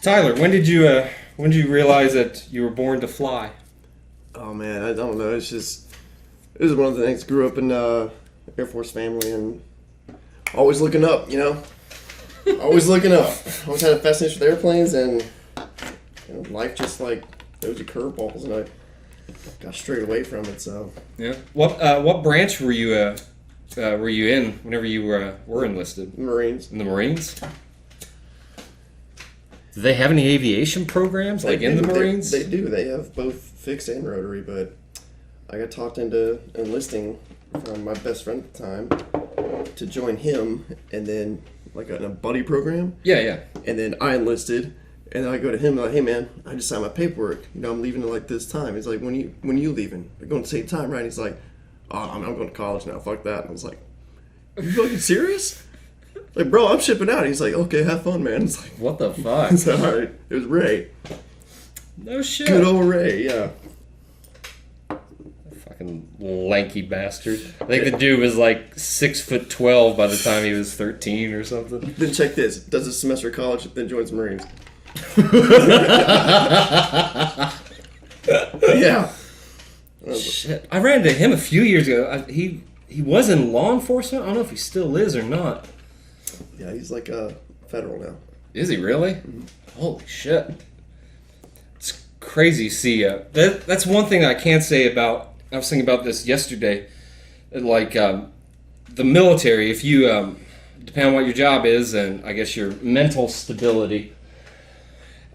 Tyler, when did you realize that you were born to fly? Oh man, I don't know. It was one of the things. Grew up in Air Force family and always looking up. Always looking up. Always had a fascination with airplanes, and life just like throws you curveballs, and I got straight away from it. So Yeah. What branch were you in whenever you were enlisted? Marines. In the Marines? Do they have any aviation programs in the Marines? They do. They have both fixed and rotary, but I got talked into enlisting from my best friend at the time to join him, and then in a buddy program. Yeah. And then I enlisted, and then I go to him like, "Hey man, I just signed my paperwork. I'm leaving at this time." He's like, "When you leaving? We're going at the same time, right?" He's like, "Oh, I'm going to college now. Fuck that." And I was like, "Are you fucking serious?" Like, bro, I'm shipping out. He's like, "Okay, have fun, man." It's like, what the fuck? it's all right. It was Ray. No shit. Good old Ray, yeah. Fucking lanky bastard. I think the dude was 6'12" by the time he was 13 or something. Then check this. Does a semester of college, then joins the Marines. Yeah. Shit. I ran into him a few years ago. He was in law enforcement. I don't know if he still is or not. Yeah, he's a federal now. Is he really? Mm-hmm. Holy shit. It's crazy to see. That's one thing I can't say about... I was thinking about this yesterday. The military, if you... depending on what your job is and I guess your mental stability...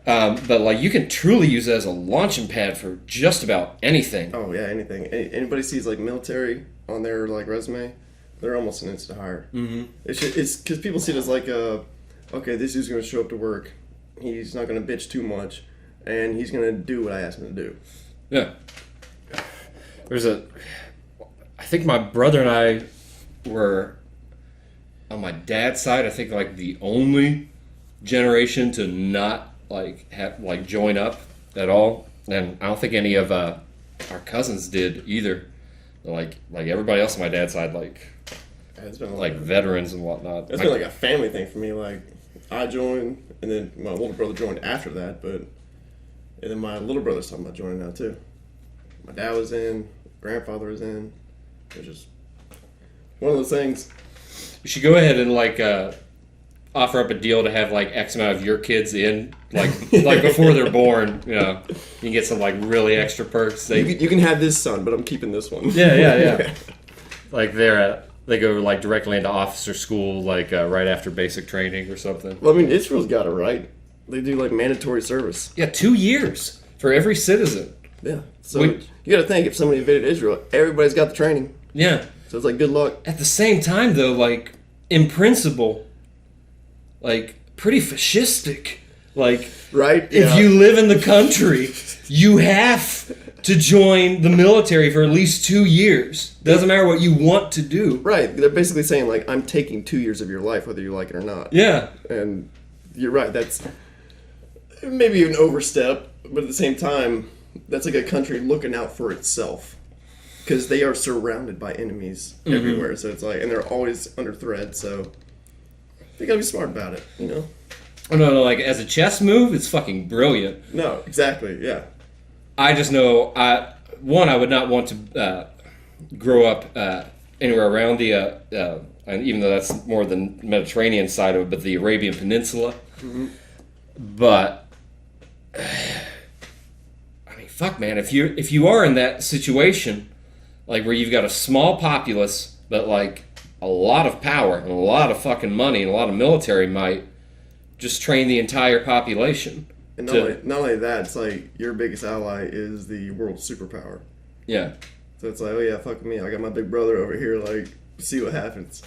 but you can truly use it as a launching pad for just about anything. Oh yeah, anything. Anybody sees military on their resume, they're almost an instant hire. Mm-hmm. It's because people see it as okay, this dude's gonna show up to work. He's not gonna bitch too much, and he's gonna do what I ask him to do. Yeah. I think my brother and I were on my dad's side. I think the only generation to not join up at all, and I don't think any of our cousins did either. Everybody else on my dad's side, it's been veterans and whatnot. It's been a family thing for me. I joined, and then my older brother joined after that, and then my little brother's talking about joining now too. My dad was in, grandfather was in. It was just one of those things. You should go ahead and offer up a deal to have X amount of your kids in, before they're born. You can get some really extra perks. You can have this son, but I'm keeping this one. Yeah. They go directly into officer school right after basic training or something. Well, I mean, Israel's got it right. They do mandatory service. Yeah, 2 years for every citizen. Yeah. So you got to think, if somebody invaded Israel, everybody's got the training. Yeah. So it's good luck. At the same time, though, in principle, pretty fascistic. Right? If you live in the country, you have to join the military for at least 2 years. Doesn't matter what you want to do. Right. They're basically saying, I'm taking 2 years of your life, whether you like it or not. Yeah. And you're right. That's maybe an overstep, but at the same time, that's a country looking out for itself. Because they are surrounded by enemies everywhere. So it's and they're always under threat, so they gotta be smart about it, Oh, no, as a chess move, it's fucking brilliant. No, exactly, yeah. I just know, I would not want to grow up anywhere around and even though that's more the Mediterranean side of it, but the Arabian Peninsula. Mm-hmm. But, I mean, fuck, man, if you are in that situation, where you've got a small populace, but, a lot of power and a lot of fucking money and a lot of military might, just train the entire population. And not only that, it's your biggest ally is the world superpower. Yeah. So it's oh yeah, fuck me. I got my big brother over here, see what happens.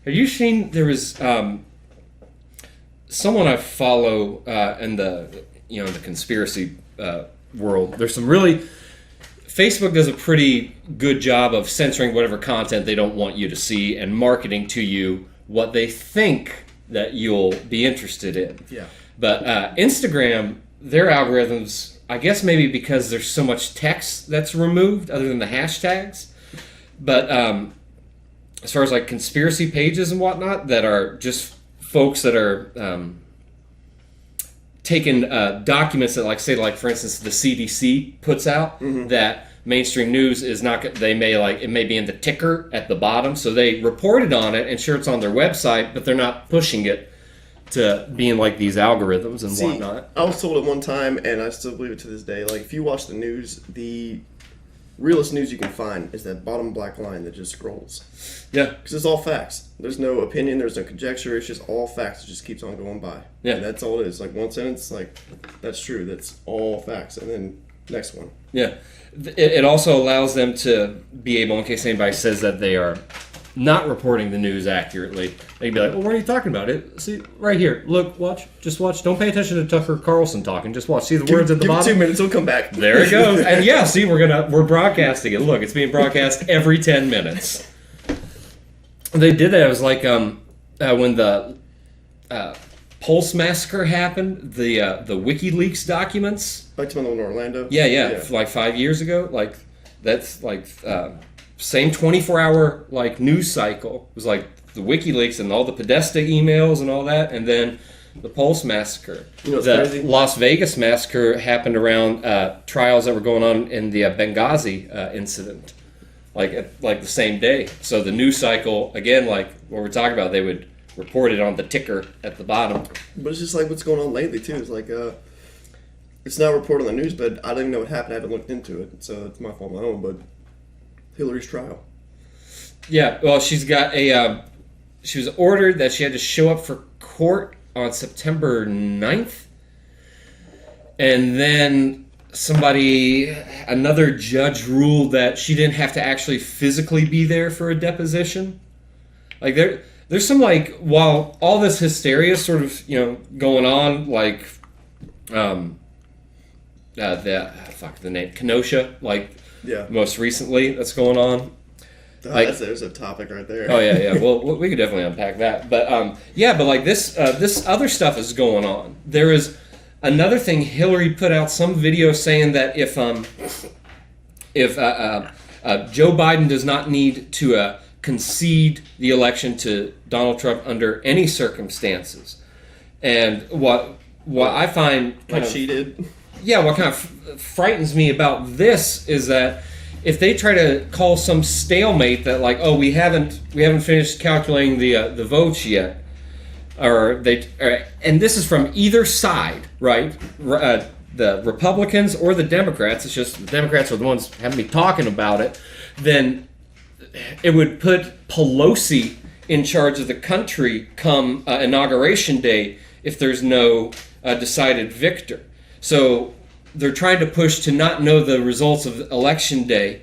Have you seen, there was someone I follow in the conspiracy world. There's some really... Facebook does a pretty good job of censoring whatever content they don't want you to see and marketing to you what they think that you'll be interested in. Yeah. But Instagram, their algorithms, I guess maybe because there's so much text that's removed other than the hashtags. But as far as conspiracy pages and whatnot that are just folks that are taken documents that, like, say, like, for instance, the CDC puts out that mainstream news is not. They may it may be in the ticker at the bottom, so they reported on it, and sure, it's on their website, but they're not pushing it to being like these algorithms and whatnot. I was told at one time, and I still believe it to this day. Like, if you watch the news, the realest news you can find is that bottom black line that just scrolls. Yeah. Because it's all facts. There's no opinion, there's no conjecture, it's just all facts. It just keeps on going by. Yeah. And that's all it is. Like, one sentence, like, that's true, that's all facts. And then, next one. Yeah. It also allows them to be able, in case anybody says that they are not reporting the news accurately, they can be like, well, what are you talking about? See, right here. Look, watch. Just watch. Don't pay attention to Tucker Carlson talking. Just watch. See the words at the bottom? Give it 2 minutes, it'll come back. There it goes. And yeah, see, we're broadcasting it. Look, it's being broadcast every 10 minutes. They did that. It was like when the Pulse massacre happened, the WikiLeaks documents. Like to the one in Orlando? Yeah. Like 5 years ago. Like, that's like... same 24-hour like news cycle. It was like the WikiLeaks and all the Podesta emails and all that, and then the Pulse massacre. You know what's the crazy? Las Vegas massacre happened around trials that were going on in the Benghazi incident, like the same day. So the news cycle, again, like what we're talking about, they would report it on the ticker at the bottom. But it's just like what's going on lately too. It's like it's not reported on the news, but I don't even know what happened. I haven't looked into it, so it's my fault, my own. But Hillary's trial. Yeah, well, she's got she was ordered that she had to show up for court on September 9th. And then another judge ruled that she didn't have to actually physically be there for a deposition. Like, there's some, like, while all this hysteria is sort of, going on, like, the name, Kenosha, like, Yeah. most recently that's going on. There's a topic right there. Oh yeah. Well, we could definitely unpack that. But but like this other stuff is going on. There is another thing. Hillary put out some video saying that if Joe Biden does not need to concede the election to Donald Trump under any circumstances, and what I find like she did. Yeah, what kind of frightens me about this is that if they try to call some stalemate that, like, oh, we haven't finished calculating the votes yet, and this is from either side, right? The Republicans or the Democrats. It's just the Democrats are the ones having me talking about it. Then it would put Pelosi in charge of the country come Inauguration Day if there's no decided victor. So they're trying to push to not know the results of Election Day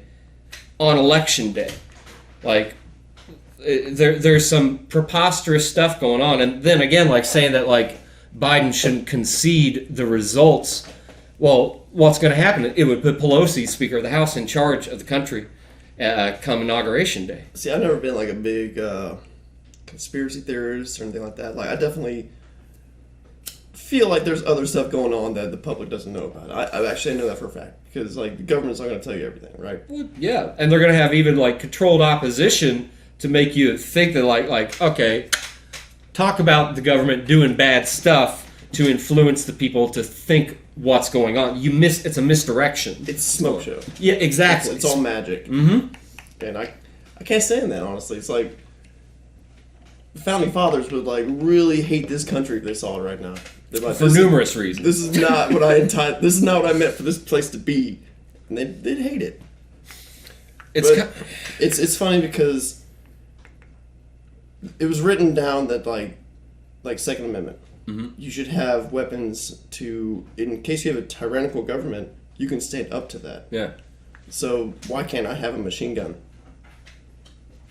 on Election Day. Like, there's some preposterous stuff going on. And then again, like saying that like Biden shouldn't concede the results. Well, what's going to happen? It would put Pelosi, Speaker of the House, in charge of the country come Inauguration Day. See, I've never been like a big conspiracy theorist or anything like that. Like, I definitely feel like there's other stuff going on that the public doesn't know about. I actually know that for a fact because like the government's not going to tell you everything, right? Well, yeah, and they're going to have even like controlled opposition to make you think that like okay, talk about the government doing bad stuff to influence the people to think what's going on. It's a misdirection. It's a smoke show. Yeah, exactly. It's all magic. Mm-hmm. And I can't stand that, honestly. It's like the founding fathers would like really hate this country if they saw it right now. Like, for numerous reasons. This is not what this is not what I meant for this place to be, and they'd hate it. It's funny because it was written down that like Second Amendment, you should have weapons to, in case you have a tyrannical government, you can stand up to that. Yeah. So why can't I have a machine gun?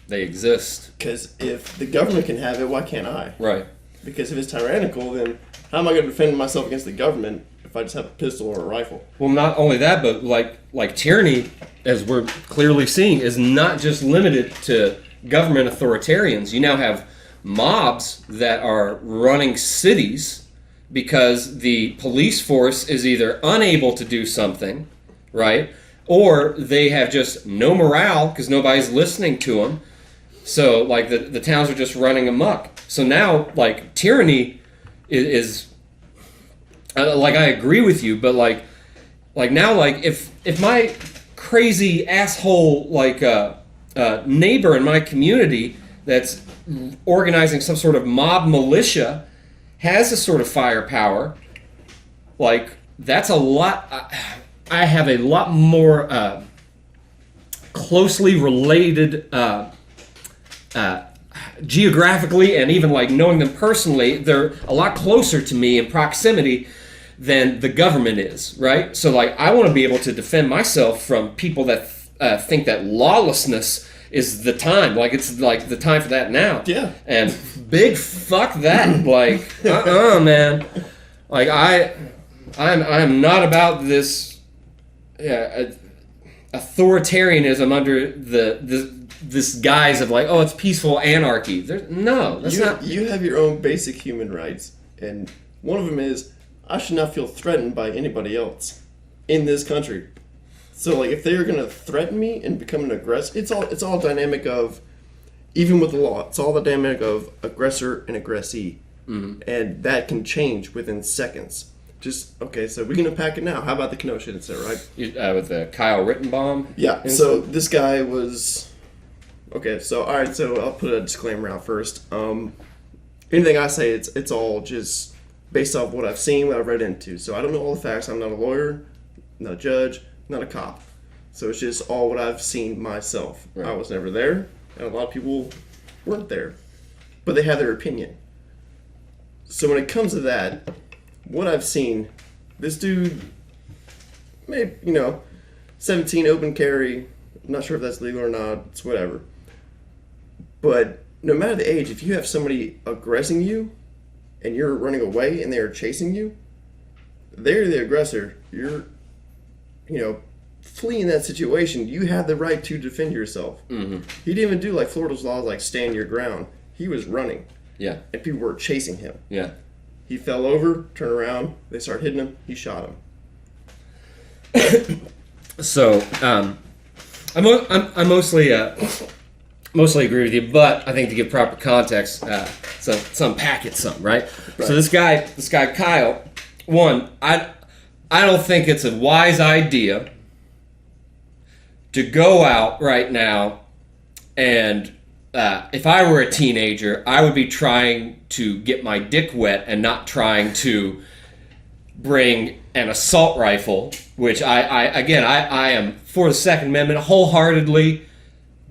They exist. Because if the government can have it, why can't I? Right. Because if it's tyrannical, then how am I going to defend myself against the government if I just have a pistol or a rifle? Well, not only that, but like tyranny, as we're clearly seeing, is not just limited to government authoritarians. You now have mobs that are running cities because the police force is either unable to do something, right? Or they have just no morale because nobody's listening to them. So, like, the towns are just running amok. So now, like, tyranny is like I agree with you, but like now, like if my crazy asshole neighbor in my community that's organizing some sort of mob militia has a sort of firepower, like that's a lot. I have a lot more closely related geographically, and even like knowing them personally, they're a lot closer to me in proximity than the government is, right? So like I want to be able to defend myself from people that think that lawlessness is the time, like it's like the time for that now. Yeah. And big fuck that, like man, like I'm not about this authoritarianism under this guise of like, oh, it's peaceful anarchy. No, that's not. You have your own basic human rights, and one of them is I should not feel threatened by anybody else in this country. So like, if they're gonna threaten me and become an aggressor, it's all dynamic of, even with the law, it's all the dynamic of aggressor and aggressee, and that can change within seconds. Just okay, so we're gonna pack it now. How about the Kenosha incident, right? With the Kyle Rittenbaum. Yeah. incident? So this guy was okay. So all right. So I'll put a disclaimer out first. Anything I say, it's all just based off what I've seen, what I've read into. So I don't know all the facts. I'm not a lawyer, not a judge, not a cop. So it's just all what I've seen myself. Right. I was never there, and a lot of people weren't there, but they had their opinion. So when it comes to that, what I've seen, this dude, maybe 17 open carry. I'm not sure if that's legal or not. It's whatever. But no matter the age, if you have somebody aggressing you, and you're running away and they are chasing you, they're the aggressor. You're, fleeing that situation. You have the right to defend yourself. Mm-hmm. He didn't even do like Florida's laws, like stand your ground. He was running. Yeah. And people were chasing him. Yeah. He fell over, turned around, they start hitting him, he shot him. So, I mostly agree with you, but I think to give proper context, so let's unpack it some, right? So this guy Kyle, one, I don't think it's a wise idea to go out right now and if I were a teenager, I would be trying to get my dick wet and not trying to bring an assault rifle, which I am for the Second Amendment wholeheartedly.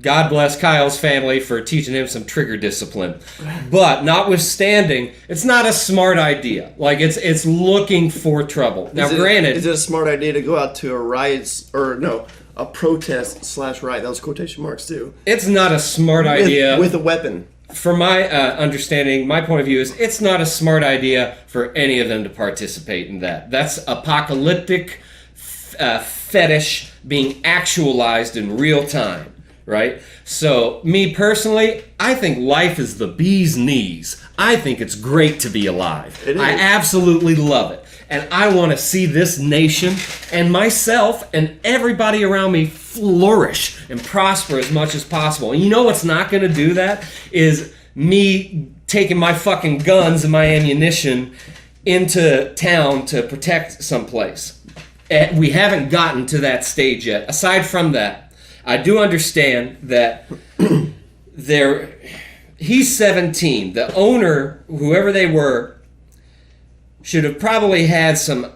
God bless Kyle's family for teaching him some trigger discipline. But notwithstanding, it's not a smart idea. Like it's looking for trouble. Now, granted, is it a smart idea to go out to a protest/riot? That was quotation marks too. It's not a smart idea with a weapon. From my understanding, my point of view is it's not a smart idea for any of them to participate in that. That's apocalyptic fetish being actualized in real time. Right? So, me personally, I think life is the bee's knees. I think it's great to be alive. I absolutely love it. And I want to see this nation and myself and everybody around me flourish and prosper as much as possible. And you know what's not going to do that? Is me taking my fucking guns and my ammunition into town to protect someplace. We haven't gotten to that stage yet. Aside from that, I do understand that he's 17. The owner, whoever they were, should have probably had some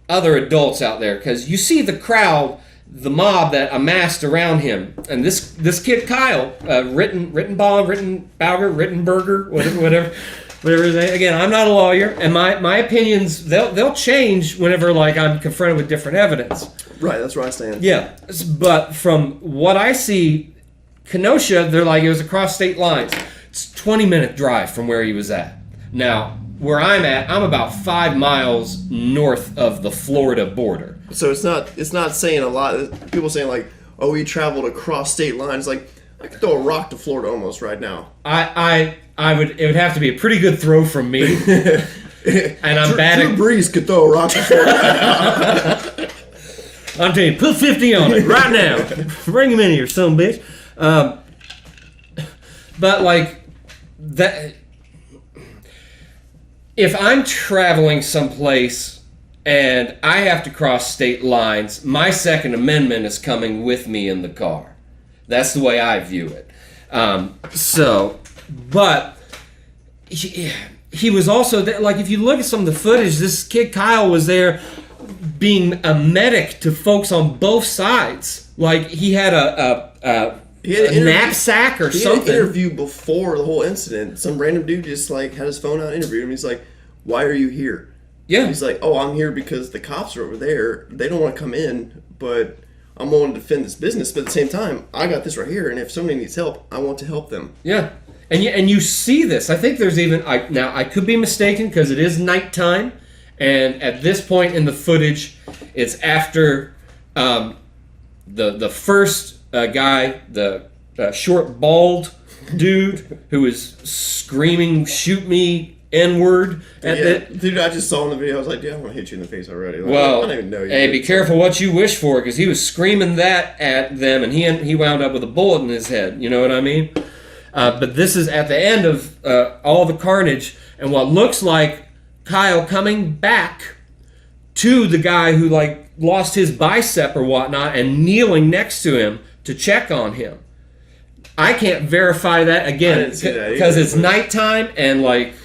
other adults out there, because you see the crowd, the mob that amassed around him, and this kid Kyle, Rittenberger, whatever his name. Again, I'm not a lawyer, and my opinions they'll change whenever I'm confronted with different evidence. Right, that's where I stand. Yeah, but from what I see, Kenosha, they're like it was across state lines. It's a 20-minute drive from where he was at. Now, where I'm at, I'm about 5 miles north of the Florida border. So it's not saying a lot. People saying oh, he traveled across state lines. Like, I could throw a rock to Florida almost right now. It would have to be a pretty good throw from me. And I'm bad at... Drew Brees could throw a rock to Florida right now. I'm telling you, put 50 on it right now. Bring him in here, son bitch. But that, if I'm traveling someplace and I have to cross state lines, my Second Amendment is coming with me in the car. That's the way I view it. But he was also there. Like, if you look at some of the footage, this kid Kyle was there being a medic to folks on both sides. Like, he had a knapsack or something. He had an interview before the whole incident. Some random dude just like had his phone out and interviewed him. He's like, "Why are you here?" Yeah. He's like, "Oh, I'm here because the cops are over there. They don't want to come in, but I'm willing to defend this business. But at the same time, I got this right here, and if somebody needs help, I want to help them." Yeah. And you see this. I think there's even... Now, I could be mistaken because it is nighttime. And at this point in the footage, it's after the first guy, the short, bald dude who was screaming, "Shoot me, N-word." Dude, I just saw in the video, I was like, dude, I want to hit you in the face already. Like, Well, I don't even know you. hey, be careful what you wish for, because he was screaming that at them, and he wound up with a bullet in his head. You know what I mean? But this is at the end of all the carnage, and what looks like Kyle coming back to the guy who like lost his bicep or whatnot, and kneeling next to him to check on him. I can't verify that again because it's nighttime, and like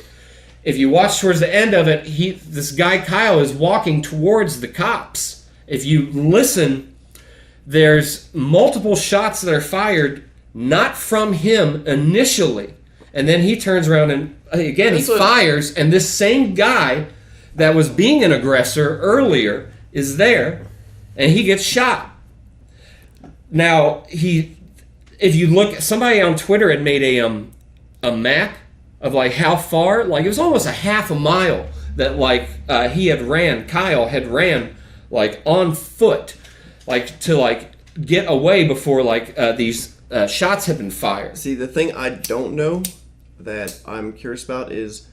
if you watch towards the end of it, this guy Kyle is walking towards the cops. If you listen, there's multiple shots that are fired. Not from him initially. And then he turns around and, again, he fires, and this same guy that was being an aggressor earlier is there, and he gets shot. Now, if you look, somebody on Twitter had made a map of, like, how far, like, it was almost a half a mile that, like, Kyle had ran, like, on foot, like, to, like, get away before, like, these... shots have been fired. See, the thing I don't know that I'm curious about is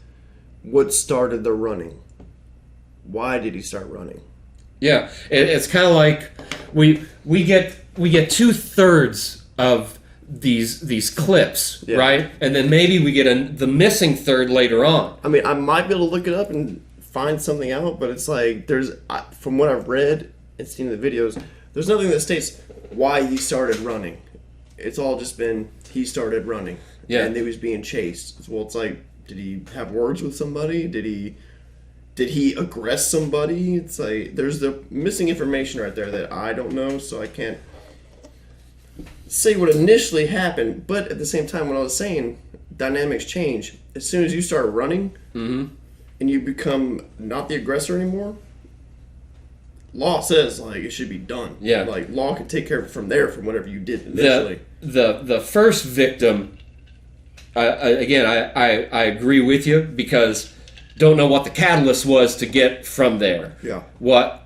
what started the running. Why did he start running? Yeah, it's kind of like we get 2/3 of these clips, yeah. right? And then maybe we get the missing third later on. I mean, I might be able to look it up and find something out, but it's like from what I've read and seen in the videos, there's nothing that states why he started running. It's all just been he started running, and he was being chased. Well, it's like, did he have words with somebody? Did he aggress somebody? It's like there's the missing information right there that I don't know, so I can't say what initially happened. But at the same time, what I was saying, dynamics change as soon as you start running, and you become not the aggressor anymore. Law says like it should be done. Yeah, like law can take care of it from there, from whatever you did initially. The first victim, I agree with you because don't know what the catalyst was to get from there. Yeah. What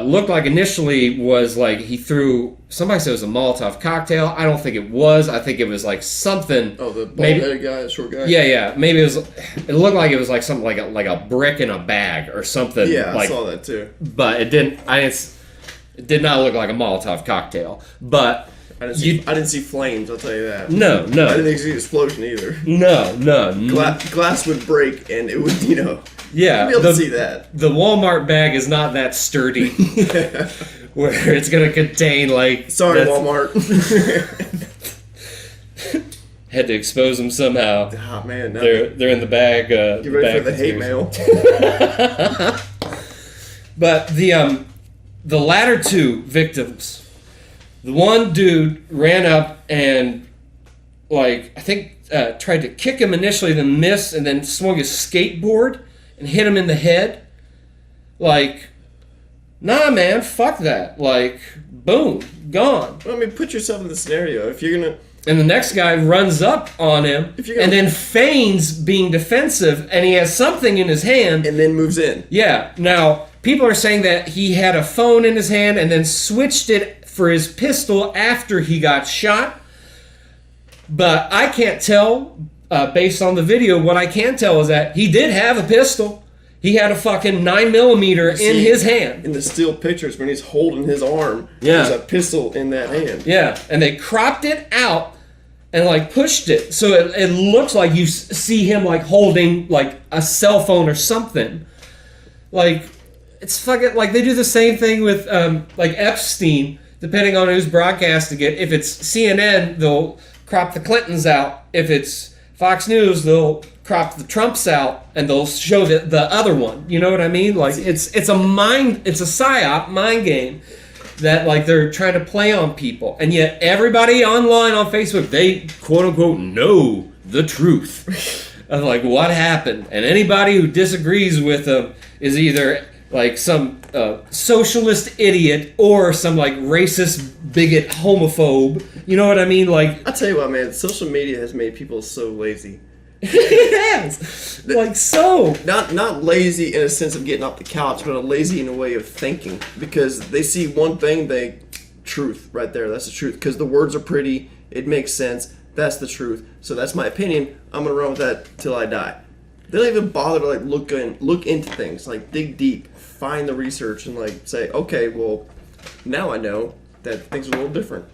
looked like initially was like he threw. Somebody said it was a Molotov cocktail. I don't think it was. I think it was like something. Oh, the bald-headed guy, the short guy. Yeah. Maybe it was. It looked like it was like something like a brick in a bag or something. Yeah, like, I saw that too. But it didn't. It did not look like a Molotov cocktail. But I didn't see flames. I'll tell you that. No. I didn't see an explosion either. No. Glass would break and it would, Yeah, you'd be able to see that. The Walmart bag is not that sturdy. Where it's going to contain, like... Sorry, Walmart. Had to expose them somehow. Oh, man. No. They're in the bag. Get ready for the hate mail. But the latter two victims, the one dude ran up and, like, I think tried to kick him initially, then missed, and then swung his skateboard and hit him in the head. Like... Nah, man, fuck that. Like, boom, gone. Well, I mean, put yourself in the scenario. If you're gonna... And the next guy runs up on him and then feigns being defensive, and he has something in his hand. And then moves in. Yeah. Now, people are saying that he had a phone in his hand and then switched it for his pistol after he got shot. But I can't tell, based on the video. What I can tell is that he did have a pistol. He had a fucking 9mm in his hand. In the still pictures, when he's holding his arm, there's a pistol in that hand. Yeah, and they cropped it out and like pushed it, so it looks like you see him like holding like a cell phone or something. Like, it's fucking like they do the same thing with like Epstein. Depending on who's broadcasting it, if it's CNN, they'll crop the Clintons out. If it's Fox News, they'll crop the Trumps out, and they'll show the other one. You know what I mean? Like it's a psyop mind game that like they're trying to play on people, and yet everybody online on Facebook, they quote unquote know the truth of like what happened, and anybody who disagrees with them is either like some socialist idiot or some like racist bigot homophobe. You know what I mean? Like I tell you what, man, social media has made people so lazy. Yes, like so. Not lazy in a sense of getting off the couch, but lazy in a way of thinking, because they see one thing, truth right there. That's the truth, because the words are pretty. It makes sense. That's the truth. So that's my opinion. I'm gonna run with that till I die. They don't even bother to like look into things, like dig deep, find the research, and like say, okay, well, now I know that things are a little different.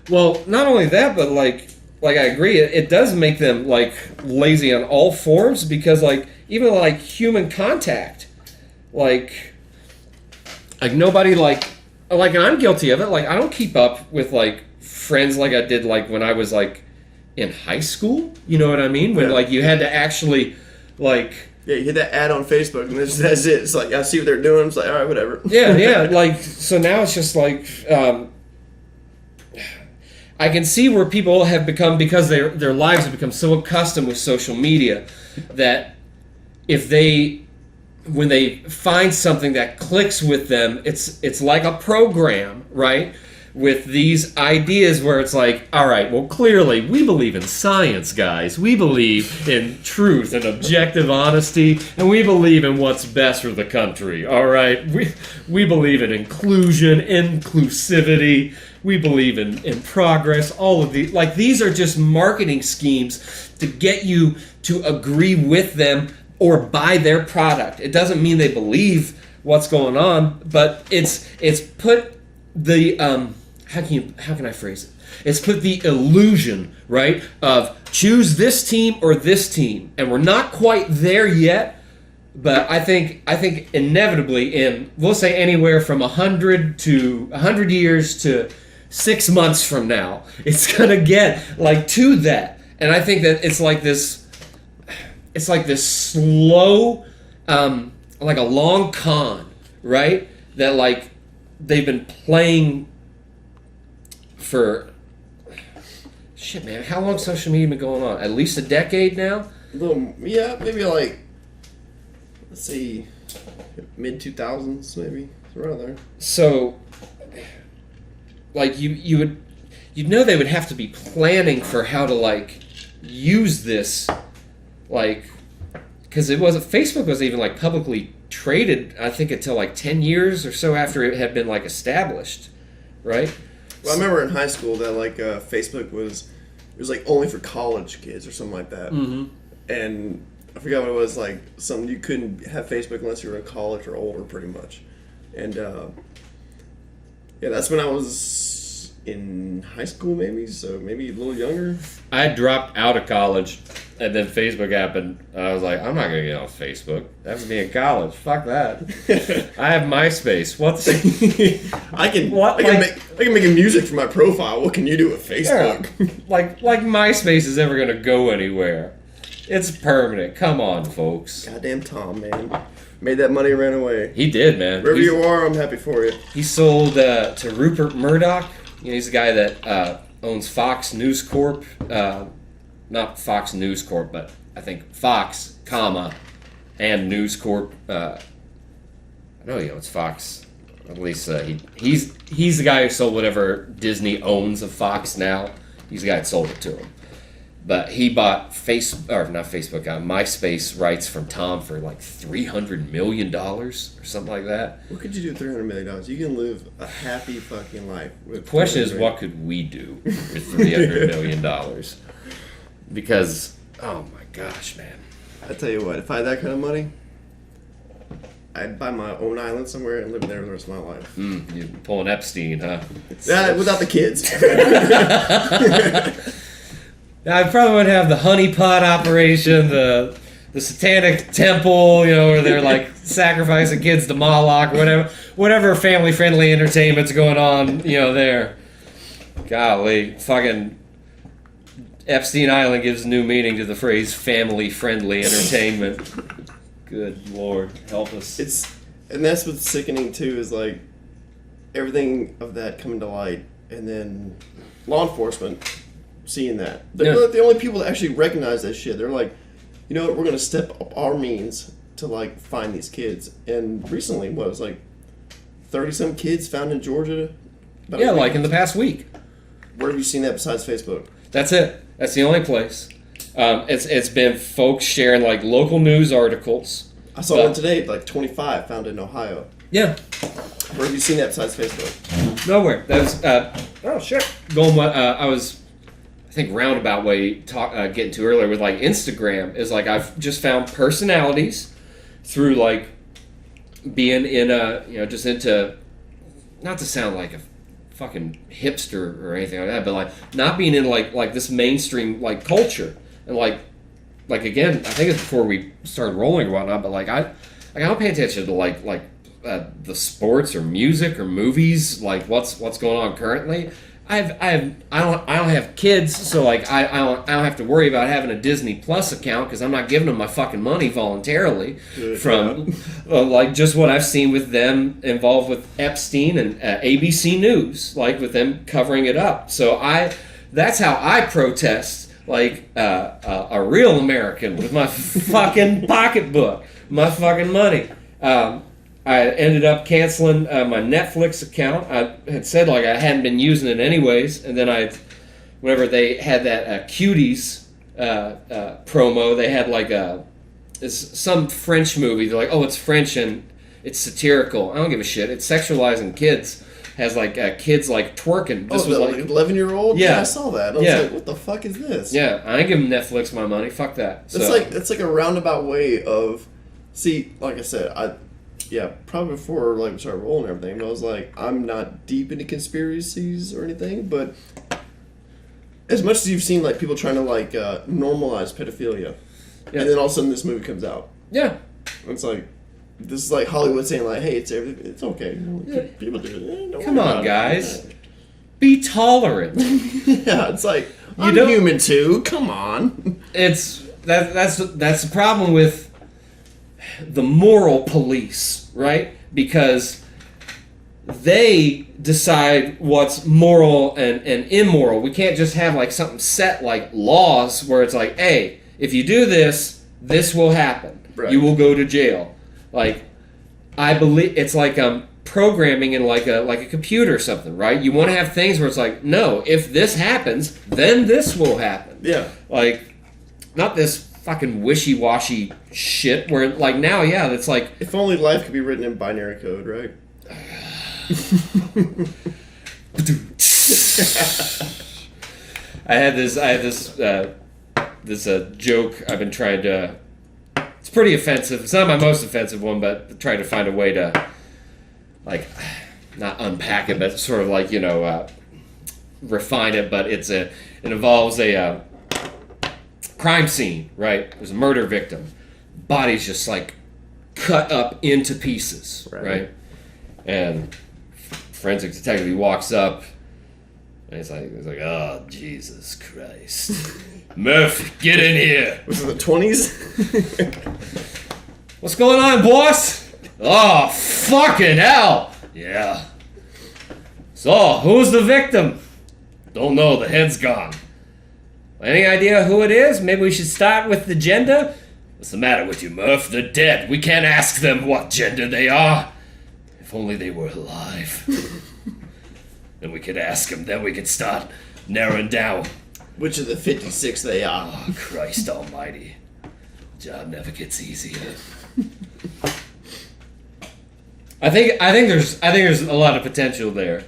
Well, not only that, but like I agree, it does make them like lazy on all forms, because like even like human contact, like nobody like and I'm guilty of it. Like I don't keep up with like friends like I did like when I was like in high school. You know what I mean? When like you had to actually like. Yeah, you hit that ad on Facebook, and that's it. It's like, I see what they're doing. It's like, all right, whatever. Yeah. Like, so now it's just like, I can see where people have become, because their lives have become so accustomed with social media, that when they find something that clicks with them, it's like a program, right? With these ideas where it's like, all right, well, clearly we believe in science, guys. We believe in truth and objective honesty, and we believe in what's best for the country, all right? We believe in inclusion, inclusivity. We believe in progress. All of these, like, these are just marketing schemes to get you to agree with them or buy their product. It doesn't mean they believe what's going on, but it's put the how can I phrase it? It's put the illusion, right, of choose this team or this team, and we're not quite there yet. But I think inevitably, in we'll say anywhere from 100 years to 6 months from now, it's gonna get like to that. And I think that it's like this slow, like a long con, right? That like they've been playing for shit, man. How long social media been going on? At least a decade now. Yeah, maybe like, let's see, mid 2000s, maybe around there. So, like you'd know they would have to be planning for how to like use this, like, because Facebook wasn't even like publicly traded, I think, until like 10 years or so after it had been like established, right? Well, I remember in high school that like Facebook was like only for college kids or something like that. Mm-hmm. And I forgot what it was, like something you couldn't have Facebook unless you were in college or older, pretty much. And yeah, that's when I was in high school, maybe, so maybe a little younger. I dropped out of college, and then Facebook happened. I was like, I'm not gonna get on Facebook. That would be in college. Fuck that. I have MySpace. What's I can make a music for my profile. What can you do with Facebook? Yeah, like MySpace is ever gonna go anywhere. It's permanent. Come on, folks. Goddamn Tom, man. Made that money and ran away. He did, man. Wherever you are, I'm happy for you. He sold to Rupert Murdoch. You know, he's the guy that owns Fox News Corp. Not Fox News Corp, but I think Fox, and News Corp. I know he owns Fox. At least he's the guy who sold whatever Disney owns of Fox now. He's the guy that sold it to him. But he bought MySpace rights from Tom for like $300 million or something like that. What could you do with $300 million? You can live a happy fucking life. The question is, what could we do with $300 million? Because, oh my gosh, man. I tell you what, if I had that kind of money, I'd buy my own island somewhere and live there the rest of my life. You're pulling Epstein, huh? Yeah, without the kids. I probably would have the honeypot operation, the the satanic temple, you know, where they're like sacrificing kids to Moloch, whatever family-friendly entertainment's going on, you know, there. Golly, fucking Epstein Island gives new meaning to the phrase family-friendly entertainment. Good Lord, help us. And that's what's sickening too, is like everything of that coming to light, and then law enforcement seeing that. They're like the only people that actually recognize that shit. They're like, you know what, we're gonna step up our means to like find these kids. And recently, what, it was like 30-some kids found in Georgia? Yeah, like in the past week. Where have you seen that besides Facebook? That's it. That's the only place. It's been folks sharing like local news articles. I saw one today, like 25 found in Ohio. Yeah. Where have you seen that besides Facebook? Nowhere. That was oh shit. Going I was, I think, roundabout way getting to earlier with like Instagram is like I've just found personalities through like being in a, you know, just into, not to sound like a fucking hipster or anything like that, but like not being in like this mainstream like culture, and like again, I think it's before we started rolling or whatnot, but like I don't pay attention to like the sports or music or movies, like what's going on currently. I don't have kids, so like I don't have to worry about having a Disney Plus account because I'm not giving them my fucking money voluntarily from like just what I've seen with them involved with Epstein and ABC News, like with them covering it up. So that's how I protest like a real American with my fucking pocketbook, my fucking money. I ended up canceling my Netflix account. I had said like I hadn't been using it anyways, and then whenever they had that Cuties promo, they had like it's some French movie. They're like, oh, it's French and it's satirical. I don't give a shit. It's sexualizing kids. Has like kids like twerking. This was like 11-year-old. Yeah, I saw that. I was like, what the fuck is this? Yeah, I ain't giving Netflix my money. Fuck that. It's like a roundabout way of, see, like I said, probably before like we started rolling and everything, I was like, I'm not deep into conspiracies or anything, but as much as you've seen like people trying to like normalize pedophilia, and then all of a sudden this movie comes out. Yeah. It's like, this is like Hollywood saying like, hey, it's okay. People do it. Don't Come on, guys. Be tolerant. Yeah, it's like, I'm human too. Come on. That's the problem with the moral police, right? Because they decide what's moral and immoral. We can't just have like something set like laws where it's like, hey, if you do this, this will happen. Right. You will go to jail. Like, I believe it's like programming in like a computer or something, right? You want to have things where it's like, no, if this happens, then this will happen. Yeah. Like, not this fucking wishy-washy shit where like now, yeah, it's like, if only life could be written in binary code, right? I had this joke I've been trying to. It's pretty offensive. It's not my most offensive one, but trying to find a way to, like, not unpack it, but sort of like, you know, refine it. But it involves a crime scene, right? There's a murder victim. Body's just like cut up into pieces, right? And forensic detective, he walks up and he's like, oh, Jesus Christ. Murph, get in here. Was it the 20s? What's going on, boss? Oh, fucking hell. Yeah. So, who's the victim? Don't know, the head's gone. Any idea who it is? Maybe we should start with the gender? What's the matter with you, Murph? They're dead. We can't ask them what gender they are. If only they were alive. Then we could ask them. Then we could start narrowing down. Which of the 56 they are. Oh, Christ almighty. Job never gets easier. I think there's a lot of potential there.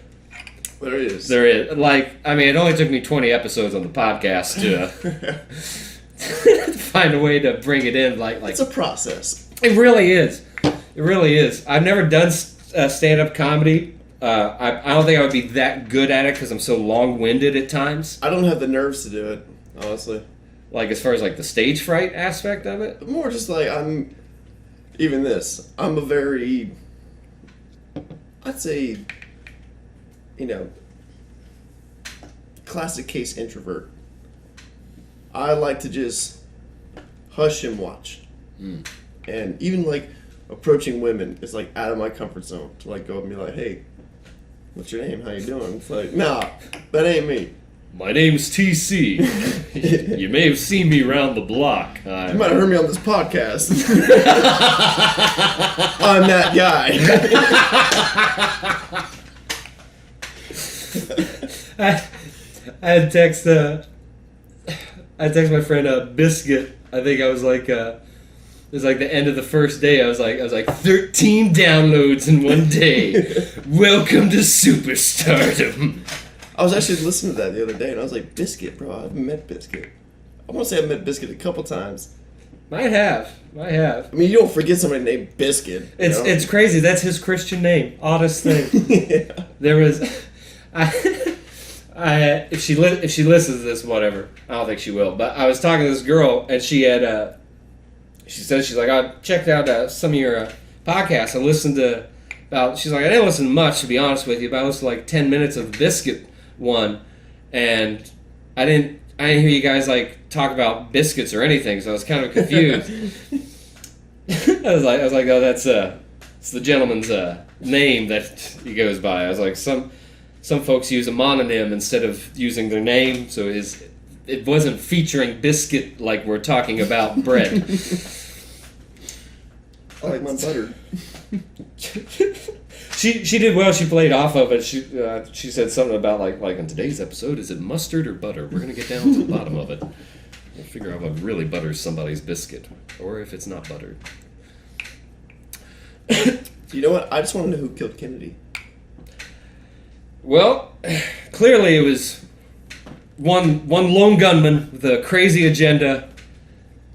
There is. There is. Like, I mean, it only took me 20 episodes on the podcast to find a way to bring it in. Like it's a process. It really is. It really is. I've never done stand-up comedy. I don't think I would be that good at it because I'm so long-winded at times. I don't have the nerves to do it, honestly. Like, as far as, like, the stage fright aspect of it? More just like, I'm a very, I'd say, classic case introvert. I like to just hush and watch. And even, like, approaching women is, like, out of my comfort zone to, like, go up and be like, hey, what's your name? How you doing? It's like, nah, that ain't me. My name's TC. You may have seen me around the block. You might have heard me on this podcast. I'm that guy. I had text my friend Biscuit. I think I was like it was like the end of the first day. I was like 13 downloads in one day. Welcome to superstardom. I was actually listening to that the other day, and I was like, Biscuit, bro. I haven't met Biscuit. I want to say I've met Biscuit a couple times. Might have. I mean, you don't forget somebody named Biscuit. It's crazy. That's his Christian name. Oddest thing. Yeah. There was, if she listens to this, whatever. I don't think she will. But I was talking to this girl, and she had, she said, she's like, I checked out some of your podcasts. I listened to she's like, I didn't listen to much, to be honest with you, but I listened to like 10 minutes of the Biscuit one, and I didn't hear you guys like talk about biscuits or anything, so I was kind of confused. I was like, oh, it's the gentleman's name that he goes by. I was like, some folks use a mononym instead of using their name, so it wasn't featuring biscuit like we're talking about bread. I like my butter. She did well. She played off of it. She said something about like in today's episode, is it mustard or butter? We're gonna get down to the bottom of it. We'll figure out what really butters somebody's biscuit, or if it's not buttered. You know what? I just want to know who killed Kennedy. Well, clearly it was one lone gunman with a crazy agenda,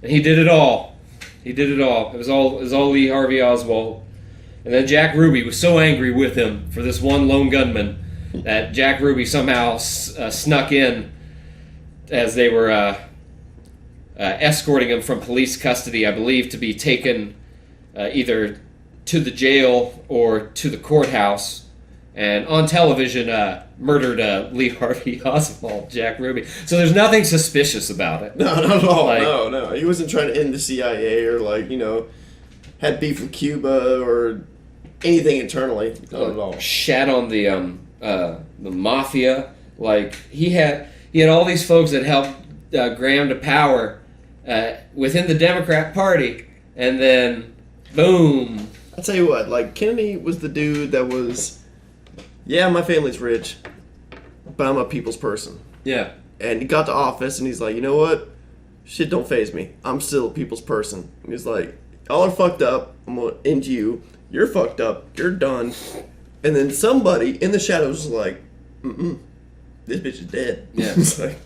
and he did it all. It was all Lee Harvey Oswald. And then Jack Ruby was so angry with him for this one lone gunman that Jack Ruby somehow snuck in as they were escorting him from police custody, I believe, to be taken either to the jail or to the courthouse. And on television, murdered Lee Harvey Oswald, Jack Ruby. So there's nothing suspicious about it. No, not at all. No. He wasn't trying to end the CIA or, had beef with Cuba or anything internally. Not at all. Shat on the mafia. Like, he had all these folks that helped Graham to power within the Democrat Party, and then, boom. I'll tell you what, Kennedy was the dude that was, yeah, my family's rich, but I'm a people's person. Yeah. And he got to office, and he's like, you know what? Shit don't faze me. I'm still a people's person. And he's like, y'all are fucked up. I'm going to end you. You're fucked up. You're done. And then somebody in the shadows was like, this bitch is dead. Yeah. It's like,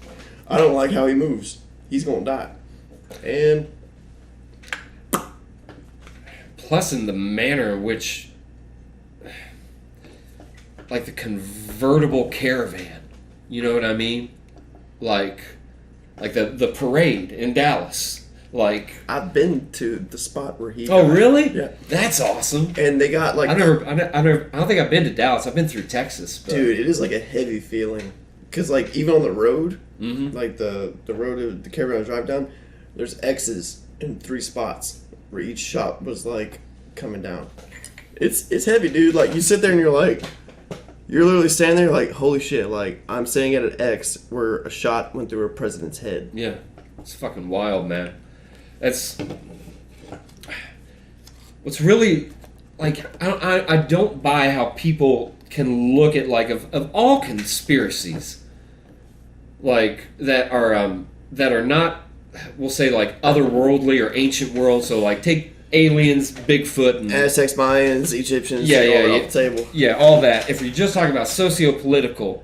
I don't like how he moves. He's going to die. And plus in the manner in which, like the convertible caravan, you know what I mean? Like the parade in Dallas. Like, I've been to the spot where he. Oh, died. really? Yeah. That's awesome. And they got I don't think I've been to Dallas. I've been through Texas. But. Dude, it is like a heavy feeling. Because, even on the road, the road the caravan drive down, there's X's in 3 spots where each shot was, coming down. It's heavy, dude. You sit there and you're literally standing there like, holy shit, I'm staying at an X where a shot went through a president's head. Yeah. It's fucking wild, man. That's what's really I don't buy how people can look at of all conspiracies that are not, we'll say, otherworldly or ancient world. So take aliens, Bigfoot, and Aztecs, Mayans, Egyptians, yeah, off the table. Yeah, all that. If you're just talking about socio-political,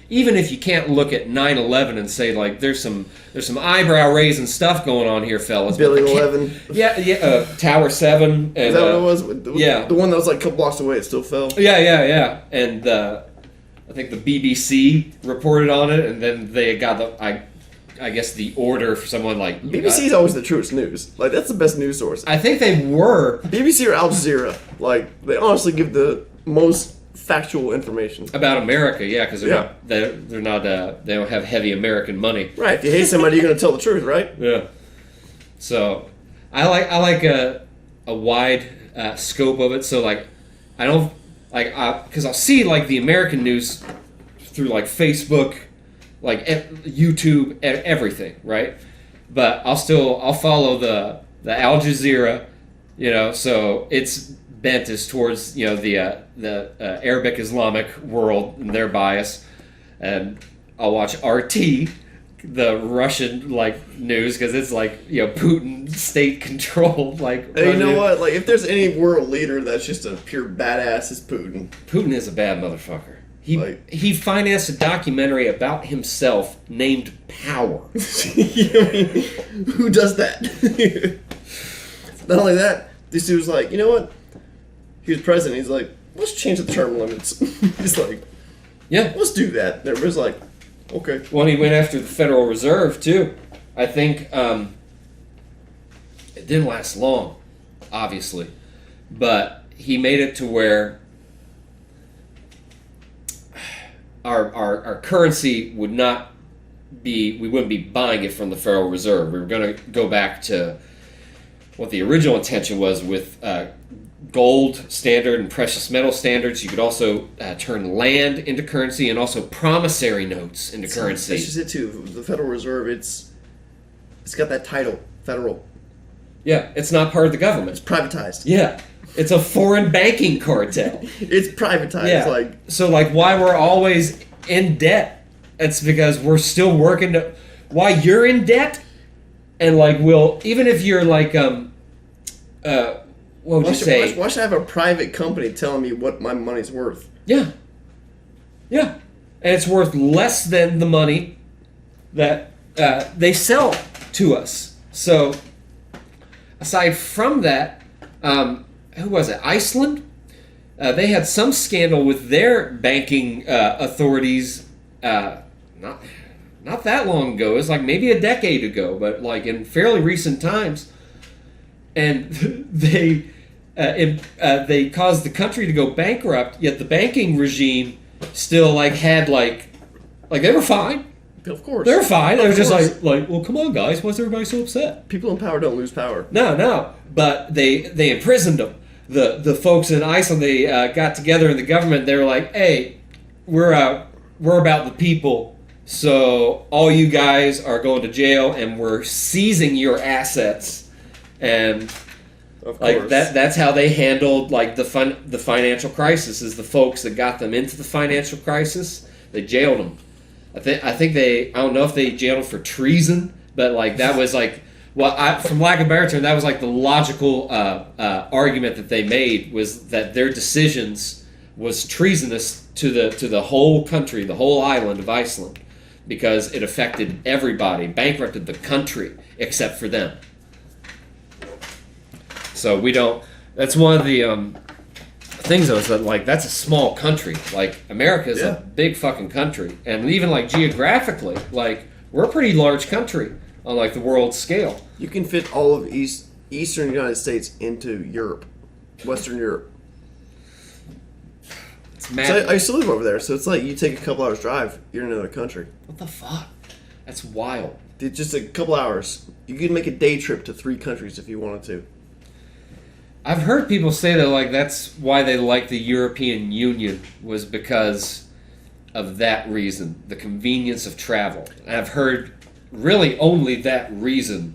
even if you can't look at 9/11 and say there's some eyebrow raising stuff going on here, fellas. Building 11. Yeah, Tower 7. And, is that what it was? Yeah, the one that was a couple blocks away. It still fell. Yeah. And I think the BBC reported on it, and then they got I guess the order for someone like BBC is always the truest news. Like, that's the best news source. I think they were BBC or Al Jazeera, like, they honestly give the most factual information about America, yeah, because Yeah. they're not they don't have heavy American money. Right. If you hate somebody, you're gonna tell the truth, right? Yeah. So I like a wide scope of it. So like I don't like because I'll see like the American news through like Facebook, like YouTube, everything, right? But I'll follow the Al Jazeera, you know. So it's bent is towards, you know, the Arabic Islamic world and their bias, and I'll watch RT, the Russian like news, because it's like, you know, Putin state controlled like. And you know what? Like, if there's any world leader that's just a pure badass, it's Putin. Putin is a bad motherfucker. He financed a documentary about himself named Power. I mean, who does that? Not only that, this dude was like, you know what? He was president. He's like, let's change the term limits. He's like, Yeah. let's do that. And everybody's like, okay. Well, he went after the Federal Reserve too. I think it didn't last long, obviously, but he made it to where our currency would not be, we wouldn't be buying it from the Federal Reserve. We were going to go back to what the original intention was with gold standard and precious metal standards. You could also turn land into currency, and also promissory notes into currency. That's just it too. The Federal Reserve, it's got that title, federal. Yeah, it's not part of the government. It's privatized. Yeah, it's a foreign banking cartel. It's privatized. Yeah. Like, So like why we're always in debt, it's because we're still working to, why you're in debt, and like we'll, even if you're like what would you say? Why should I have a private company telling me what my money's worth? Yeah. Yeah. And it's worth less than the money that they sell to us. So aside from that, who was it? Iceland? They had some scandal with their banking authorities not that long ago. It was like maybe a decade ago, but like in fairly recent times. And they caused the country to go bankrupt, yet the banking regime still like had like they were fine. Of course. They were fine. They were just course. like, well, come on, guys. Why's everybody so upset? People in power don't lose power. No. But they imprisoned them. The folks in Iceland, they got together in the government. They were like, hey, we're about the people. So all you guys are going to jail, and we're seizing your assets. And Of like course. that's how they handled like the financial crisis. Is the folks that got them into the financial crisis, they jailed them. I think I don't know if they jailed them for treason, but like that was like, well, from lack of better term, that was like the logical argument that they made, was that their decisions was treasonous to the whole country, the whole island of Iceland, because it affected everybody, bankrupted the country except for them. So we don't. That's one of the things, though, is that like that's a small country. Like America is a big fucking country, and even like geographically, like we're a pretty large country on like the world scale. You can fit all of Eastern United States into Europe, Western Europe. It's mad. So I used to live over there, so it's like you take a couple hours drive, you're in another country. What the fuck? That's wild. Dude, just a couple hours. You could make a day trip to 3 countries if you wanted to. I've heard people say that like that's why they like the European Union, was because of that reason, the convenience of travel. And I've heard really only that reason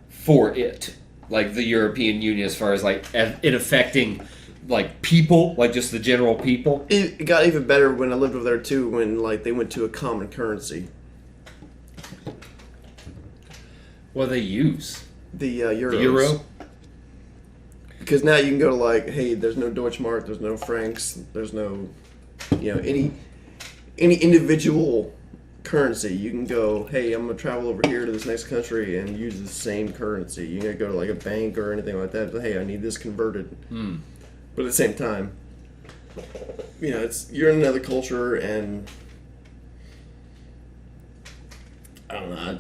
for it, like the European Union, as far as like it affecting like people, like just the general people. It got even better when I lived over there too, when like they went to a common currency. What do they use? The euros. The euro? Because now you can go to like, hey, there's no Deutschmark, there's no francs, there's no, any individual currency. You can go, hey, I'm gonna travel over here to this next country and use the same currency. You can go to like a bank or anything like that. But, hey, I need this converted. But at the same time, you're in another culture, and I don't know.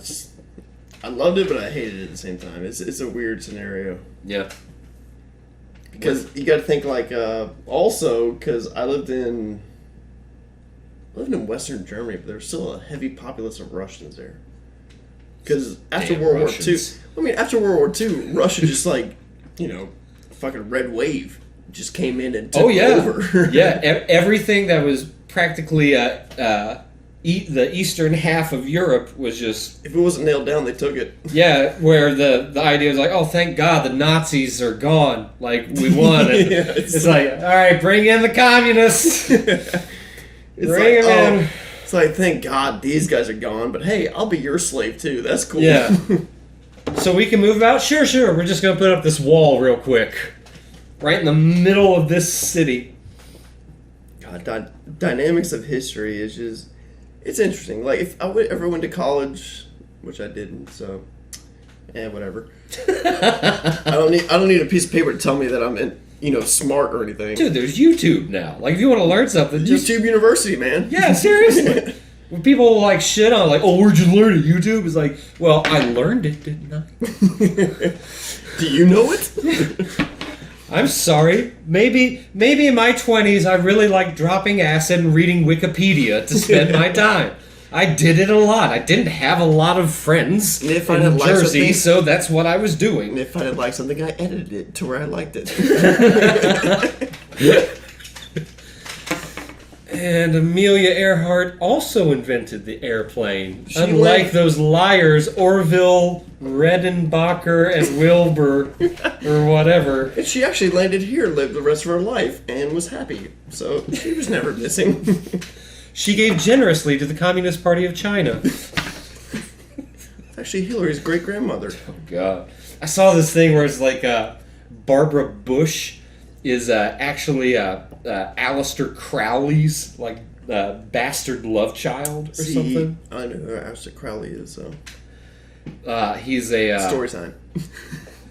I loved it, but I hated it at the same time. It's a weird scenario. Yeah. Because you got to think like also because I lived in Western Germany, but there's still a heavy populace of Russians there. Because after World War II, after World War II, Russia just like fucking red wave just came in and took over. Yeah, everything that was practically the eastern half of Europe was just... If it wasn't nailed down, they took it. Yeah, where the idea was like, oh, thank God the Nazis are gone. Like, we won. And Yeah, it's like, all right, bring in the communists. Bring them in. It's like, thank God these guys are gone, but hey, I'll be your slave too. That's cool. Yeah. So we can move out? Sure. We're just going to put up this wall real quick. Right in the middle of this city. God, dynamics of history is just... It's interesting. Like, if I ever went to college, which I didn't, so... whatever. I don't need a piece of paper to tell me that I'm smart or anything. Dude, there's YouTube now. Like, if you want to learn something, YouTube University, man. Yeah, seriously. When people like shit on, like, oh, where'd you learn it? YouTube is like, well, I learned it, didn't I? Do you know it? I'm sorry. Maybe in my 20s I really liked dropping acid and reading Wikipedia to spend my time. I did it a lot. I didn't have a lot of friends in Jersey, so that's what I was doing. And if I didn't like something, I edited it to where I liked it. And Amelia Earhart also invented the airplane. Unlike those liars, Orville, Redenbacher, and Wilbur, or whatever. And she actually landed here, lived the rest of her life, and was happy. So she was never missing. She gave generously to the Communist Party of China. It's actually Hillary's great-grandmother. Oh, God. I saw this thing where it's like Barbara Bush is actually Aleister Crowley's like bastard love child or something. I know who Aleister Crowley is, so... He's a... Story time.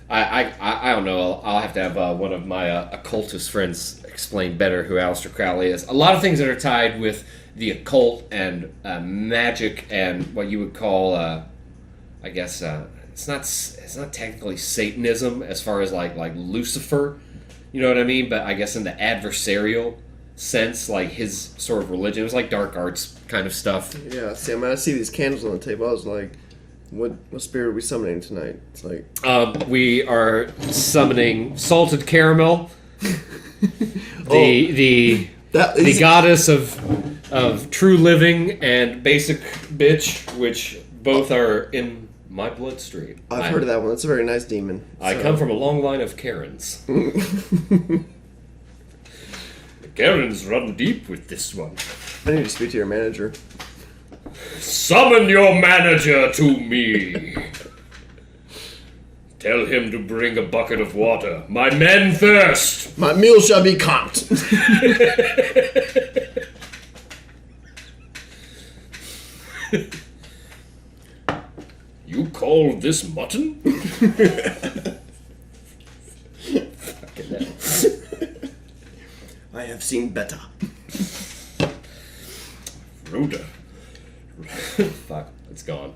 I don't know. I'll have to have one of my occultist friends explain better who Aleister Crowley is. A lot of things that are tied with the occult and magic and what you would call, I guess, it's not technically Satanism as far as like Lucifer, you know what I mean? But I guess in the adversarial sense, like his sort of religion, it was like dark arts kind of stuff. Yeah. See, I see these candles on the table. I was like, what spirit are we summoning tonight? It's like we are summoning salted caramel. The goddess of true living and basic bitch, which both are in my bloodstream. I've heard of that one. It's a very nice demon. I come from a long line of Karens. Karens run deep with this one. I need to speak to your manager. Summon your manager to me. Tell him to bring a bucket of water. My men thirst. My meal shall be comped. You call this mutton? I have seen better. Rhoda. Fuck, it's gone.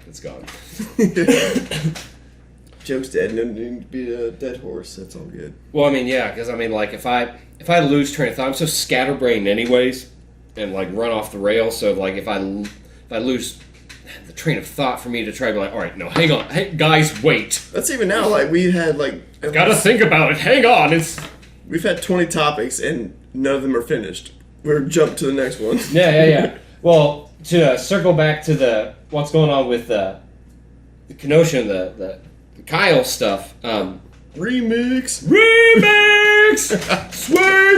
Joke's dead. No need to be a dead horse. That's all good. Well, I mean, yeah, because I mean, like, if I lose train of thought, I'm so scatterbrained anyways, and like run off the rails. So like, if I lose the train of thought, for me to try to be like, all right, no, hang on, hey, guys, wait. That's even now. Like we had like gotta think about it. Hang on, we've had 20 topics and none of them are finished. We're jump to the next one. Yeah. Well, to circle back to what's going on with the Kenosha, the Kyle stuff. Remix! Sweet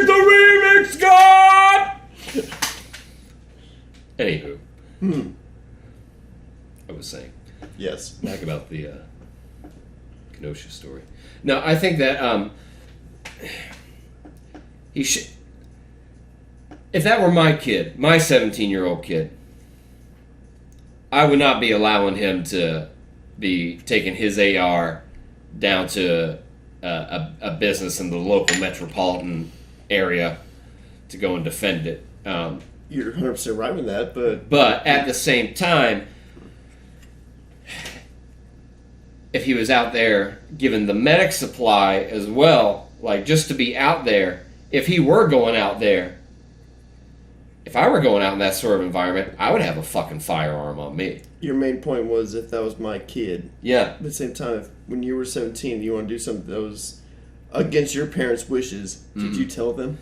the remix god! Anywho. I was saying. Yes. Back about the Kenosha story. No, I think that he should... If that were my kid, my 17-year-old kid, I would not be allowing him to be taking his AR down to a business in the local metropolitan area to go and defend it. You're 100% right with that, but at the same time, if he was out there given the medic supply as well, like just to be out there, if he were going out there, if I were going out in that sort of environment, I would have a fucking firearm on me. Your main point was if that was my kid. Yeah. At the same time, if when you were 17, you want to do something that was against your parents' wishes, did you tell them?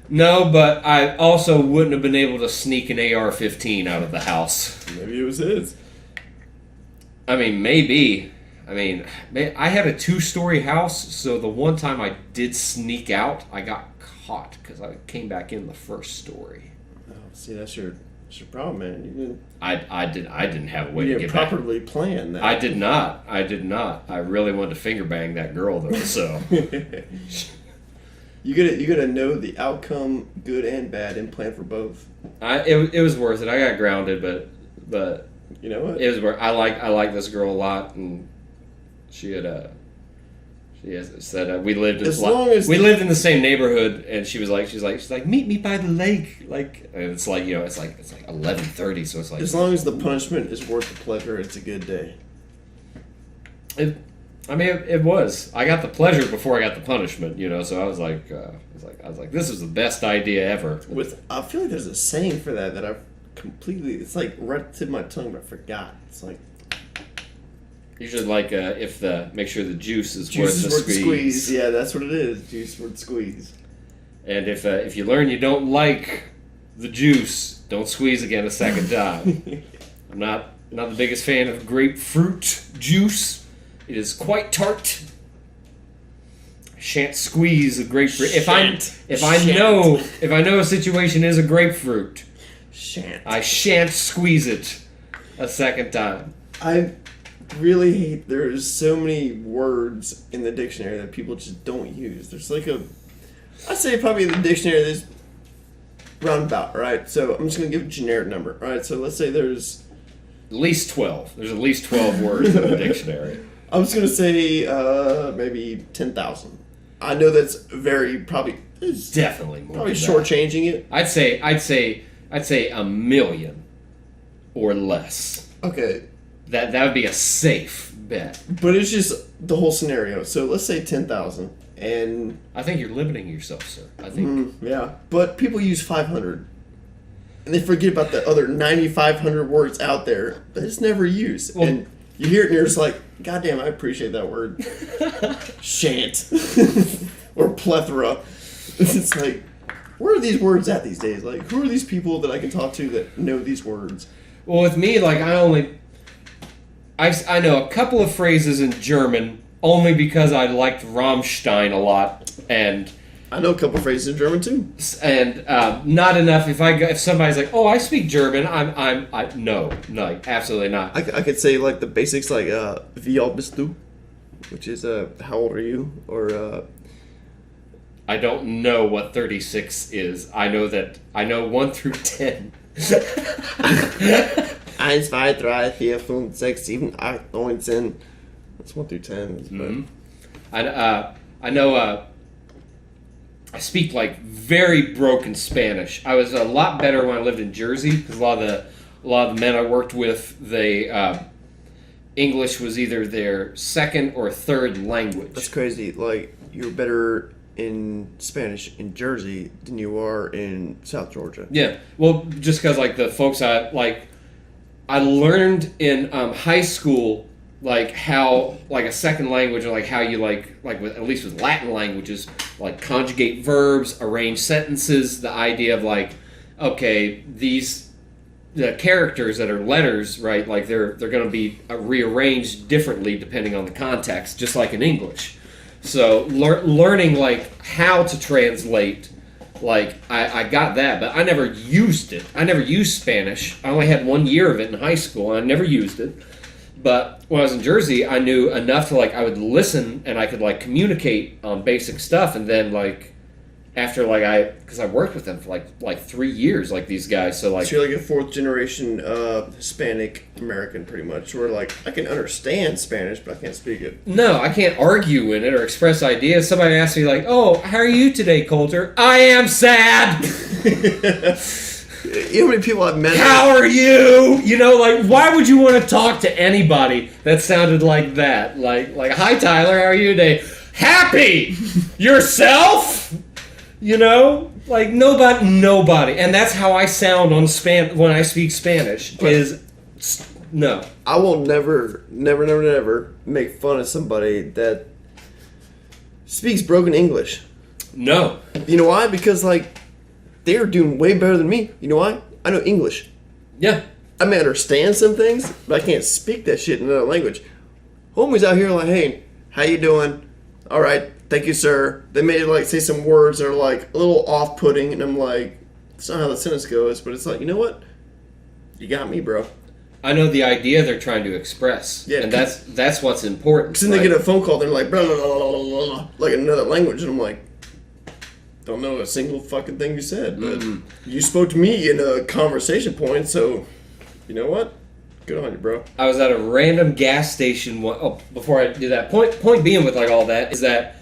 No, but I also wouldn't have been able to sneak an AR-15 out of the house. Maybe it was his. I mean, maybe. I mean, I had a 2-story house, so the one time I did sneak out, I got caught because I came back in the first story. Oh, see, that's your problem, man. You didn't. I didn't have a way You to didn't get properly plan that. back. I did not. I really wanted to finger bang that girl though. So you gotta know the outcome, good and bad, and plan for both. it was worth it. I got grounded, but You know what? it was worth. I like this girl a lot, and she had said we lived in the same neighborhood, and she's like meet me by the lake, like, and it's like, it's like 11:30, so it's like, as long as the punishment is worth the pleasure, it's a good day. It was. I got the pleasure before I got the punishment, so I was like, this is the best idea ever. I feel like there's a saying for that I've completely. It's like right to my tongue, but I forgot. It's like. You should make sure the juice is Juice worth the squeeze. Yeah, that's what it is. Juice worth the squeeze. And if you learn you don't like the juice, don't squeeze again a second time. I'm not the biggest fan of grapefruit juice. It is quite tart. I shan't squeeze a grapefruit. If I know a situation is a grapefruit, I shan't squeeze it a second time. I really hate there's so many words in the dictionary that people just don't use. There's I'd say probably the dictionary there's roundabout, right? So I'm just going to give a generic number, right? So let's say there's at least 12. There's at least 12 words in the dictionary. I'm just going to say maybe 10,000. I know that's probably definitely more. Probably shortchanging it. I'd say 1 million or less. Okay. That would be a safe bet. But it's just the whole scenario. So let's say 10,000, and I think you're limiting yourself, sir. I think. Yeah, but people use 500, and they forget about the other 9,500 words out there that it's never used. Well, and you hear it, and you're just like, "God damn, I appreciate that word." Shan't or plethora. It's like, where are these words at these days? Like, who are these people that I can talk to that know these words? Well, with me, I know a couple of phrases in German only because I liked Rammstein a lot, and I know a couple of phrases in German too. And not enough. If somebody's like, "Oh, I speak German," no, absolutely not. I could say like the basics, like "Wie alt bist du?" which is "How old are you?" or I don't know what 36 is. I know 1 through 10. 1, 2, 3, 4, 5, 6, 7, 8, 9, 10. That's 1 through 10. Mm-hmm. I know. I speak very broken Spanish. I was a lot better when I lived in Jersey because a lot of the men I worked with, English was either their second or third language. That's crazy. Like, you're better in Spanish in Jersey than you are in South Georgia. Yeah. Well, just because the folks I learned in high school how a second language, or how you with, at least with Latin languages, conjugate verbs, arrange sentences, the idea of okay, the characters that are letters, right, they're going to be rearranged differently depending on the context, just like in English. So learning how to translate, I got that, but I never used it. I never used Spanish. I only had 1 year of it in high school, and I never used it. But when I was in Jersey, I knew enough to I would listen, and I could communicate on basic stuff, and then after because I worked with them for 3 years, these guys. So so you're a 4th generation Hispanic American, pretty much. Where I can understand Spanish, but I can't speak it. No, I can't argue in it or express ideas. Somebody asks me "Oh, how are you today, Colter?" I am sad. You know how many people I've met? How are you? You know, like, why would you want to talk to anybody that sounded like that? Like, hi, Tyler, how are you today? Happy! Yourself? You know? Like, nobody. And that's how I sound on when I speak Spanish, no. I will never make fun of somebody that speaks broken English. No. You know why? Because, like, they're doing way better than me. You know why? I know English. Yeah. I may understand some things, but I can't speak that shit in another language. Homies out here like, hey, how you doing? All right, thank you, sir. They may, like, say some words that are, like, a little off-putting, and I'm like, that's not how the sentence goes, but it's like, you know what? You got me, bro. I know the idea they're trying to express. Yeah. And that's what's important. Because then they get a phone call, they're like, blah, blah, blah, blah, blah, blah, like in another language, and I'm like, don't know a single fucking thing you said, but you spoke to me in a conversation point, so you know what? Good on you, bro. I was at a random gas station. Before I do that, point being with like all that is that,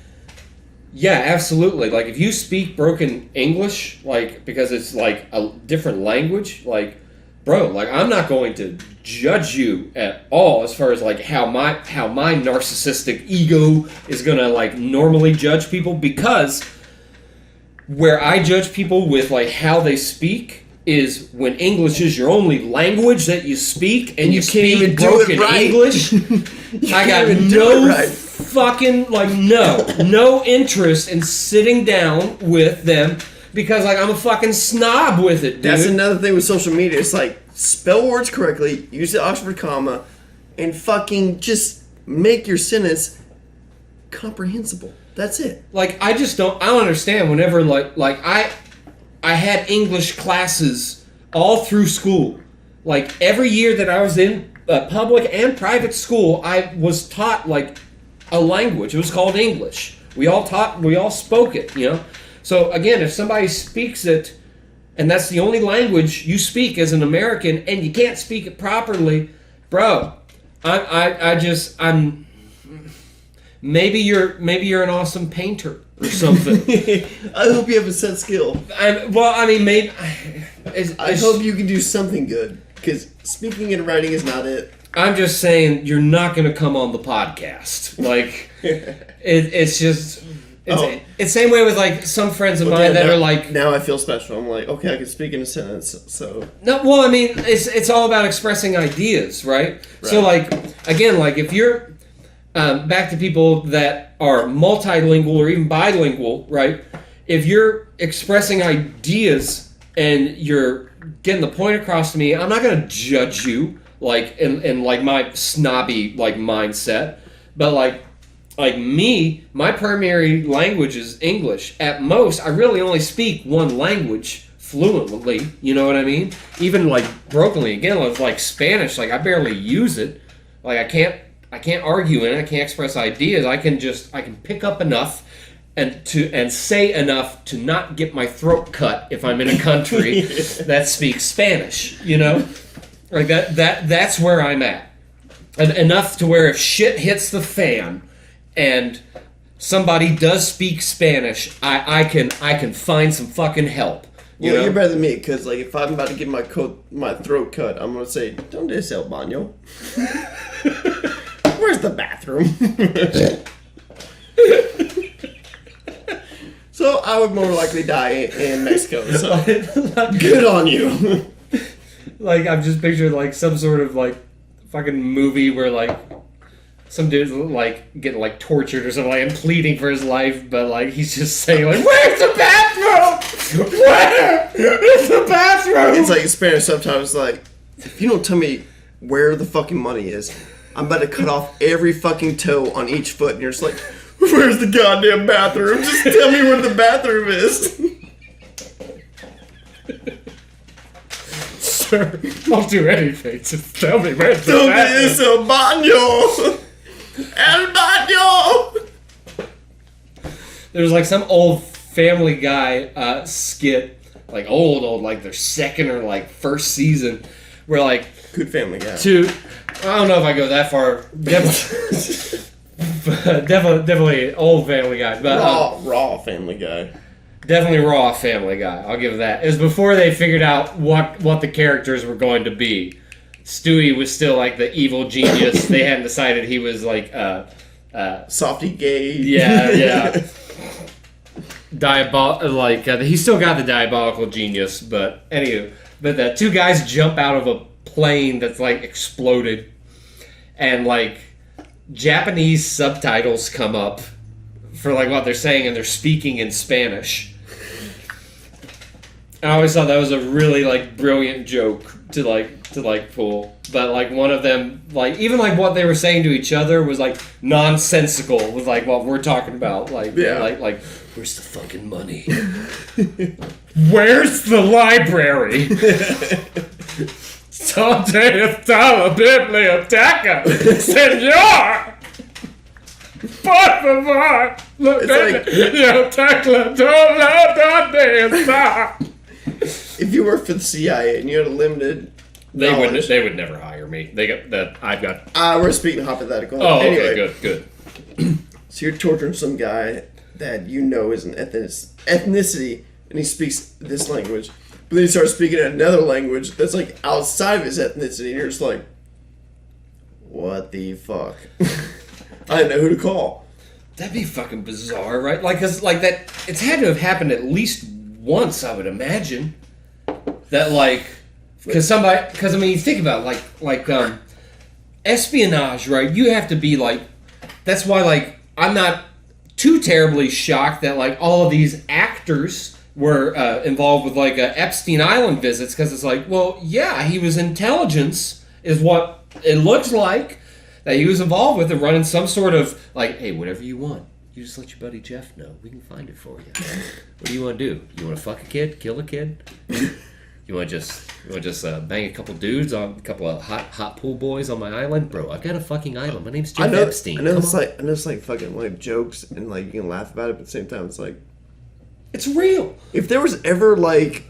yeah, absolutely. Like if you speak broken English, like because it's like a different language, like bro, like I'm not going to judge you at all as far as like how my narcissistic ego is gonna like normally judge people, because where I judge people with like how they speak is when English is your only language that you speak and you can't speak even broken do it right. English. I got no fucking like no interest in sitting down with them because like I'm a fucking snob with it, dude. That's another thing with social media. It's like spell words correctly, use the Oxford comma, and fucking just make your sentence comprehensible. That's it. Like I don't understand whenever like I had English classes all through school. Like every year that I was in public and private school, I was taught like a language. It was called English. We all spoke it, you know? So again, if somebody speaks it and that's the only language you speak as an American and you can't speak it properly, bro, I'm maybe you're an awesome painter or something. I hope you have a set skill. I hope you can do something good, because speaking and writing is not it. I'm just saying you're not going to come on the podcast. Like, it's just... It's same way with, like, some friends of mine that are like... Now I feel special. I'm like, okay, I can speak in a sentence, so... No, well, I mean, it's all about expressing ideas, right? So, like, again, like, if you're... back to people that are multilingual or even bilingual, right? If you're expressing ideas and you're getting the point across to me, I'm not going to judge you, like, in like, my snobby, like, mindset. But, like me, my primary language is English. At most, I really only speak one language fluently, you know what I mean? Even, like, brokenly. Again, with, like, Spanish, like, I barely use it. Like, I can't argue in it. I can't express ideas. I can pick up enough and say enough to not get my throat cut if I'm in a country that speaks Spanish. You know, like that's where I'm at. And enough to where if shit hits the fan and somebody does speak Spanish, I can find some fucking help. You're better than me, because like if I'm about to get my throat cut, I'm gonna say, "Donde es el baño?" Where's the bathroom? So I would more likely die in Mexico. So good on you. Like I'm just picturing like some sort of like fucking movie where like some dude's like getting like tortured or something, like and pleading for his life, but like he's just saying like, "Where's the bathroom? Where is the bathroom?" It's like Spanish subtitles like, if you don't tell me where the fucking money is, I'm about to cut off every fucking toe on each foot. And you're just like, where's the goddamn bathroom? Just tell me where the bathroom is. Sir, I'll do anything. Just tell me where's the Donde bathroom. es el baño? El baño! There's like some old Family Guy skit, like old, like their second or like first season, where like... Good Family Guy. I don't know if I go that far. Definitely old Family Guy. But raw Family Guy. Definitely raw Family Guy. I'll give that. It was before they figured out what the characters were going to be. Stewie was still like the evil genius. They hadn't decided he was like softy gay. Yeah. He still got the diabolical genius, but anywho, the two guys jump out of a plane that's like exploded, and like Japanese subtitles come up for like what they're saying, and they're speaking in Spanish. I always thought that was a really like brilliant joke to pull, but like one of them, like even like what they were saying to each other was like nonsensical with like what we're talking about, like where's the fucking money? Where's the library? Donde está la biblioteca, señor? Por favor, ¿dónde está? If you work for the CIA and you had a limited knowledge, they would never hire me. They got that. I've got. We're speaking hypothetical. Oh, anyway, okay, good. So you're torturing some guy that you know is an ethnicity, and he speaks this language, but then he starts speaking another language that's like outside of his ethnicity, and you're just like, what the fuck? I didn't know who to call. That'd be fucking bizarre, right? Like, cause like that, it's had to have happened at least once, I would imagine. That like, because I mean, you think about espionage, right? You have to be like, that's why like I'm not too terribly shocked that like all of these actors were involved with like Epstein Island visits, because it's like, well, yeah, he was intelligence is what it looks like that he was involved with, and running some sort of like, hey, whatever you want, you just let your buddy Jeff know, we can find it for you. What do you want to do? You want to fuck a kid, kill a kid? You want to just bang a couple dudes on a couple of hot pool boys on my island, bro? I've got a fucking island. My name's Jeff Epstein. I know it's like fucking like jokes and like you can laugh about it, but at the same time it's like it's real. If there was ever like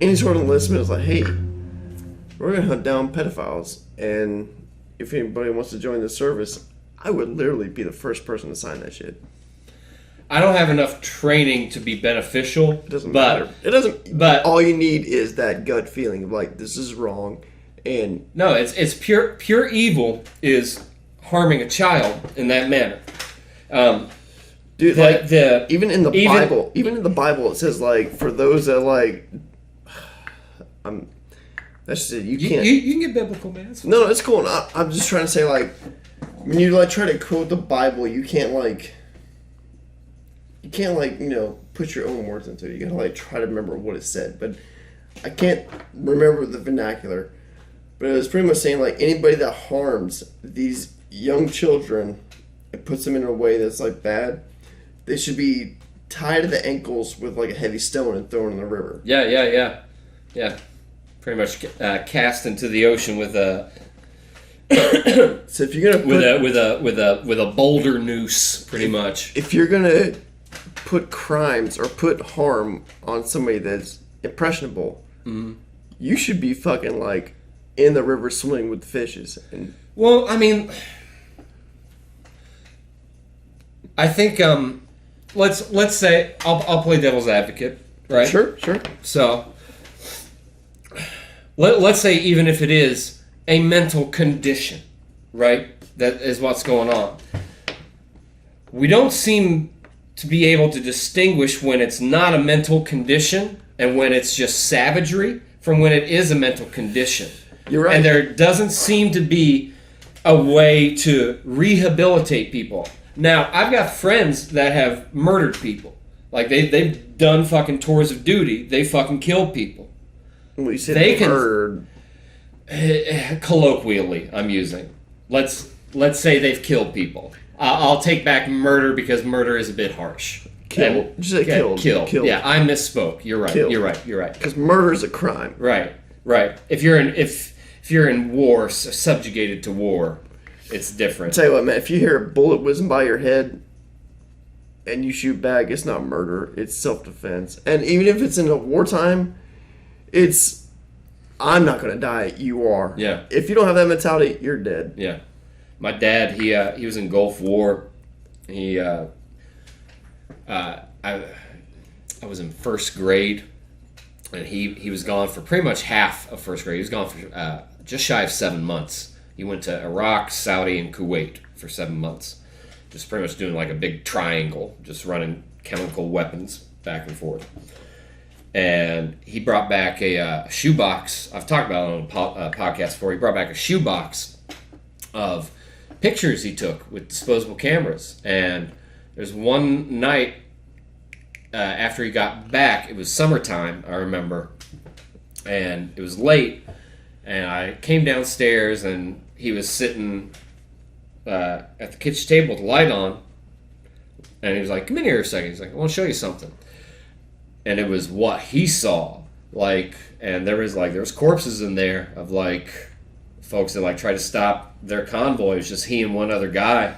any sort of enlistment, it's like, hey, we're gonna hunt down pedophiles, and if anybody wants to join the service, I would literally be the first person to sign that shit. I don't have enough training to be beneficial. It doesn't matter. It doesn't. But all you need is that gut feeling of like, this is wrong, and no, it's pure evil is harming a child in that manner. Dude, even in the Bible, it says like, for those that like, that's just it. You can't. You can get biblical, man. No, it's cool. I'm just trying to say like, when you like try to quote the Bible, you can't put your own words into it. You gotta like try to remember what it said. But I can't remember the vernacular. But it was pretty much saying like, anybody that harms these young children and puts them in a way that's like bad, they should be tied to the ankles with like a heavy stone and thrown in the river. Yeah. Pretty much cast into the ocean with a. So if you're gonna with a boulder noose, pretty much. If you're gonna put crimes or put harm on somebody that's impressionable, you should be fucking like in the river swimming with the fishes. And well, I mean, I think let's say I'll play devil's advocate, right? Sure. So let's say even if it is a mental condition, right? That is what's going on. We don't seem to be able to distinguish when it's not a mental condition and when it's just savagery from when it is a mental condition. You're right. And there doesn't seem to be a way to rehabilitate people. Now, I've got friends that have murdered people. Like, they've done fucking tours of duty. They fucking killed people. Well, you said murdered. Colloquially, I'm using. Let's say they've killed people. I'll take back murder because murder is a bit harsh. Killed. Did you say killed? Killed. Yeah, I misspoke. You're right. Killed. You're right. Because murder is a crime. Right. If you're in war, subjugated to war, it's different. I'll tell you what, man. If you hear a bullet whizzing by your head and you shoot back, it's not murder. It's self-defense. And even if it's in a wartime, it's, I'm not gonna die. You are. Yeah. If you don't have that mentality, you're dead. Yeah. My dad, he was in Gulf War. He I was in first grade, and he was gone for pretty much half of first grade. He was gone for just shy of 7 months. He went to Iraq, Saudi, and Kuwait for 7 months. Just pretty much doing like a big triangle, just running chemical weapons back and forth. And he brought back a shoebox. I've talked about it on a podcast before. He brought back a shoebox of pictures he took with disposable cameras. And there's one night after he got back, it was summertime, I remember, and it was late, and I came downstairs, and he was sitting at the kitchen table with the light on, and he was like, come in here a second. He's like, I want to show you something. And it was what he saw, like, and there was corpses in there of like folks that like tried to stop their convoy. It was just he and one other guy,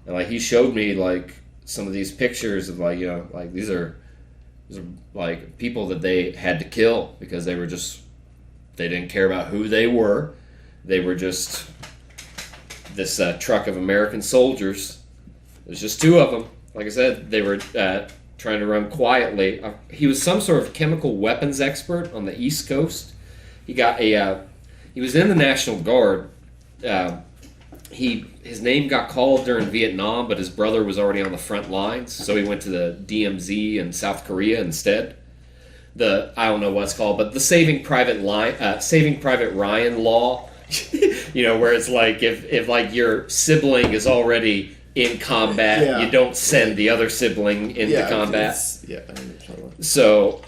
and like he showed me like some of these pictures of like, you know, like these are like people that they had to kill because they didn't care about who they were. They were just this truck of American soldiers. There's just two of them. Like I said, they were trying to run quietly. He was some sort of chemical weapons expert on the East Coast. He was in the National Guard. His name got called during Vietnam, but his brother was already on the front lines, so he went to the DMZ in South Korea instead. I don't know what it's called, but the Saving Private Ryan law, you know, where it's like if like your sibling is already in combat, you don't send the other sibling into combat. So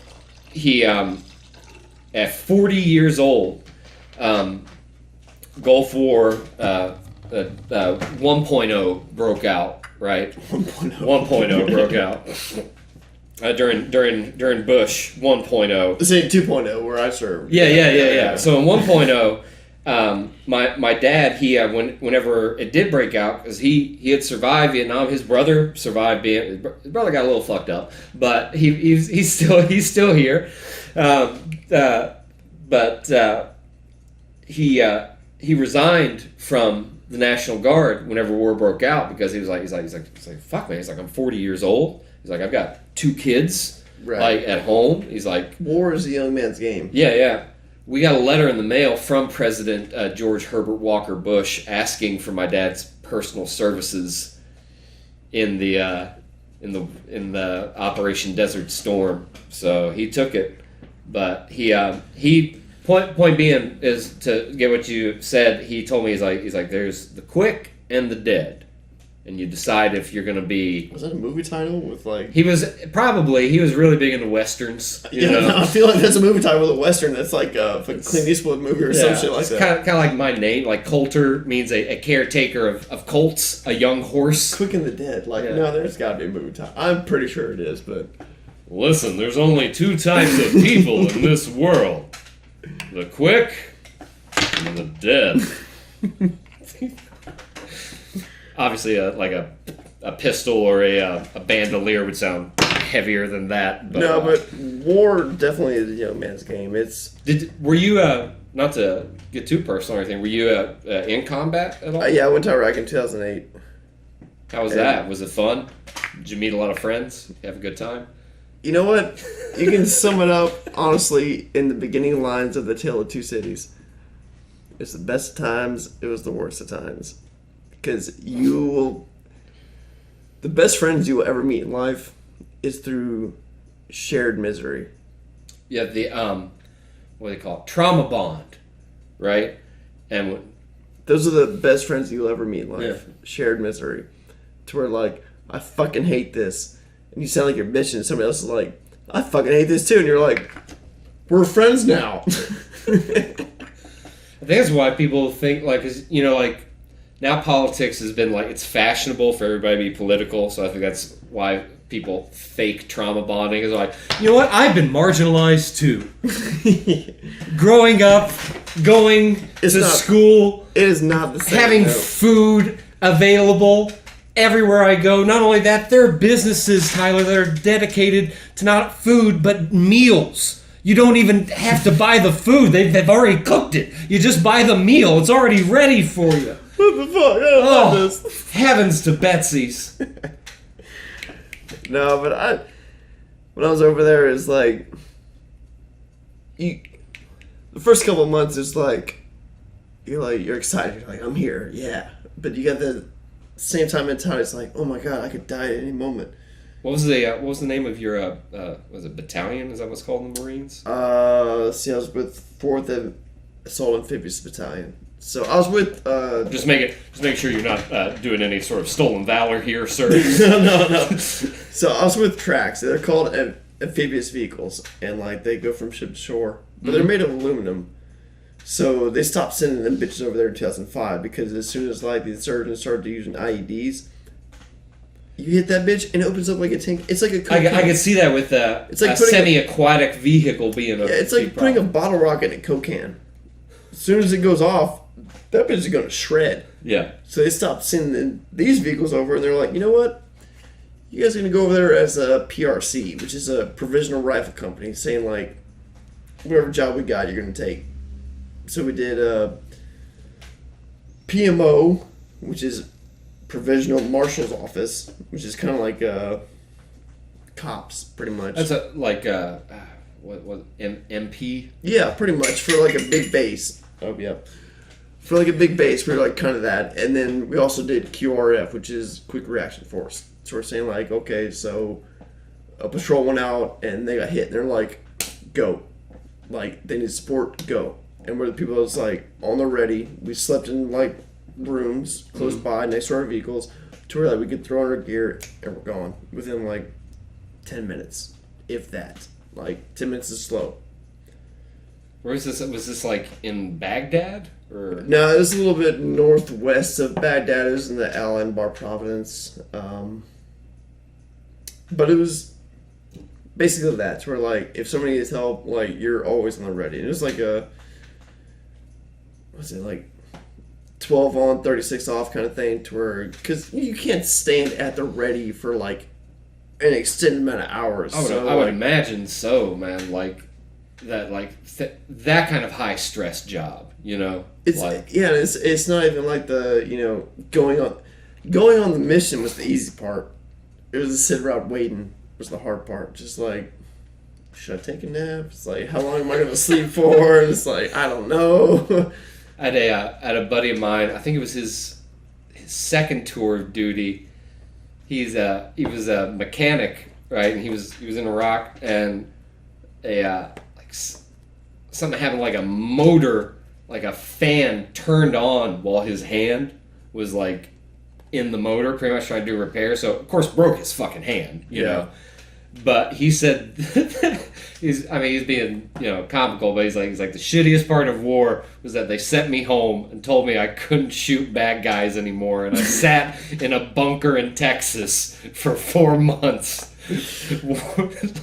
he, at 40 years old, Gulf War 1.0 broke out, right? 1.0 broke out. During Bush 1.0. Say 2.0 where I served. Yeah. So in 1.0, my dad, whenever it did break out, because he had survived Vietnam, his brother survived. His brother got a little fucked up, but he's still here. He resigned from the National Guard whenever war broke out because he's like fuck man. He's like, I'm 40 years old. He's like, I've got 2 kids like at home. He's like, war is a young man's game. Yeah. We got a letter in the mail from President George Herbert Walker Bush asking for my dad's personal services in the Operation Desert Storm. So he took it, but he point being is to get what you said. He told me he's like there's the quick and the dead, and you decide if you're gonna be. Was that a movie title with like? He was really big into westerns. You know? No, I feel like that's a movie title with a western. That's like a Clint Eastwood movie or some shit like that. Kind of like my name. Like Colter means a caretaker of colts, a young horse. Quick and the dead. Like no, there's got to be a movie title. I'm pretty sure it is, but. Listen, there's only 2 types of people in this world: the quick and the dead. Obviously, like a pistol or a bandolier would sound heavier than that. But, no, but war definitely is a young man's game. Were you not to get too personal or anything? Were you in combat at all? Yeah, I went to Iraq in 2008. How was that? Was it fun? Did you meet a lot of friends? Have a good time? You know what? You can sum it up honestly in the beginning lines of The Tale of Two Cities. It's the best of times. It was the worst of times. Because the best friends you will ever meet in life is through shared misery. Yeah, the what do they call it? Trauma bond, right? And those are the best friends you'll ever meet in life. Yeah. Shared misery, to where like I fucking hate this, and you sound like you're bitching, and somebody else is like, I fucking hate this too, and you're like, we're friends now. I think that's why people think like, 'cause, you know, like. Now politics has been like, it's fashionable for everybody to be political, so I think that's why people fake trauma bonding. Is like, you know what? I've been marginalized too. Growing up, going to school, it is not the same. Having food available everywhere I go. Not only that, there are businesses, Tyler, that are dedicated to not food but meals. You don't even have to buy the food; they've already cooked it. You just buy the meal; it's already ready for you. What the fuck? I don't like this. Heavens to Betsy's. No, but when I was over there is like, the first couple of months is like, you're excited. You're like, I'm here, yeah. But you got the same time mentality. It's like, oh my god, I could die at any moment. What was the name of your was it battalion? Is that what's called in the Marines? See, I was with 4th Assault Amphibious Battalion. So I was with Just make sure you're not doing any sort of stolen valor here, sir. no. So I was with tracks. They're called amphibious vehicles, and like they go from ship to shore, but they're made of aluminum. So they stopped sending them bitches over there in 2005 because as soon as like the insurgents started using IEDs, you hit that bitch and it opens up like a tank. It's like a I can see that with it's like a semi-aquatic vehicle being a it's like putting a bottle rocket in a Coke can. As soon as it goes off, that bitch is going to shred. Yeah. So they stopped sending these vehicles over, and they're like, you know what? You guys are going to go over there as a PRC, which is a provisional rifle company, saying like, whatever job we got, you're going to take. So we did PMO, which is Provisional Marshal's Office, which is kind of like cops, pretty much. That's what MP? Yeah, pretty much, for like a big base. Oh, yeah. For like a big base, we were like kind of that. And then we also did QRF, which is Quick Reaction Force. So we're saying like, okay, so a patrol went out and they got hit. And they're like, go. Like, they need support, go. And we're the people that's like on the ready. We slept in like rooms close by next to our vehicles to where like we could throw on our gear and we're gone within like 10 minutes, if that. Like 10 minutes is slow. Where is this? Was this like in Baghdad or? No, it was a little bit northwest of Baghdad. It was in the Al Anbar province. But it was basically that. Where like if somebody needs help, like you're always on the ready. And it was like like 12 on, 36 off kind of thing. To where because you can't stand at the ready for like an extended amount of hours. I would imagine so, man. Like that, that kind of high stress job, you know. It's it's not even like the going on the mission was the easy part. It was the sit around waiting was the hard part. Just like, should I take a nap? It's like, how long am I gonna sleep for? And it's like, I don't know. I had a buddy of mine. I think it was his second tour of duty. He was a mechanic, right? And he was in Iraq, and something happened, like a motor, like a fan turned on while his hand was like in the motor, pretty much trying to do repair. So of course broke his fucking hand, you know. But he said he's being comical, but he's like the shittiest part of war was that they sent me home and told me I couldn't shoot bad guys anymore, and I sat in a bunker in Texas for 4 months,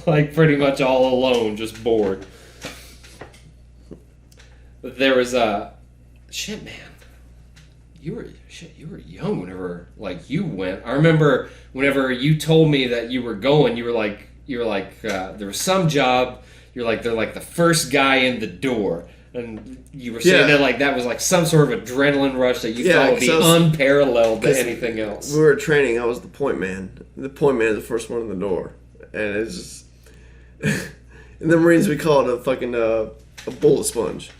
like pretty much all alone, just bored. But there was shit, man. You were young whenever you went. I remember whenever you told me that you were going, you were like there was some job. You're like, they're like the first guy in the door, and you were saying that was like some sort of adrenaline rush that you thought would be unparalleled to anything else. We were training. I was the point man. The point man is the first one in the door, and it's just in the Marines we call it a fucking a bullet sponge.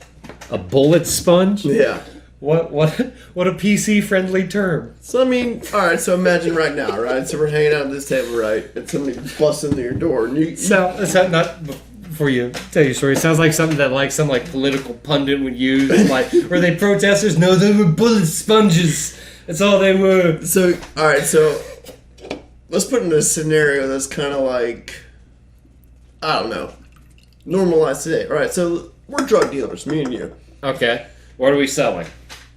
A bullet sponge? Yeah. What a PC friendly term. So I mean, all right. So imagine right now, right? So we're hanging out at this table, right? And somebody busts into your door, and you. Not before you tell your story. It sounds like something that some political pundit would use, where they protesters. No, they were bullet sponges. That's all they were. So all right. So let's put in a scenario that's kind of like, I don't know, normalized today. All right. So we're drug dealers, me and you. Okay. What are we selling?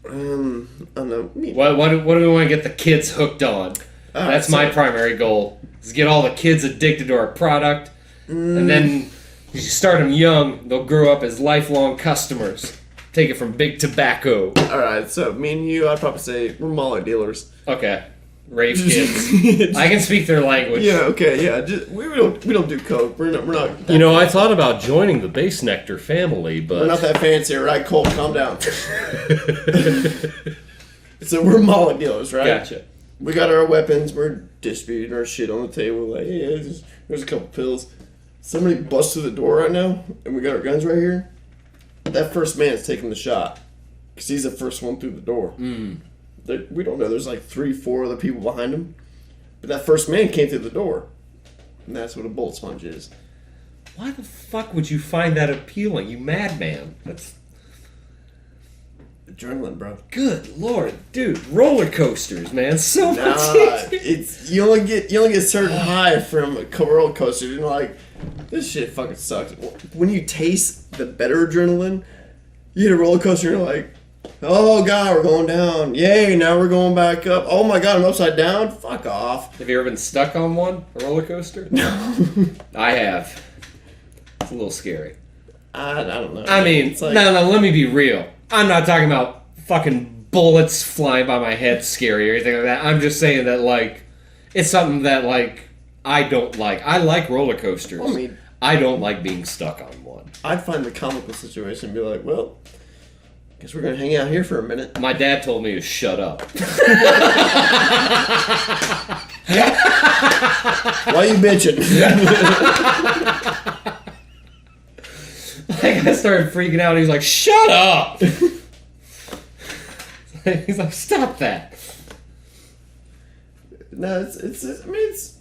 I don't know. What do we want to get the kids hooked on? That's my primary goal. Is get all the kids addicted to our product, and then you start them young. They'll grow up as lifelong customers. Take it from big tobacco. All right, so me and you, I'd probably say we're Molly dealers. Okay, rave kids. I can speak their language. Yeah. Okay. Yeah. We don't do coke. We're not. I thought about joining the Base Nectar family, but we're not that fancy, right? Cole, calm down. So we're Molly dealers, right? Gotcha. We got our weapons. We're distributing our shit on the table. Like, yeah, there's a couple pills. somebody busts through the door right now, and we got our guns right here, that first man's taking the shot. Because he's the first one through the door. We don't know. There's like 3-4 other people behind him. But that first man came through the door. And that's what a bullet sponge is. Why the fuck would you find that appealing, you madman? That's adrenaline, bro. Good Lord, dude! Roller coasters, man. So much. It's you only get a certain high from a roller coaster. You're like, this shit fucking sucks. When you taste the better adrenaline, you hit a roller coaster. And you're like, oh god, we're going down. Yay! Now we're going back up. Oh my god, I'm upside down. Fuck off. Have you ever been stuck on one, a roller coaster? No. I have. It's a little scary. I don't know. I mean, it's like, no, let me be real. I'm not talking about fucking bullets flying by my head scary or anything like that. I'm just saying that, like, it's something that, like, I don't like. I like roller coasters. I mean, I don't like being stuck on one. I'd find the comical situation and be like, well, guess we're going to hang out here for a minute. My dad told me to shut up. Why you bitching? Like, I started freaking out. He's like, shut up! He's like, stop that. No, it's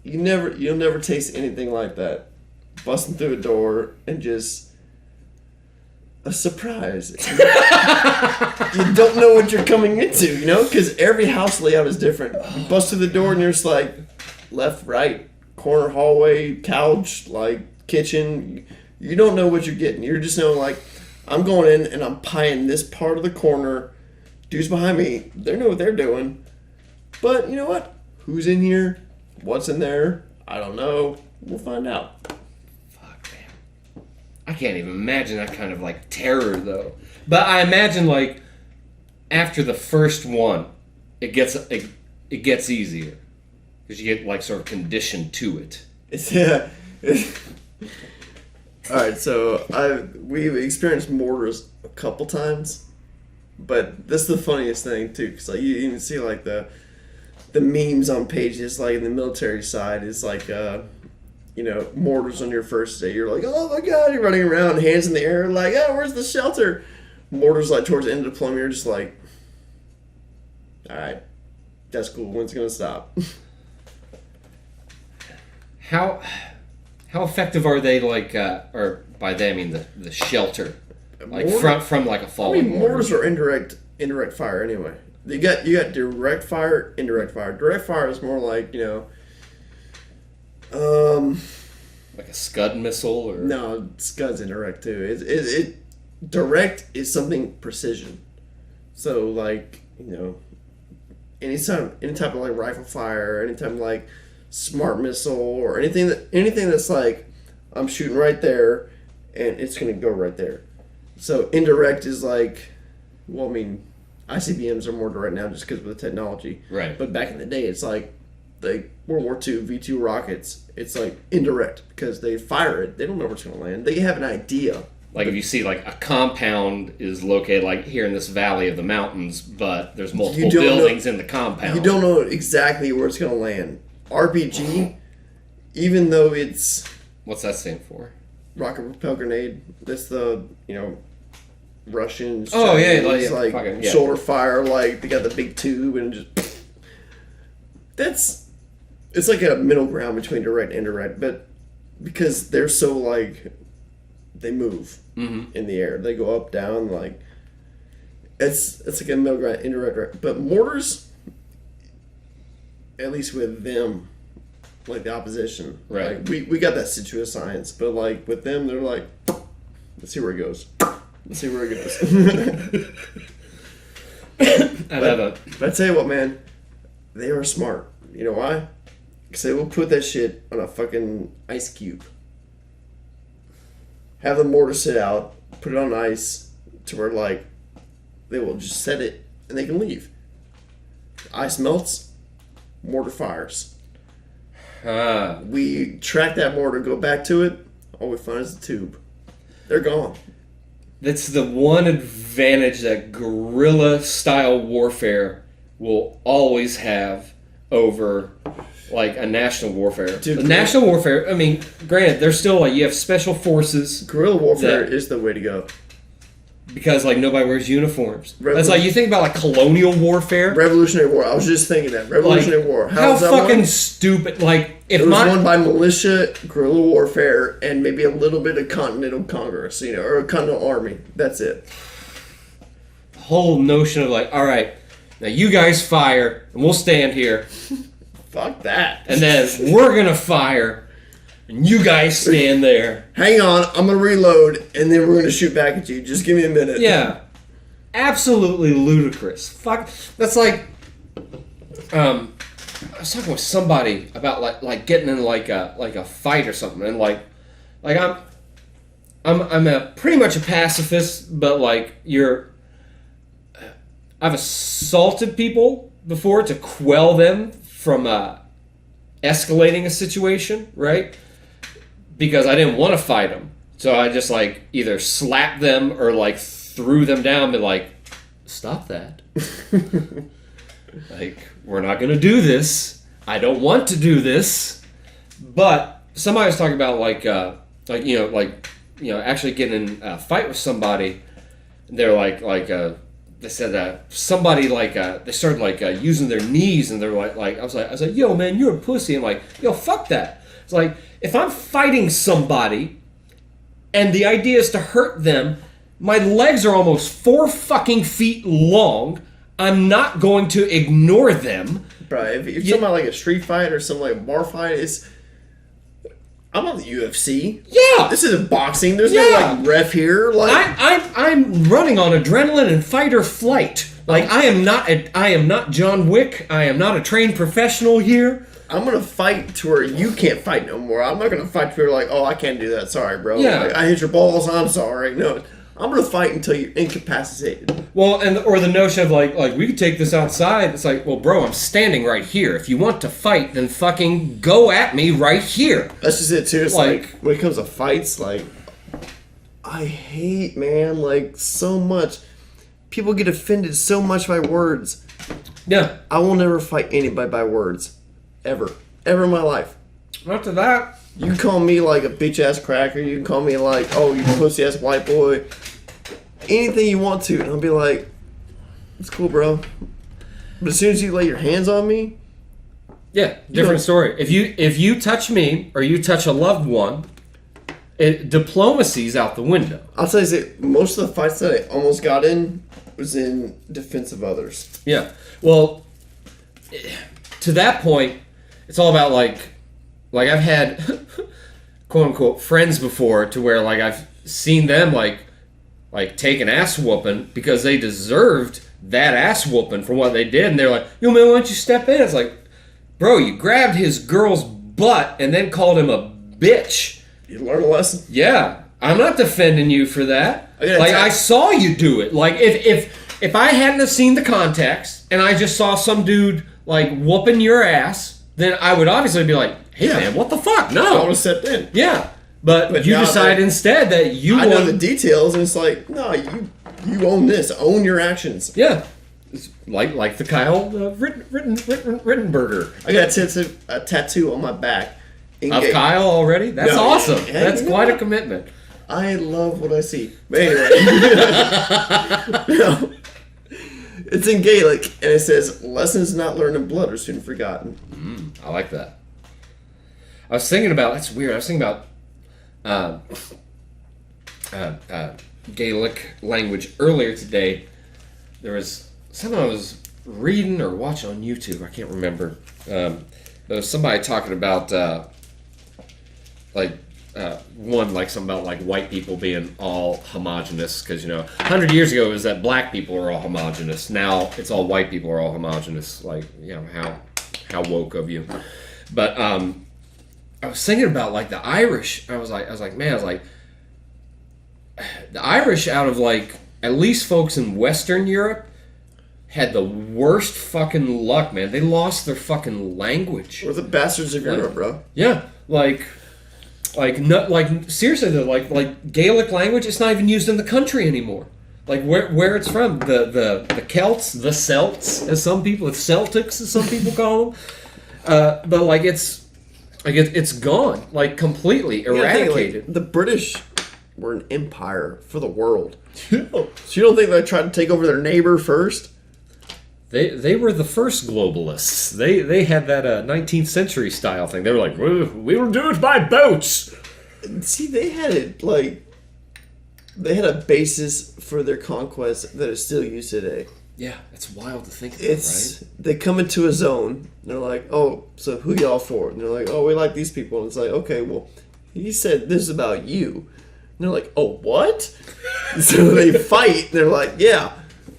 you'll never taste anything like that. Busting through a door and just a surprise. You don't know what you're coming into, you know? Because every house layout is different. You bust through the door and you're just like, left, right, corner, hallway, couch, like, kitchen. You don't know what you're getting. You're just knowing, like, I'm going in and I'm pieing this part of the corner. Dudes behind me, they know what they're doing. But you know what? Who's in here? What's in there? I don't know. We'll find out. Fuck, man. I can't even imagine that kind of, like, terror, though. But I imagine, like, after the first one, it gets easier. Because you get, like, sort of conditioned to it. Yeah. Alright, so we've experienced mortars a couple times. But this is the funniest thing, too. Because, like, you even see, like, the memes on pages, like, in the military side is, like, mortars on your first day. You're like, oh my god, you're running around, hands in the air, like, oh, where's the shelter? Mortars, like, towards the end of deployment, you're just like, alright, that's cool, when's it gonna stop? How effective are they, like, or by they I mean the shelter? Like, from like, a falling mortar? Mortars are indirect fire anyway. You got direct fire, indirect fire. Direct fire is more like, like a Scud missile, or no, Scud's indirect too. It direct is something precision. So like, any type of like rifle fire, any type of like smart missile, or anything that's like, I'm shooting right there and it's gonna go right there. So indirect is like, well, I mean, ICBMs are more direct now just because of the technology. Right. But back in the day, it's like World War II V2 rockets. It's like indirect because they fire it. They don't know where it's going to land. They have an idea. Like, if you see, like, a compound is located, like, here in this valley of the mountains, but there's multiple buildings in the compound. You don't know exactly where it's going to land. RPG, even though it's... What's that stand for? Rocket propelled grenade. That's the, Russians. Oh, Chinese, yeah, fucking, yeah. Shoulder fire, like, they got the big tube and just... It's like a middle ground between direct and indirect, but because they're so, like... They move in the air. They go up, down, like... It's like a middle ground, indirect. But mortars, at least with them, like the opposition, right? Like we got that situ of science, but like with them, they're like, let's see where it goes. Let's see where it goes. But I tell you what, man, they are smart. You know why? Because they will put that shit on a fucking ice cube. Have the mortar sit out, put it on ice, to where, like, they will just set it, and they can leave. Ice melts, mortar fires. We track that mortar, go back to it, all we find is the tube. They're gone. That's the one advantage that guerrilla-style warfare will always have over like a national warfare. Dude, national warfare. I mean, granted, there's still like you have special forces. Guerrilla warfare is the way to go. Because like nobody wears uniforms. That's like you think about like colonial warfare. Revolutionary War. I was just thinking that Revolutionary War. How fucking stupid! Like if it was won by militia, guerrilla warfare, and maybe a little bit of Continental Congress, or a Continental Army. That's it. The whole notion of like, all right, now you guys fire, and we'll stand here. Fuck that. And then we're gonna fire. And you guys stand there. Hang on, I'm going to reload, and then we're going to shoot back at you. Just give me a minute. Yeah. Absolutely ludicrous. Fuck. That's like... I was talking with somebody about like getting in like a fight or something, and like I'm a pretty much a pacifist, but like I've assaulted people before to quell them from escalating a situation, right? Because I didn't want to fight them. So I just like either slapped them or like threw them down, but like, stop that. Like, we're not going to do this. I don't want to do this. But somebody was talking about actually getting in a fight with somebody. They're they said that somebody they started using their knees, and they're like I was like, yo man, you're a pussy. I'm like, yo, fuck that. It's like, if I'm fighting somebody and the idea is to hurt them, my legs are almost 4 fucking feet long. I'm not going to ignore them. Bro, if you're talking about like a street fight or something like a bar fight, I'm on the UFC. Yeah. This isn't boxing. There's no like ref here. Like I'm running on adrenaline and fight or flight. Like I am not John Wick. I am not a trained professional here. I'm gonna fight to where you can't fight no more. I'm not gonna fight to where like, oh, I can't do that. Sorry, bro. Yeah. Like, I hit your balls. I'm sorry. No, I'm gonna fight until you're incapacitated. Well, or the notion of like we could take this outside. It's like, well, bro, I'm standing right here. If you want to fight, then fucking go at me right here. That's just it too. It's like when it comes to fights, like I hate, man, like so much. People get offended so much by words. Yeah. I will never fight anybody by words. Ever in my life. Not to that. You can call me like a bitch ass cracker. You can call me like, oh, you pussy ass white boy. Anything you want to, and I'll be like, it's cool, bro. But as soon as you lay your hands on me, yeah, different story. If you touch me or you touch a loved one, diplomacy's out the window. I'll tell you, most of the fights that I almost got in was in defense of others. Yeah. Well, to that point, it's all about like I've had quote unquote friends before to where like I've seen them like take an ass whooping because they deserved that ass whooping for what they did, and they're like, yo man, why don't you step in? It's like, bro, you grabbed his girl's butt and then called him a bitch. You learned a lesson. Yeah, I'm not defending you for that. I saw you do it. Like if I hadn't have seen the context and I just saw some dude like whooping your ass, then I would obviously be like, hey man, what the fuck? No. I would have stepped in. Yeah. But you decide instead that you I know the details, and it's like, no, you own this. Own your actions. Yeah. It's like the Kyle Rittenberger. I got a tattoo on my back. Of Kyle already? That's awesome. Yeah, that's quite a commitment. I love what I see. But anyway. No. It's in Gaelic, and it says, lessons not learned in blood are soon forgotten. I like that. I was thinking about, that's weird, I was thinking about Gaelic language earlier today. There was something I was reading or watching on YouTube, I can't remember. There was somebody talking about, something about like white people being all homogenous, because 100 years ago it was that black people are all homogenous. Now it's all white people are all homogenous. Like, how woke of you. But I was thinking about like the Irish. I was like the Irish, out of like at least folks in Western Europe, had the worst fucking luck, man. They lost their fucking language. We're the bastards of Europe, bro. Yeah, seriously though, like Gaelic language, it's not even used in the country anymore. Like where it's from, the Celts, as some people, Celtics as some people call them. But like it's gone, like completely eradicated. The British were an empire for the world. So you don't think they tried to take over their neighbor first? They were the first globalists. They had that 19th century style thing. They were like, we will do it by boats. See, they had it like they had a basis for their conquest that is still used today. Yeah, it's wild to think about, It's right? they come into a zone. And they're like, oh, so who y'all for? And they're like, oh, we like these people. And it's like, okay, well, he said this about you. And they're like, oh, what? So they fight. They're like, yeah,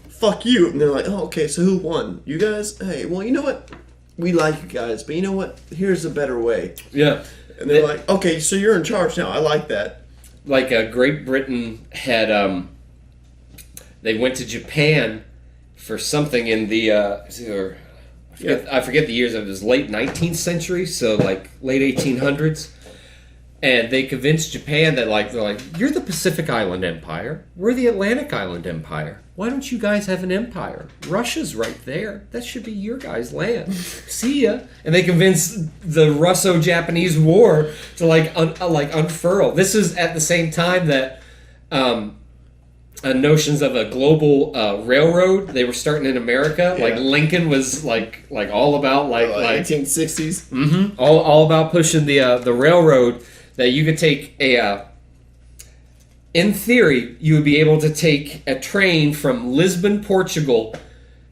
fuck you. And they're like, oh, okay, so who won? You guys? Hey, well, you know what? We like you guys, but you know what? Here's a better way. Yeah. And they're like, okay, so you're in charge now. I like that. Like Great Britain had, they went to Japan for something in the, I forget the years. It was late 19th century, so like late 1800s. And they convinced Japan that they're like, you're the Pacific Island Empire. We're the Atlantic Island Empire. Why don't you guys have an empire? Russia's right there. That should be your guys' land. See ya. And they convinced the Russo-Japanese War to unfurl. This is at the same time that notions of a global railroad they were starting in America. Yeah. Like Lincoln was like all about like 1860s. Mm-hmm. All about pushing the railroad. That you could take in theory, you would be able to take a train from Lisbon, Portugal,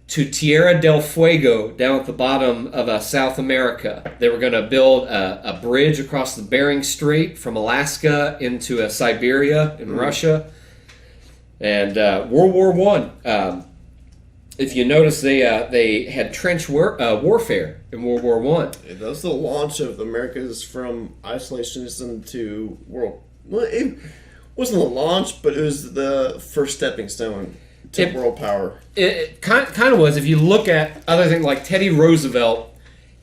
to Tierra del Fuego down at the bottom of South America. They were going to build a bridge across the Bering Strait from Alaska into Siberia in Russia. And World War I. If you notice, they had trench warfare in World War I. That was the launch of America's from isolationism to world. Well, it wasn't the launch, but it was the first stepping stone to world power. It kind of was. If you look at other things like Teddy Roosevelt,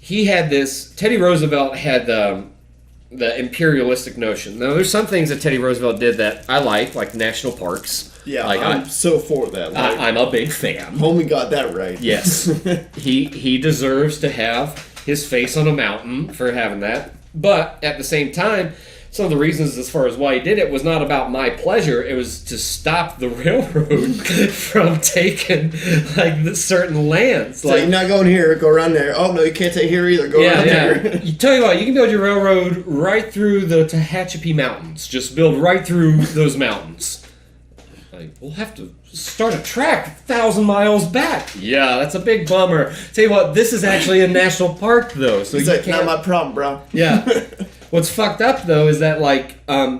Teddy Roosevelt had the imperialistic notion. Now, there's some things that Teddy Roosevelt did that I like national parks. Yeah, like, I'm so for that. Like, I'm a big fan. Homie got that right. Yes. He deserves to have his face on a mountain for having that. But at the same time, some of the reasons as far as why he did it was not about my pleasure. It was to stop the railroad from taking certain lands. Like, you're not going here, go around there. Oh, no, you can't take here either. Go around there. You tell you what, you can build your railroad right through the Tehachapi Mountains. Just build right through those mountains. We'll have to start a track 1,000 miles back. Yeah, that's a big bummer. Tell you what, this is actually a national park, though. So it's like, not my problem, bro. Yeah. What's fucked up, though, is that,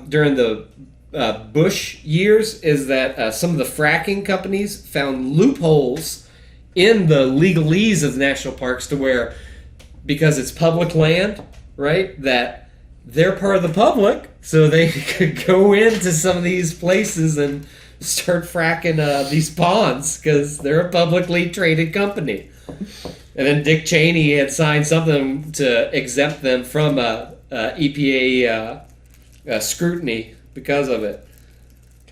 during the Bush years, is that some of the fracking companies found loopholes in the legalese of the national parks to where, because it's public land, right, that they're part of the public, so they could go into some of these places and start fracking these ponds because they're a publicly traded company. And then Dick Cheney had signed something to exempt them from EPA scrutiny because of it.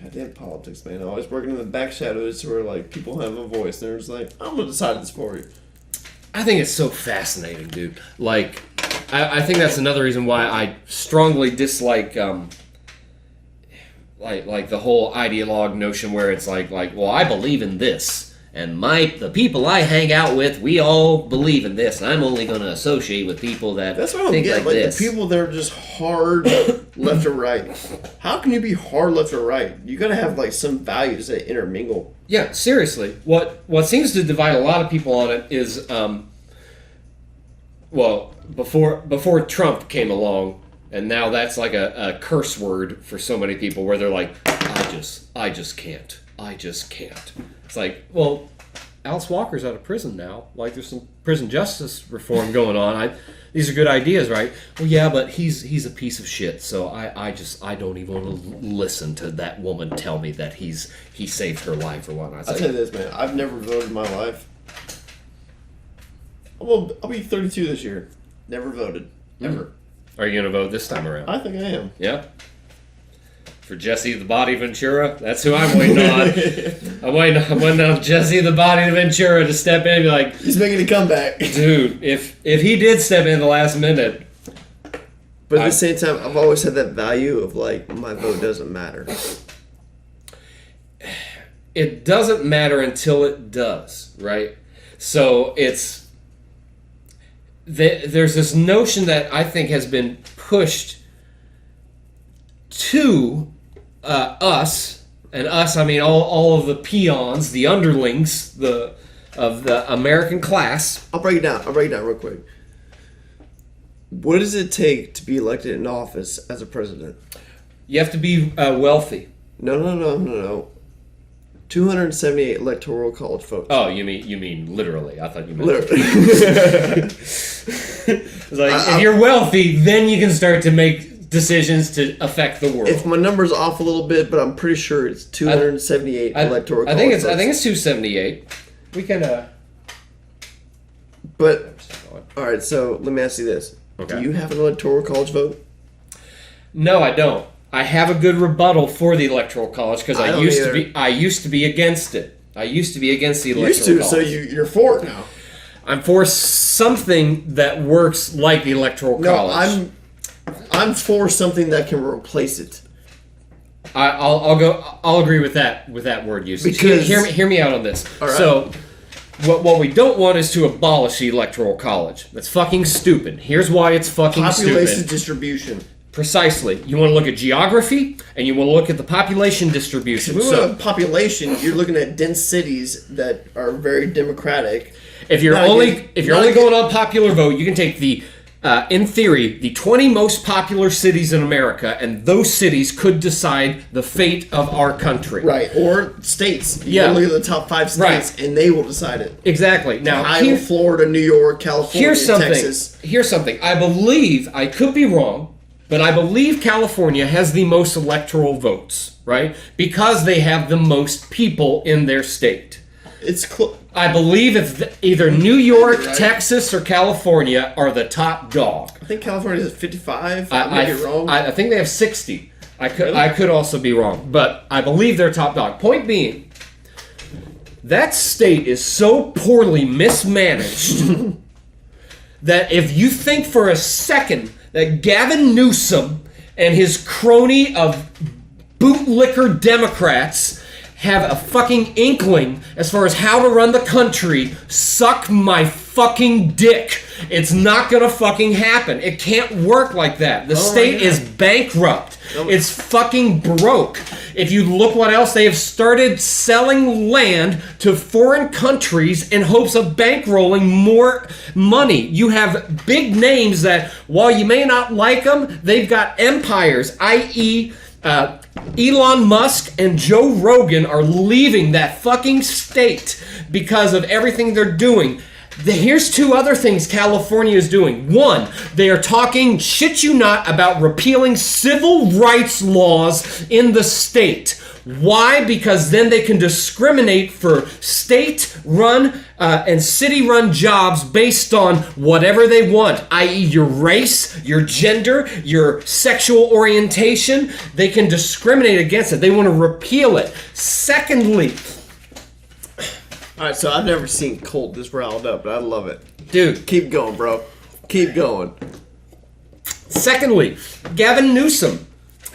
Goddamn politics, man. Always working in the back shadows where people have a voice. And they're just like, I'm going to decide this for you. I think it's so fascinating, dude. I think that's another reason why I strongly dislike the whole ideologue notion where it's well, I believe in this, and the people I hang out with, we all believe in this, and I'm only going to associate with people that That's what I don't think get. like this. The people that are just hard left or right. How can you be hard left or right? You got to have some values that intermingle. Yeah, seriously. What seems to divide a lot of people on it is, before Trump came along. And now that's like a curse word for so many people where they're like, I just can't. I just can't. It's like, well, Alice Walker's out of prison now. There's some prison justice reform going on. These are good ideas, right? Well, yeah, but he's a piece of shit. So I don't even want to listen to that woman tell me that he saved her life or whatnot. I'll tell you this, man. I've never voted in my life. I'll be 32 this year. Never voted. Ever. Are you going to vote this time around? I think I am. Yeah. For Jesse the Body Ventura? That's who I'm waiting on. I'm waiting on Jesse the Body Ventura to step in and be like, he's making a comeback. dude, if he did step in the last minute. But at the same time, I've always had that value of like, my vote doesn't matter. It doesn't matter until it does, right? So there's this notion that I think has been pushed to us, and us, I mean all of the peons, the underlings, of the American class. I'll break it down real quick. What does it take to be elected in office as a president? You have to be wealthy. No. 278 electoral college votes. Oh, you mean literally? I thought you meant literally. It's like if you're wealthy, then you can start to make decisions to affect the world. If my number's off a little bit, but I'm pretty sure it's 278 electoral college votes. I think it's 278. We can. But all right, so let me ask you this: Okay. Do you have an electoral college vote? No, I don't. I have a good rebuttal for the electoral college because I used to be against it. I used to be against the electoral college. So you're for it now. I'm for something that works like the electoral college. I'm for something that can replace it. I'll agree with that word usage. Because hear me out on this. All right. So what we don't want is to abolish the electoral college. That's fucking stupid. Here's why it's fucking population stupid. Distribution. Precisely. You want to look at geography, and you want to look at the population distribution. If we look at population, you're looking at dense cities that are very democratic. If you're only going on popular vote, you can take in theory, the 20 most popular cities in America, and those cities could decide the fate of our country. Right, or states. You Yeah. look at the top 5 states, and they will decide it. Exactly. Now, Ohio, Florida, New York, California, Texas. Here's something. I could be wrong, but I believe California has the most electoral votes, right? Because they have the most people in their state. It's close. I believe it's either New York, Right. Texas, or California are the top dog. I think California is 55. I may be wrong. I think they have 60. Really? I could also be wrong, but I believe they're top dog. Point being, that state is so poorly mismanaged that if you think for a second that Gavin Newsom and his crony of bootlicker Democrats have a fucking inkling as far as how to run the country, suck my fucking dick. It's not gonna fucking happen. It can't work like that. The state is bankrupt. It's fucking broke. If you look what else, they have started selling land to foreign countries in hopes of bankrolling more money. You have big names that, while you may not like them, they've got empires, i.e., Elon Musk and Joe Rogan are leaving that fucking state because of everything they're doing. Here's 2 other things California is doing. 1, they are talking, shit you not, about repealing civil rights laws in the state. Why? Because then they can discriminate for state-run and city-run jobs based on whatever they want, i.e. your race, your gender, your sexual orientation. They can discriminate against it. They want to repeal it. Secondly... Alright, so I've never seen Colt this riled up, but I love it. Dude. Keep going, bro. Keep going. Secondly, Gavin Newsom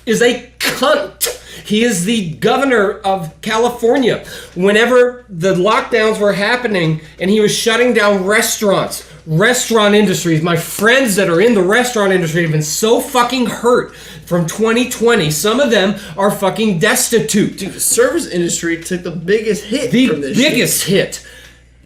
is a cunt. He is the governor of California. Whenever the lockdowns were happening and he was shutting down restaurants, restaurant industries, my friends that are in the restaurant industry have been so fucking hurt from 2020. Some of them are fucking destitute. Dude, the service industry took the biggest hit from this The biggest hit.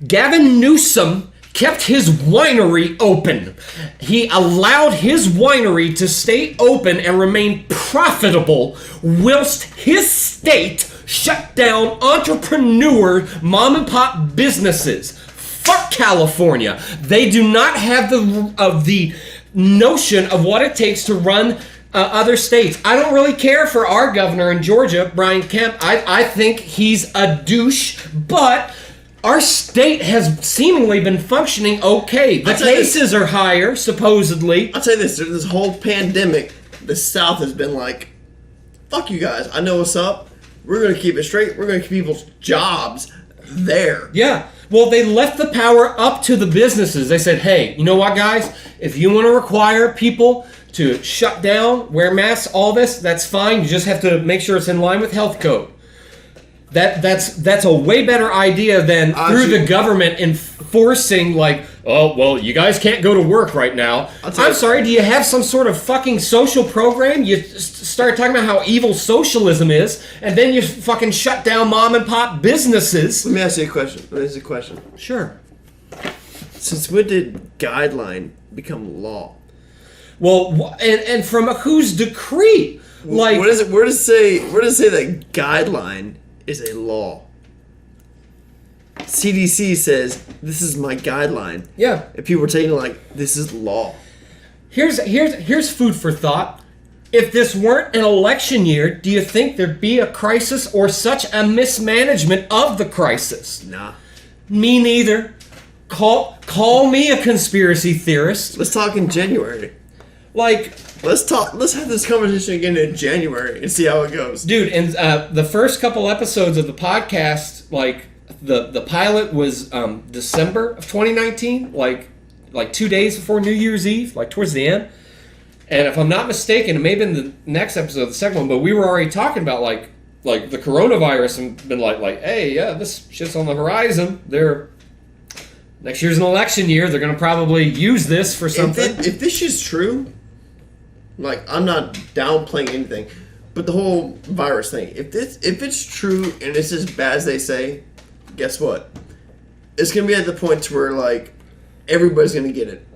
Gavin Newsom kept his winery open. He allowed his winery to stay open and remain profitable whilst his state shut down entrepreneur mom and pop businesses. Fuck California. They do not have the notion of what it takes to run other states. I don't really care for our governor in Georgia, Brian Kemp. I think he's a douche, but our state has seemingly been functioning okay. The cases are higher, supposedly. I'll tell you this, during this whole pandemic, the South has been like, fuck you guys, I know what's up. We're going to keep it straight. We're going to keep people's jobs there. Yeah. Well, they left the power up to the businesses. They said, hey, you know what, guys? If you want to require people to shut down, wear masks, all this, that's fine. You just have to make sure it's in line with health code. That's a way better idea than through the government enforcing, like, oh, well, you guys can't go to work right now. I'm sorry, do you have some sort of fucking social program? You start talking about how evil socialism is, and then you fucking shut down mom and pop businesses. Let me ask you a question. Sure. Since when did guideline become law? Well, and from whose decree? Like, where does it say that guideline is a law? CDC says this is my guideline. Yeah. If people were taking like this is law. Here's food for thought. If this weren't an election year, do you think there'd be a crisis or such a mismanagement of the crisis? Nah. Me neither. Call me a conspiracy theorist. Let's talk in January. Like, let's have this conversation again in January and see how it goes. Dude, and the first couple episodes of the podcast, like the pilot was December of 2019, like 2 days before New Year's Eve, like towards the end. And if I'm not mistaken, it may have been the next episode, the second one, but we were already talking about like the coronavirus and been like, hey, yeah, this shit's on the horizon. Next year's an election year. They're gonna probably use this for something. If this is true, like, I'm not downplaying anything, but the whole virus thing, if it's true and it's as bad as they say, guess what? It's gonna be at the point to where like everybody's gonna get it,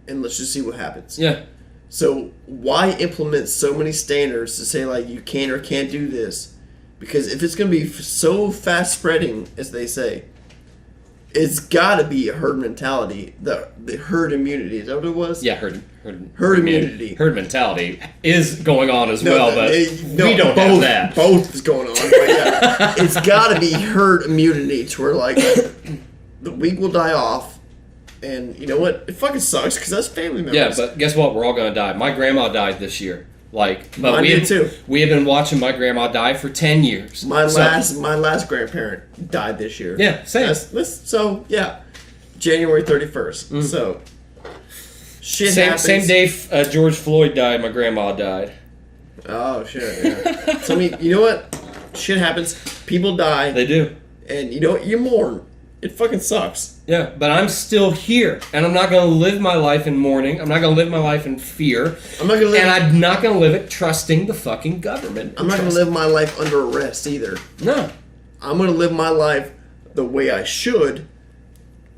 and let's just see what happens. Yeah. So why implement so many standards to say like you can or can't do this? Because if it's gonna be so fast spreading as they say, it's got to be a herd mentality. The herd immunity, is that what it was? Yeah, herd immunity. Herd mentality is going on as well, but we don't both, have that. Both is going on. But yeah, it's got to be herd immunity to where like the weak will die off, and you know what? It fucking sucks because that's family members. Yeah, but guess what? We're all gonna die. My grandma died this year. But mine did too. We have been watching my grandma die for 10 years. My last grandparent died this year. Yeah, same. So yeah, January 31st. Mm. So shit happens. Same day George Floyd died. My grandma died. Oh shit! Yeah. So I mean, you know what? Shit happens. People die. They do. And you know what? You mourn. It fucking sucks. Yeah, but I'm still here, and I'm not going to live my life in mourning. I'm not going to live my life in fear. I'm not going to live it trusting the fucking government. I'm not going to live my life under arrest either. No. I'm going to live my life the way I should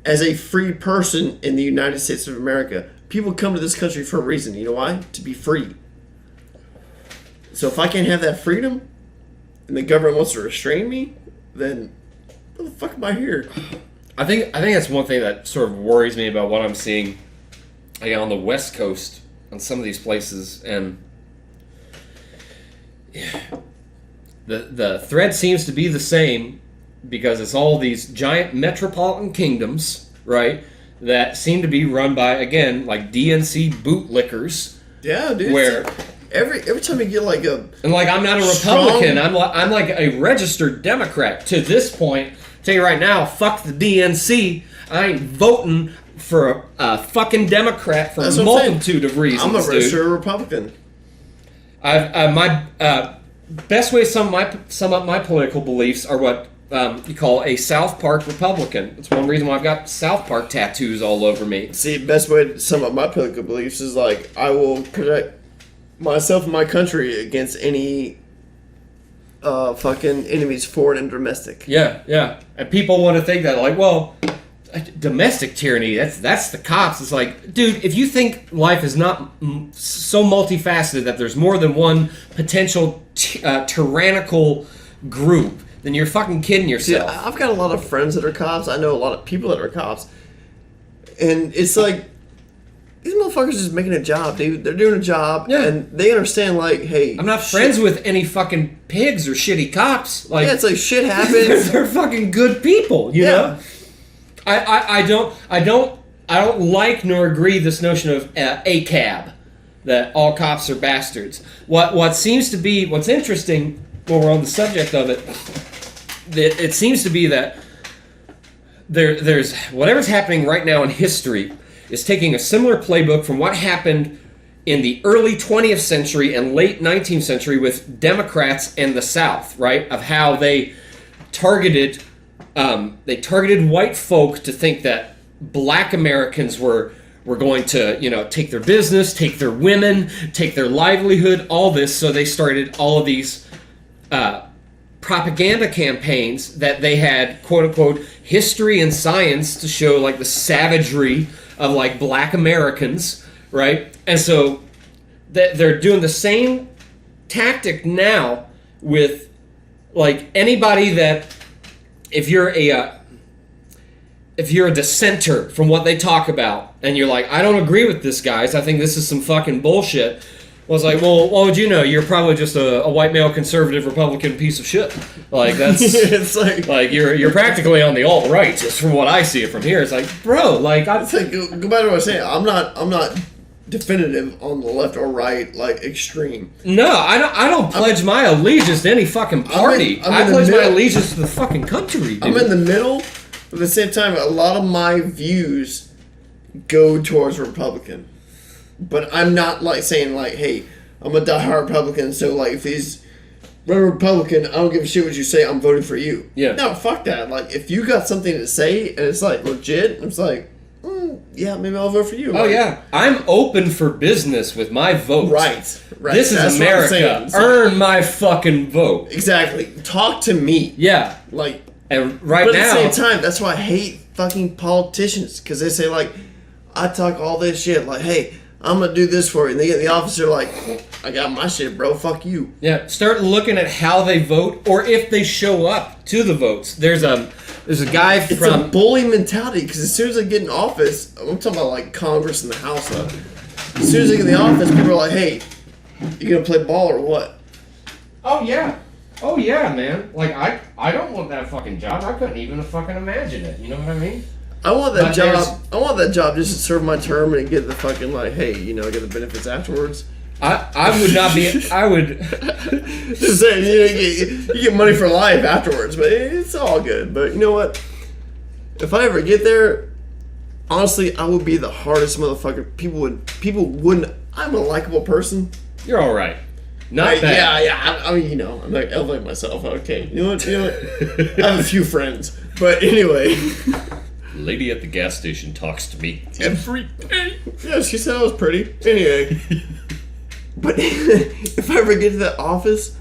as a free person in the United States of America. People come to this country for a reason. You know why? To be free. So if I can't have that freedom, and the government wants to restrain me, then what the fuck am I here? I think that's one thing that sort of worries me about what I'm seeing, like, on the West Coast, on some of these places, and the thread seems to be the same because it's all these giant metropolitan kingdoms, right, that seem to be run by, again, like DNC bootlickers. Yeah, dude. Where every time you get like a and like I'm not a Republican, I'm like a registered Democrat to this point. Tell you right now, fuck the DNC. I ain't voting for a fucking Democrat for a multitude of reasons. I'm a registered Republican. My best way to sum up my political beliefs are what you call a South Park Republican. That's one reason why I've got South Park tattoos all over me. See, best way to sum up my political beliefs is like I will protect myself and my country against any fucking enemies, foreign and domestic. Yeah. And people want to think that, like, well, domestic tyranny, that's the cops. It's like, dude, if you think life is not so multifaceted that there's more than one potential tyrannical group, then you're fucking kidding yourself. See, I've got a lot of friends that are cops. I know a lot of people that are cops. And it's like, these motherfuckers just making a job, dude. They're doing a job, and they understand, like, hey... I'm not friends with any fucking pigs or shitty cops. Like, yeah, it's like, shit happens. They're fucking good people, you know? I don't like nor agree this notion of ACAB, that all cops are bastards. What seems to be... What's interesting while we're on the subject of it, it seems to be that there's whatever's happening right now in history is taking a similar playbook from what happened in the early 20th century and late 19th century with Democrats in the South, right? Of how they targeted white folk to think that black Americans were going to, take their business, take their women, take their livelihood, all this. So they started all of these propaganda campaigns that they had, quote unquote, history and science to show like the savagery of like black Americans, right? And so they're doing the same tactic now with like anybody that, if you're a dissenter from what they talk about, and you're like, I don't agree with this, guys, I think this is some fucking bullshit. Well, it's like, well, what would you know? You're probably just a white male conservative Republican piece of shit. Like that's it's like you're practically on the alt right, just from what I see it from here. It's like, bro, like it's like go back to what I was saying. I'm not definitive on the left or right, like extreme. No, I don't pledge my allegiance to any fucking party. I pledge my allegiance to the fucking country, dude. I'm in the middle, but at the same time, a lot of my views go towards Republican. But I'm not like saying like, hey, I'm a diehard Republican, so like if he's run Republican, I don't give a shit what you say, I'm voting for you. Yeah. No, fuck that. Like if you got something to say and it's like legit, it's like, yeah, maybe I'll vote for you. Oh, yeah. I'm open for business with my vote. Right. This is America. Earn my fucking vote. Exactly. Talk to me. Yeah. Like, and but at the same time, that's why I hate fucking politicians. Because they say, like, I talk all this shit. Like, hey, I'm going to do this for you. And they get in the office, they're like, I got my shit, bro. Fuck you. Yeah. Start looking at how they vote or if they show up to the votes. There's a guy It's from... a bully mentality, because as soon as they get in office, I'm talking about like Congress and the House, as soon as they get in the office, people are like, hey, you gonna play ball or what? Oh yeah, man. Like I don't want that fucking job. I couldn't even fucking imagine it. You know what I mean? I want that job. I want that job just to serve my term and get the fucking like, hey, get the benefits afterwards. I would not be. I would. Just saying, you get money for life afterwards, but it's all good. But you know what? If I ever get there, honestly, I would be the hardest motherfucker. People wouldn't. I'm a likable person. You're all right. Not bad. Yeah. I mean, I'm not elevating myself. Okay. You know what? I have a few friends, but anyway. Lady at the gas station talks to me every day. Yeah, she said I was pretty. Anyway. But if I ever get to that office,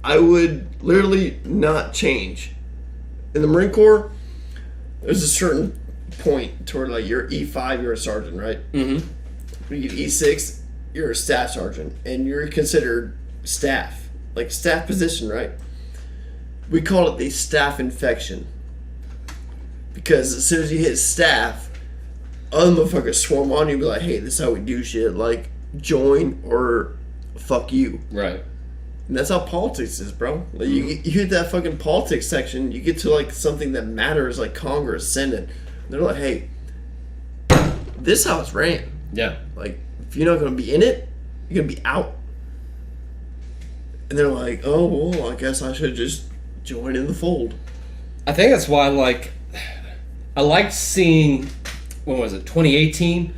I would literally not change. In the Marine Corps, there's a certain point to where like you're E5, you're a sergeant, right? Mm-hmm. When you get E6, you're a staff sergeant, and you're considered staff, like staff position, right? We call it the staff infection, because as soon as you hit staff, other motherfuckers swarm on you and be like, hey, this is how we do shit, like join or fuck you. Right. And that's how politics is, bro. Like you hit that fucking politics section, you get to like something that matters, like Congress, Senate. They're like, hey, this is how it's ran. Yeah. Like, if you're not going to be in it, you're going to be out. And they're like, oh, well, I guess I should just join in the fold. I think that's why, like, I liked seeing, when was it, 2018?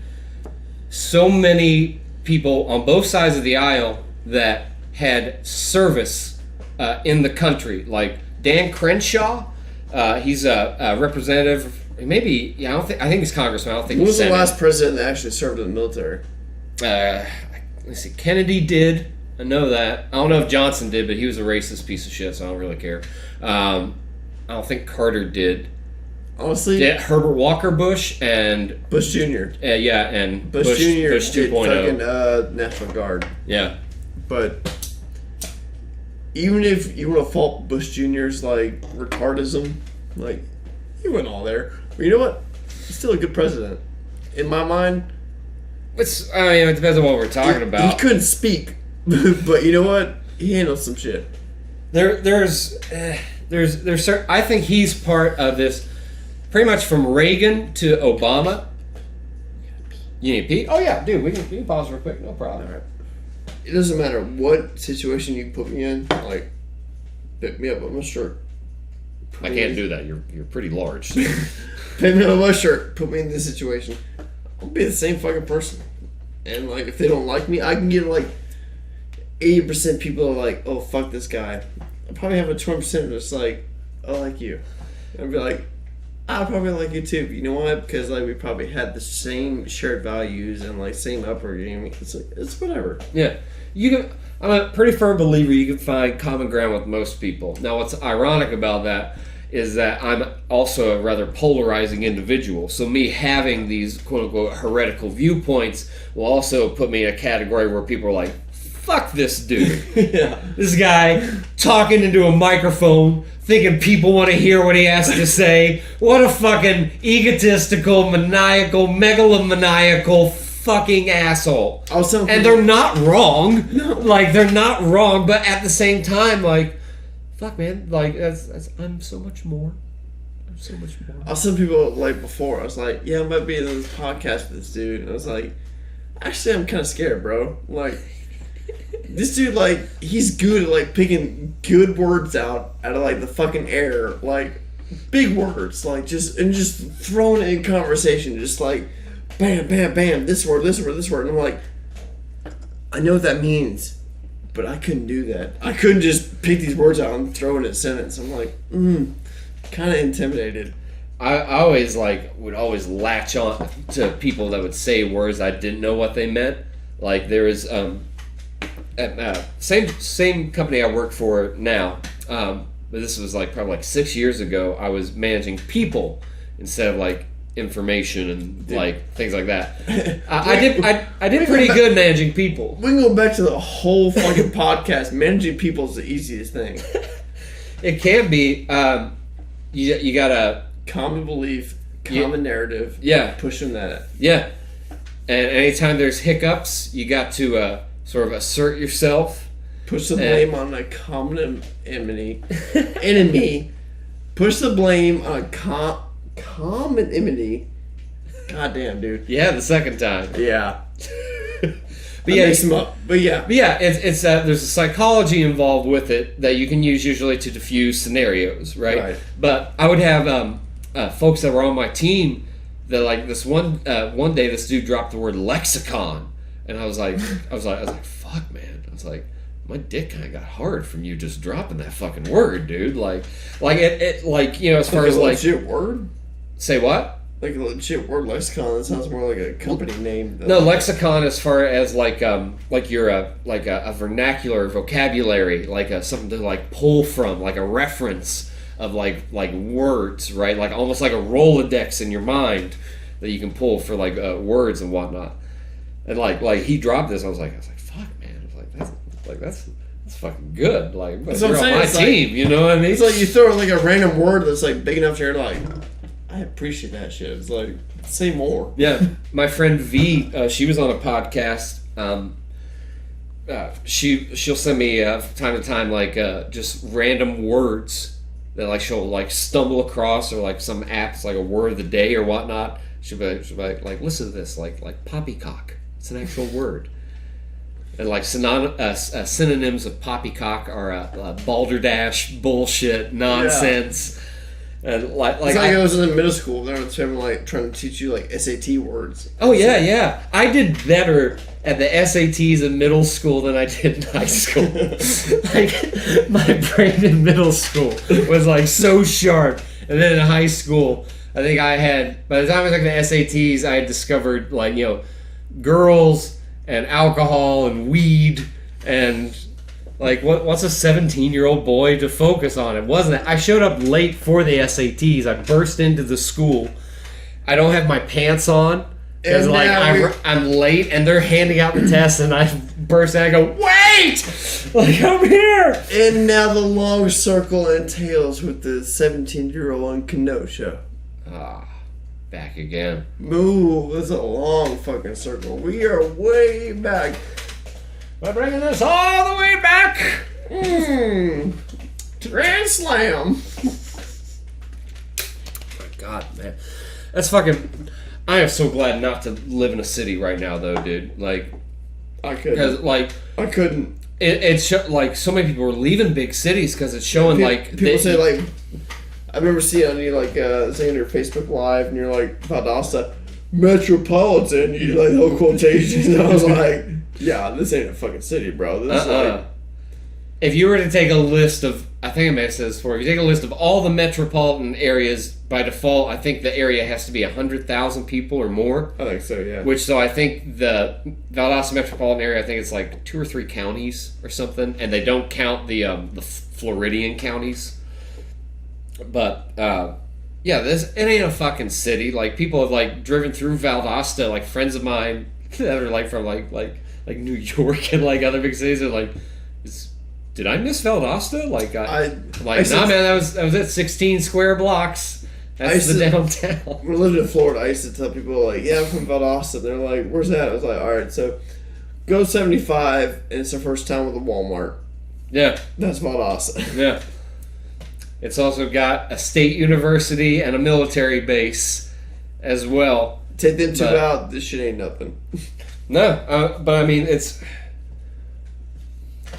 So many people on both sides of the aisle that had service in the country. Like Dan Crenshaw, he's a representative. Maybe, I think he's congressman. I don't think Who he's was the last president that actually served in the military? Let's see. Kennedy did. I know that. I don't know if Johnson did, but he was a racist piece of shit, so I don't really care. I don't think Carter did. Honestly, yeah, Herbert Walker Bush and Bush Jr. Yeah, and Bush Jr. Bush 2.0. Fucking National Guard. Yeah, but even if you want to fault Bush Jr.'s like retardism, like he went all there. But you know what? He's still a good president, in my mind. it depends on what we're talking about. He couldn't speak, but you know what? He handled some shit. There's certain, I think he's part of this. Pretty much from Reagan to Obama. You need to pee? Oh yeah, dude, we can pause real quick, no problem. All right. It doesn't matter what situation you put me in. Like, Pick me up on my shirt. I can't do that. You're pretty large. So. Pick me up on my shirt. Put me in this situation. I'll be the same fucking person. And, like, if they don't like me, I can get, like, 80% people are like, oh, fuck this guy. I'll probably have a 20% that's like, I like you. And I'll be like, I'll probably like you too. You know why? Because, like, we probably had the same shared values and, like, same upbringing. It's whatever. Yeah. I'm a pretty firm believer you can find common ground with most people. Now, what's ironic about that is that I'm also a rather polarizing individual. So me having these quote-unquote heretical viewpoints will also put me in a category where people are like, fuck this dude. Yeah. This guy talking into a microphone, thinking people want to hear what he has to say. What a fucking egotistical, maniacal, megalomaniacal fucking asshole. And they're not wrong. No. Like, they're not wrong, but at the same time, like, fuck, man. Like, I'm so much more. I'm so much more. I was telling people, like, before, I was like, yeah, I might be in this podcast with this dude. And I was like, actually, I'm kind of scared, bro. Like, this dude, like, he's good at, like, picking good words out of, like, the fucking air. Like, big words. Like, just throwing it in conversation. Just, like, bam, bam, bam, this word, this word, this word. And I'm like, I know what that means, but I couldn't do that. I couldn't just pick these words out and throw in a sentence. I'm like, kind of intimidated. I always, like, would always latch on to people that would say words I didn't know what they meant. Like, there is, at same company I work for now, but this was, like, probably, like, 6 years ago, I was managing people instead of, like, information and like things like that. I did pretty good managing people. We can go back to the whole fucking podcast. Managing people is the easiest thing. It can be. You gotta common belief, common narrative. Yeah, pushing that. Yeah, and anytime there's hiccups, you got to sort of assert yourself. Push the blame on a common enemy. Push the blame on common enmity. Goddamn, dude. Yeah, the second time. Yeah. But yeah, mix them up. But yeah, it's there's a psychology involved with it that you can use usually to diffuse scenarios, right? But I would have folks that were on my team that, like, this one day this dude dropped the word lexicon, and I was like, fuck, man. I was like, my dick kind of got hard from you just dropping that fucking word, dude. Like it like, you know, as far as like legit word. Say what? Like a legit word, lexicon. That sounds more like a company name. No, lexicon as far as like you're a vernacular vocabulary, like something to like pull from, like a reference of like words, right? Like almost like a Rolodex in your mind that you can pull for like words and whatnot. And like he dropped this, I was like, fuck, man. I was like, that's fucking good. Like, that's you're what I'm on my saying. team, you know what I mean? It's like you throw like a random word that's like big enough to like, I appreciate that shit. It's like, say more. Yeah, my friend V, she was on a podcast. She'll send me from time to time like just random words that like she'll like stumble across, or like some apps like a word of the day or whatnot. She'll be like listen to this, like poppycock. It's an actual word. And like synonyms of poppycock are balderdash, bullshit, nonsense. Yeah. And like it's like I was in middle school. They were trying to teach you like SAT words. Oh yeah. I did better at the SATs in middle school than I did in high school. Like my brain in middle school was like so sharp, and then in high school, I think I had, by the time I took the SATs, I had discovered like, you know, girls and alcohol and weed and. Like, what's a 17-year-old boy to focus on? It wasn't. I showed up late for the SATs. I burst into the school. I don't have my pants on because, like, I'm late, and they're handing out the test, and I burst in and I go, wait! Like, I'm here! And now the long circle entails with the 17-year-old in Kenosha. Back again. Ooh, that's a long fucking circle. We are way back. We're bringing this all the way back. Grand Slam. Oh my God, man. That's fucking... I am so glad not to live in a city right now, though, dude. Like... I couldn't. Because, like... I couldn't. It's like so many people are leaving big cities because it's showing people say like, I remember seeing on you like saying your Facebook Live and you're like Valdosta metropolitan, you like the whole quotations. And I was like, yeah, this ain't a fucking city, bro. This is like, if you were to take a list of, I think I may have said this before, if you take a list of all the metropolitan areas, by default, I think the area has to be 100,000 people or more. I think so, yeah. Which, so I think the Valdosta metropolitan area, I think it's like 2 or 3 counties or something, and they don't count the Floridian counties. But, yeah, it ain't a fucking city. Like, people have, like, driven through Valdosta, like, friends of mine that are, like, from, like New York and, like, other big cities are like, did I miss Valdosta? Nah, man, I was at 16 square blocks. That's the downtown. When I lived in Florida, I used to tell people, like, yeah, I'm from Valdosta. They're like, where's that? I was like, all right, so go 75, and it's the first town with a Walmart. Yeah. That's Valdosta. Yeah. It's also got a state university and a military base as well. Take them two out, this shit ain't nothing. No, but I mean, it's...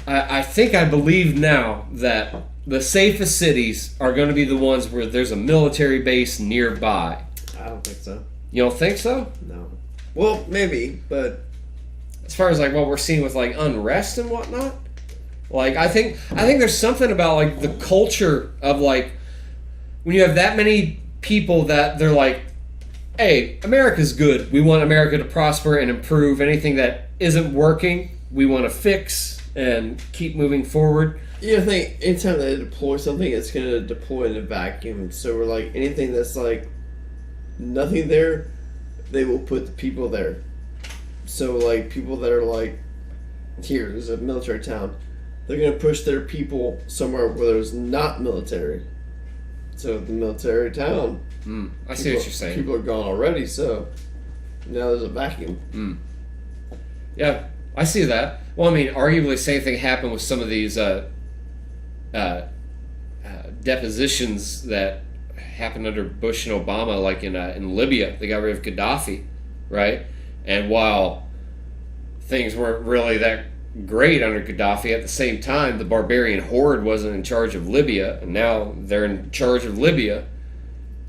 I think I believe now that the safest cities are going to be the ones where there's a military base nearby. I don't think so. You don't think so? No. Well, maybe, but... As far as, like, what we're seeing with, like, unrest and whatnot? Like, I think there's something about, like, the culture of, like, when you have that many people that they're like, hey, America's good. We want America to prosper and improve. Anything that isn't working, we want to fix and keep moving forward. I think anytime they deploy something, it's going to deploy in a vacuum. So we're like, anything that's like nothing there, they will put the people there. So like people that are like, here, there's a military town. They're going to push their people somewhere where there's not military. So the military town. I see what you're saying. People are gone already, so now there's a vacuum. Yeah, I see that. Well, I mean, arguably the same thing happened with some of these depositions that happened under Bush and Obama, like in Libya. They got rid of Gaddafi, right? And while things weren't really that great under Gaddafi, at the same time, the barbarian horde wasn't in charge of Libya, and now they're in charge of Libya.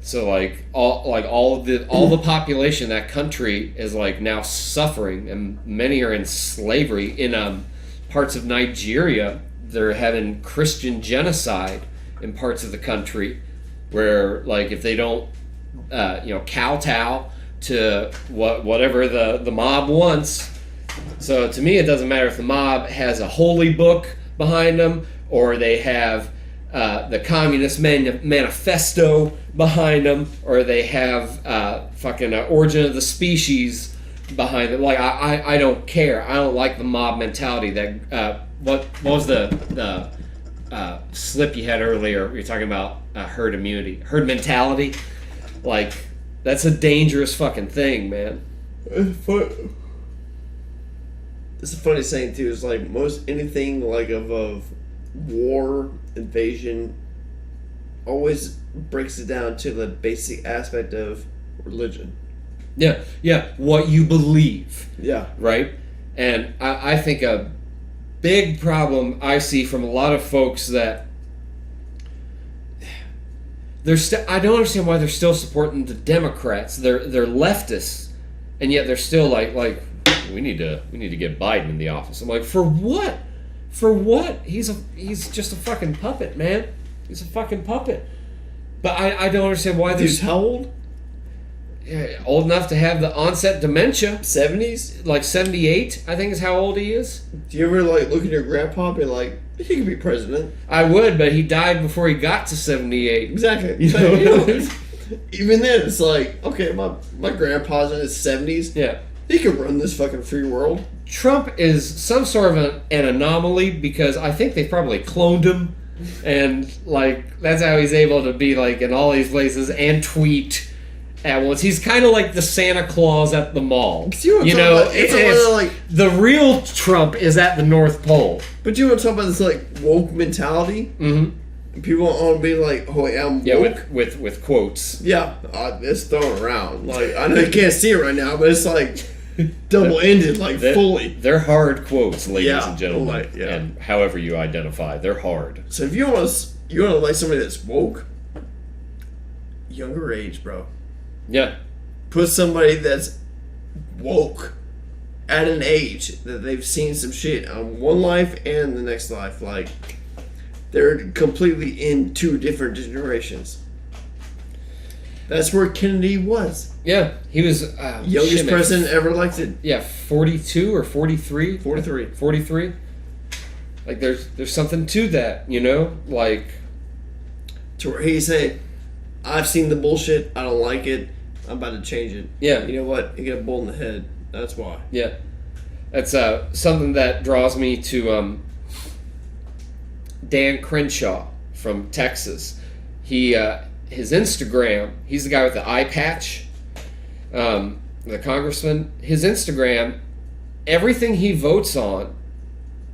So all the population in that country is like now suffering, and many are in slavery. In parts of Nigeria, they're having Christian genocide in parts of the country, where like if they don't kowtow to whatever the mob wants. So to me, it doesn't matter if the mob has a holy book behind them or they have the Communist Manifesto behind them, or they have Origin of the Species behind them. Like I don't care. I don't like the mob mentality. That what was the slip you had earlier? You're talking about herd immunity, herd mentality. Like that's a dangerous fucking thing, man. It's a funny saying too. Is like most anything like of war, invasion, always breaks it down to the basic aspect of religion. Yeah, what you believe. Yeah. Right? And I think a big problem I see from a lot of folks that I don't understand why they're still supporting the Democrats. They're leftists, and yet they're still like we need to get Biden in the office. I'm like, for what? For what? He's just a fucking puppet, man. He's a fucking puppet. But I don't understand why there's... He's how old? Yeah, old enough to have the onset dementia. 70s? Like 78, I think is how old he is. Do you ever like look at your grandpa and be like, he could be president? I would, but he died before he got to 78. Exactly. You know, even then, it's like, okay, my grandpa's in his 70s. Yeah. He could run this fucking free world. Trump is some sort of an anomaly because I think they probably cloned him, and like that's how he's able to be like in all these places and tweet at once. He's kind of like the Santa Claus at the mall. You know, it's the real Trump is at the North Pole. But you want to talk about this like woke mentality? Mm-hmm. People want to be like, "Oh, yeah, I'm woke." Yeah, with quotes. Yeah, it's thrown around. Like I know you can't see it right now, but it's like double-ended, fully. They're hard quotes, ladies Yeah, and gentlemen, and however you identify, they're hard. So if you want to like somebody that's woke, younger age, bro. Yeah. Put somebody that's woke at an age that they've seen some shit on one life and the next life. Like, they're completely in two different generations. That's where Kennedy was. Yeah, he was youngest president ever elected. Yeah, 42 or 43? 43. 43. Like, there's something to that, Like, to where he said, I've seen the bullshit, I don't like it, I'm about to change it. Yeah. You know what? You get a bullet in the head. That's why. Yeah. That's something that draws me to Dan Crenshaw from Texas. He his Instagram, he's the guy with the eye patch, the congressman. His Instagram, everything he votes on,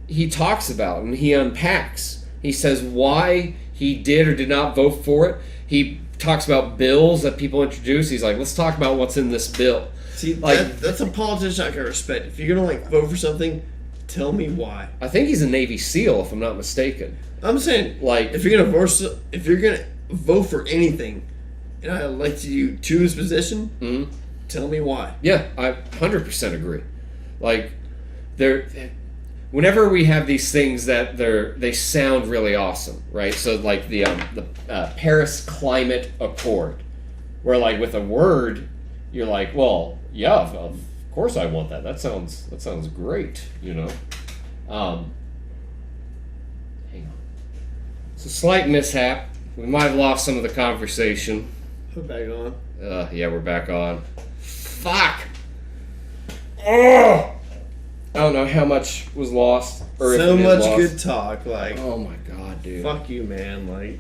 he talks about and he unpacks. He says why he did or did not vote for it. He talks about bills that people introduce. He's like, let's talk about what's in this bill. See, that's a politician I can respect. If you're gonna vote for something, tell me why. I think he's a Navy SEAL, if I'm not mistaken. I'm saying, if you're gonna vote for anything, and I elected you to his position, tell me why. Yeah, I 100% agree. Like, whenever we have these things that they sound really awesome, right? So like the Paris Climate Accord, where like with a word, you're like, well, yeah, of course I want that. That sounds great, Hang on. It's a slight mishap. We might have lost some of the conversation. We're back on. Yeah, we're back on. Fuck. Oh! I don't know how much was lost. Or so if much lost. good talk. Like, oh my god, dude. Fuck you, man. Like,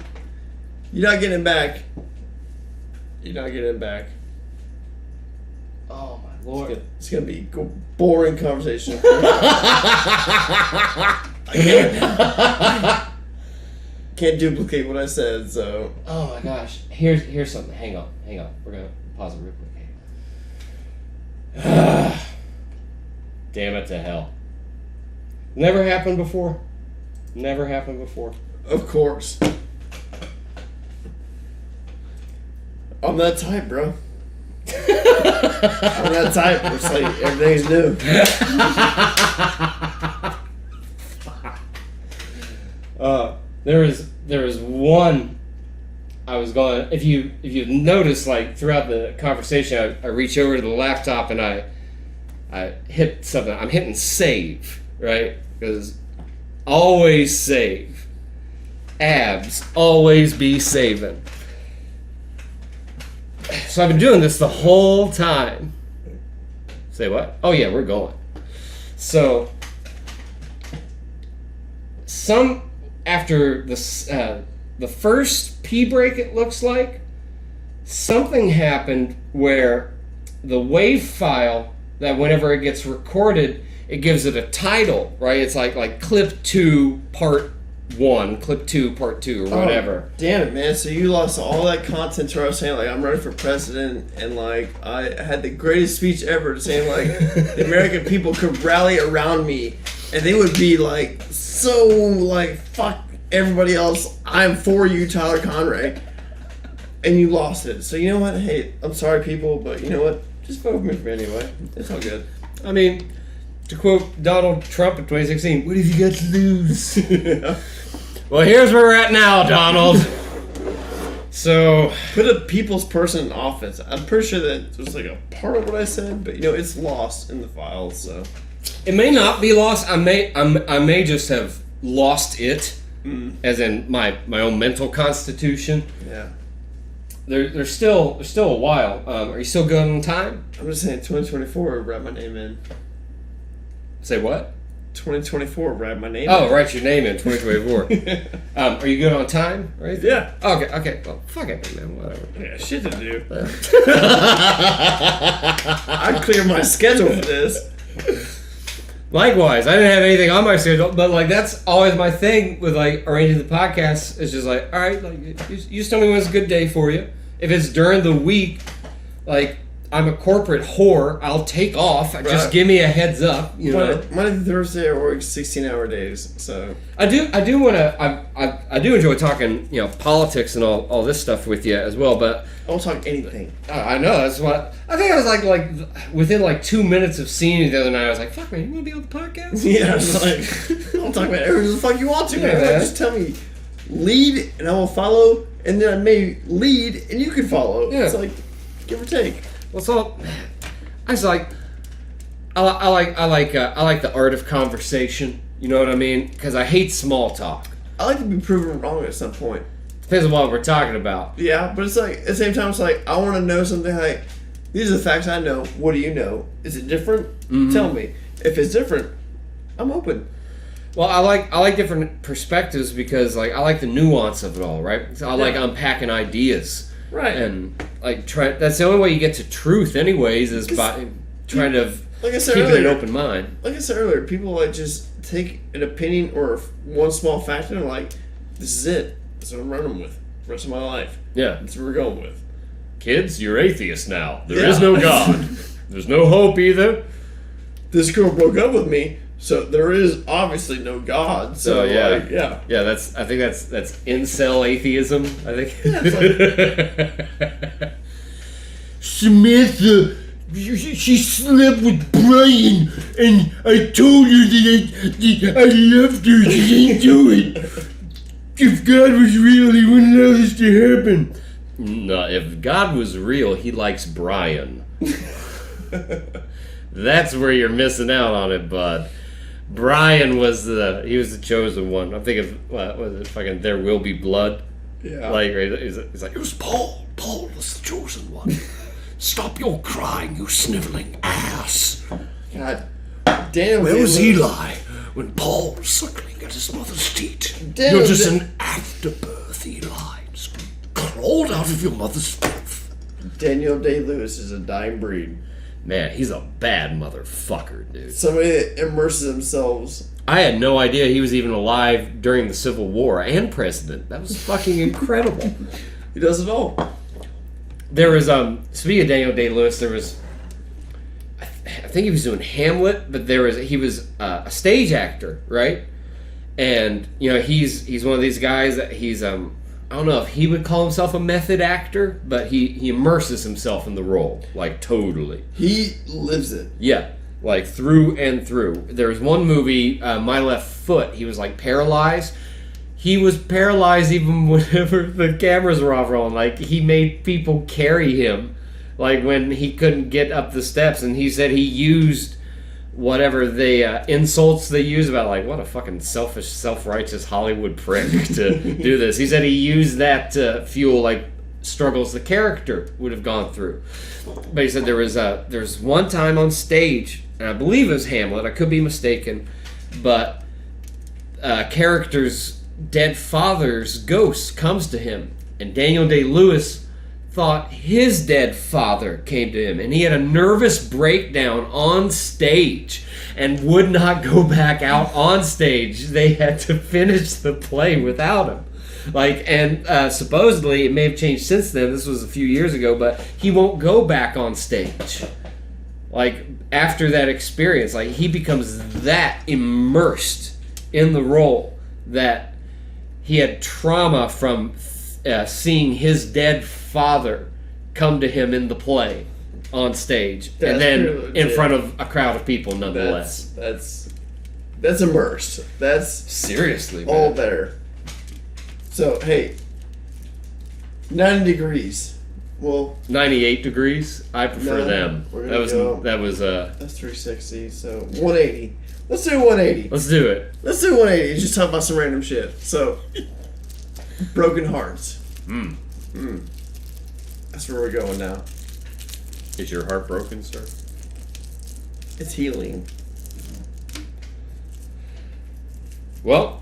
you're not getting it back. You're not getting it back. Oh my lord. It's gonna be a boring conversation. Can't duplicate what I said, so. Oh my gosh. Here's something. Hang on. We're gonna pause it real quick. Damn it to hell. Never happened before. Of course. I'm that type, bro. I'm that type. It's like everything's new. There was one. I was going. If you notice, like throughout the conversation, I reach over to the laptop and I hit something. I'm hitting save, right? Because always save. Abs, always be saving. So I've been doing this the whole time. Say what? Oh yeah, we're going. So after the first pee break, it looks like something happened where the WAV file, that whenever it gets recorded, it gives it a title, right? It's like clip 2 part 1, clip 2 part 2, or whatever. Oh, damn it, man. So you lost all that content to where I was saying, like, I'm running for president, and like I had the greatest speech ever, saying like the American people could rally around me and they would be like so like fuck everybody else, I'm for you, Tyler Conrey. And you lost it. So you know what? Hey, I'm sorry people, but you know what? Just vote for me anyway. It's all good. I mean, to quote Donald Trump in 2016, what have you got to lose? Well, here's where we're at now, Donald. So, put a people's person in office. I'm pretty sure that was like a part of what I said, but you know, it's lost in the files, so. It may not be lost. I may just have lost it, as in my own mental constitution. Yeah. There's still a while. Are you still good on time? I'm just saying 2024, write my name in. Say what? 2024, write my name in. Oh, write your name in 2024. Are you good on time? Right? Yeah. Okay. Well, fuck it, man. Whatever. Yeah, shit to do. I cleared my schedule for this. Likewise, I didn't have anything on my schedule, but like that's always my thing with like arranging the podcast. It's just like, all right, like you just tell me when it's a good day for you. If it's during the week, like I'm a corporate whore. I'll take off. Just Right. give me a heads up. You know. Monday through Thursday, I work 16-hour days. So I do want to. I do enjoy talking, politics and all this stuff with you as well. But I won't talk anything. I know that's what I think. I was like within 2 minutes of seeing you the other night, I was like, "Fuck man, you want to be on the podcast?" Yeah, it's like I'll talk about everything the fuck you want to, man. Yeah, Like, man. just tell me, lead, and I will follow, and then I may lead, and you can follow. Yeah. It's like give or take. Well, so I was like, I like the art of conversation. You know what I mean? Because I hate small talk. I like to be proven wrong at some point. Depends on what we're talking about. Yeah, but it's like at the same time, it's like I want to know something. Like these are the facts I know. What do you know? Is it different? Mm-hmm. Tell me. If it's different, I'm open. Well, I like different perspectives because I like the nuance of it all, right? So I like unpacking ideas, Right. and that's the only way you get to truth, anyways, is by trying to Like I said keep earlier, an open mind. Like I said earlier, people just take an opinion or one small fact and they're like, "This is it. That's what I'm running with the rest of my life. Yeah, That's what we're going with." kids, you're atheists now. There Yeah. is no God. There's no hope either. This girl broke up with me, so there is obviously no God. So yeah, yeah. yeah. I think that's incel atheism. I think. Yeah, Samantha, she slept with Brian, and I told her that I loved her. She didn't do it. If God was real, he wouldn't allow this to happen. No, if God was real, he likes Brian. That's where you're missing out on it, bud. Brian was the chosen one. I'm thinking, what was it? Fucking There Will Be Blood. Yeah. It's like It was Paul. Paul was the chosen one. Stop your crying, you sniveling ass. God damn. Where was Caleb. Eli when Paul was suckling at his mother's teat? Damn, You're just Da- an afterbirth, Eli. Just crawled out of your mother's filth. Daniel Day-Lewis is a dying breed. man, he's a bad motherfucker, dude. Somebody that immerses themselves. I had no idea he was even alive during the Civil War and president. That was fucking incredible. He does it all. There was speaking of Daniel Day-Lewis, there was I think he was doing Hamlet, but he was a stage actor, right? And he's one of these guys that he's I don't know if he would call himself a method actor, but he immerses himself in the role like totally. He lives it. Yeah, like through and through. There was one movie, My Left Foot. He was like paralyzed. He was paralyzed even whenever the cameras were off rolling. Like he made people carry him, like when he couldn't get up the steps. And he said he used whatever the insults they use about like what a fucking selfish, self-righteous Hollywood prick to do this. He said he used that to fuel like struggles the character would have gone through. But he said there was one time on stage, and I believe it was Hamlet. I could be mistaken, but character's dead father's ghost comes to him, and Daniel Day-Lewis thought his dead father came to him, and he had a nervous breakdown on stage and would not go back out on stage. They had to finish the play without him. And supposedly it may have changed since then. This was a few years ago, but he won't go back on stage. Like after that experience, like he becomes that immersed in the role that he had trauma from seeing his dead father come to him in the play on stage, and then in front of a crowd of people nonetheless. That's immersed. That's Seriously, all man. there. So hey, 90 degrees. Well, 98 degrees. I prefer No, them. we're That gonna was that's 360. So 180. Let's do 180. Let's do it. Let's do 180. Just talk about some random shit. So, broken hearts. That's where we're going now. Is your heart broken, sir? It's healing. Well,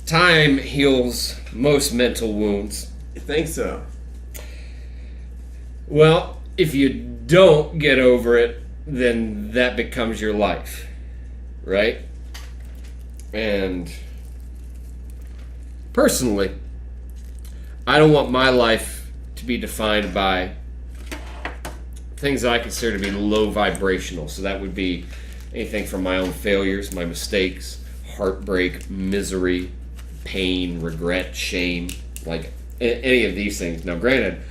time heals most mental wounds. You think so? Well, if you don't get over it, then that becomes your life, right? And personally, I don't want my life to be defined by things that I consider to be low vibrational. So that would be anything from my own failures, my mistakes, heartbreak, misery, pain, regret, shame, like any of these things. Now, granted,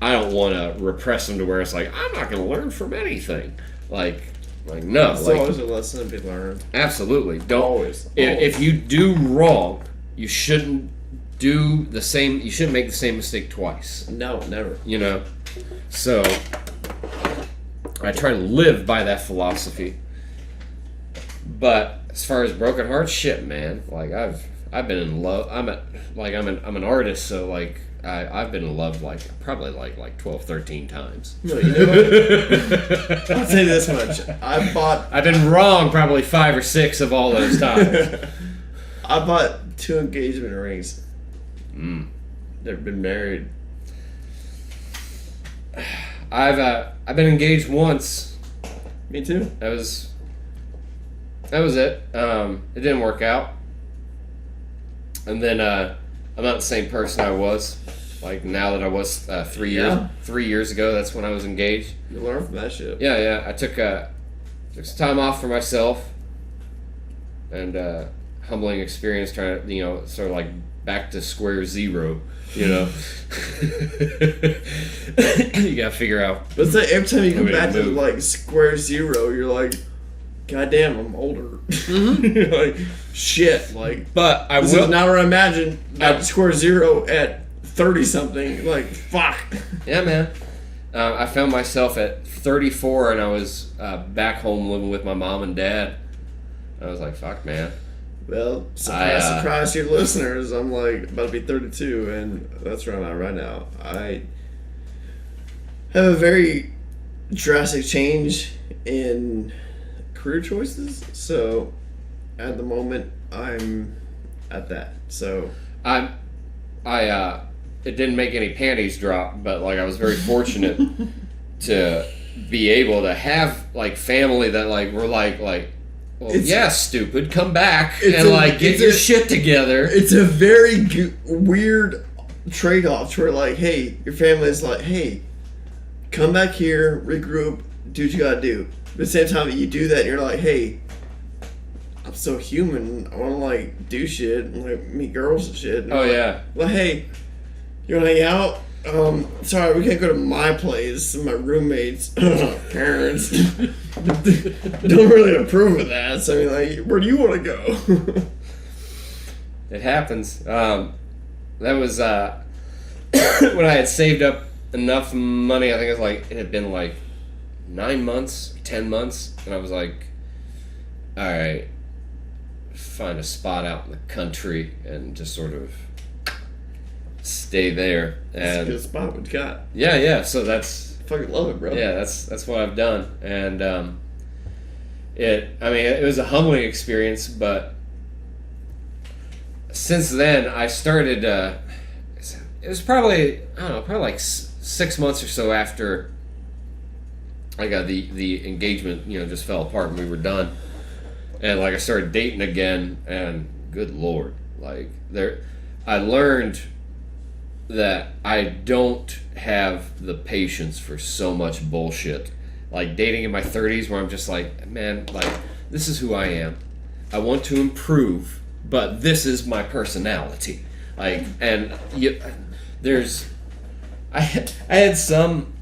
I don't want to repress them to where it's like, I'm not going to learn from anything. Like no. It's like, always a lesson to be learned. Absolutely. Don't. Always. If you do wrong, you shouldn't do the same. You shouldn't make the same mistake twice. No, never. You know. So I try to live by that philosophy. But as far as broken hearts, shit, man. Like I've been in love. I'm an artist, so like I've been in love probably 12, 13 times. No, you know what? I'll say this much. I've been wrong probably 5 or 6 of all those times. I bought 2 engagement rings. Never been married. I've been engaged once. Me too. That was it. It didn't work out. And then I'm not the same person I was. Like now that I was 3 years ago. That's when I was engaged. You learn from that shit. Yeah. I took some time off for myself, and humbling experience trying to sort of like back to square zero. You know, you gotta figure out. But it's like every time you come back to move. like square zero, you're like, God damn, I'm older. You're like, shit. Like, But I this will. is not what I imagined at square zero at 30 something. Like, fuck. Yeah, man. I found myself at 34, and I was back home living with my mom and dad. I was like, fuck, man. Well, surprise your listeners. I'm like about to be 32, and that's where I'm at right now. I have a very drastic change in career choices. So at the moment, I'm at that. So it didn't make any panties drop, but like I was very fortunate to be able to have like family that like were like. Well, yeah, stupid. Come back and get your shit together. It's a very weird trade-off where like, hey, your family's like, hey, come back here, regroup, do what you gotta do. But at the same time, you do that, and you're like, hey, I'm so human. I want to like do shit and like meet girls and shit. And yeah. Well, hey, you want to hang out? Sorry, we can't go to my place. My roommates, parents, don't really approve of that. So I mean, like, where do you want to go? It happens. That was when I had saved up enough money. I think it had been like 9 months, 10 months, and I was like, all right, find a spot out in the country and just sort of stay there. And That's a good spot. What you got? Yeah. So that's Fucking love it, bro. yeah. That's what I've done, and it was a humbling experience, but since then I started. It was probably like 6 months or so after I got the engagement. Just fell apart and we were done, and like I started dating again, and good lord, like I learned that I don't have the patience for so much bullshit. Like dating in my 30s where I'm just like, man, like this is who I am. I want to improve, but this is my personality. Like, and I had some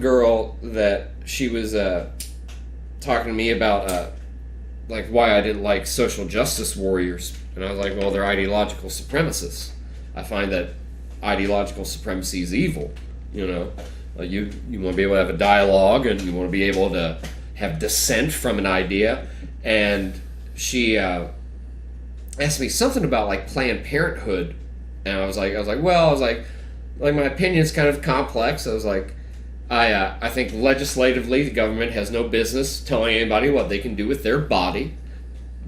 girl that she was talking to me about like why I didn't like social justice warriors, and I was like, well, they're ideological supremacists. I find that ideological supremacy is evil. You want to be able to have a dialogue, and you want to be able to have dissent from an idea. And she asked me something about like Planned Parenthood, and I was like, my opinion's kind of complex. I was like, I think legislatively the government has no business telling anybody what they can do with their body,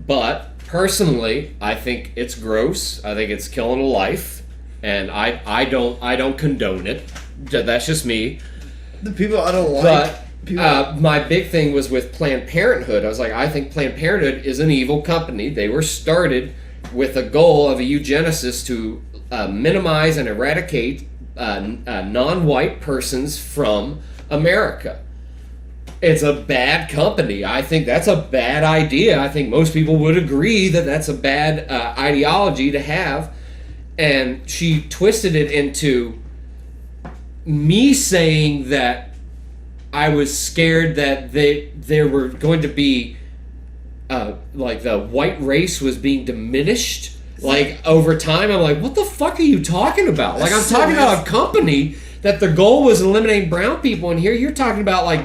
but personally, I think it's gross. I think it's killing a life, and I don't condone it. That's just me. The people I don't like. But my big thing was with Planned Parenthood. I was like, I think Planned Parenthood is an evil company. They were started with a goal of a eugenicist to minimize and eradicate non-white persons from America. It's a bad company. I think that's a bad idea. I think most people would agree that that's a bad ideology to have. And she twisted it into me saying that I was scared that there were going to be like the white race was being diminished like over time. I'm like, what the fuck are you talking about? Like, I'm talking about a company that the goal was eliminating brown people, and here you're talking about like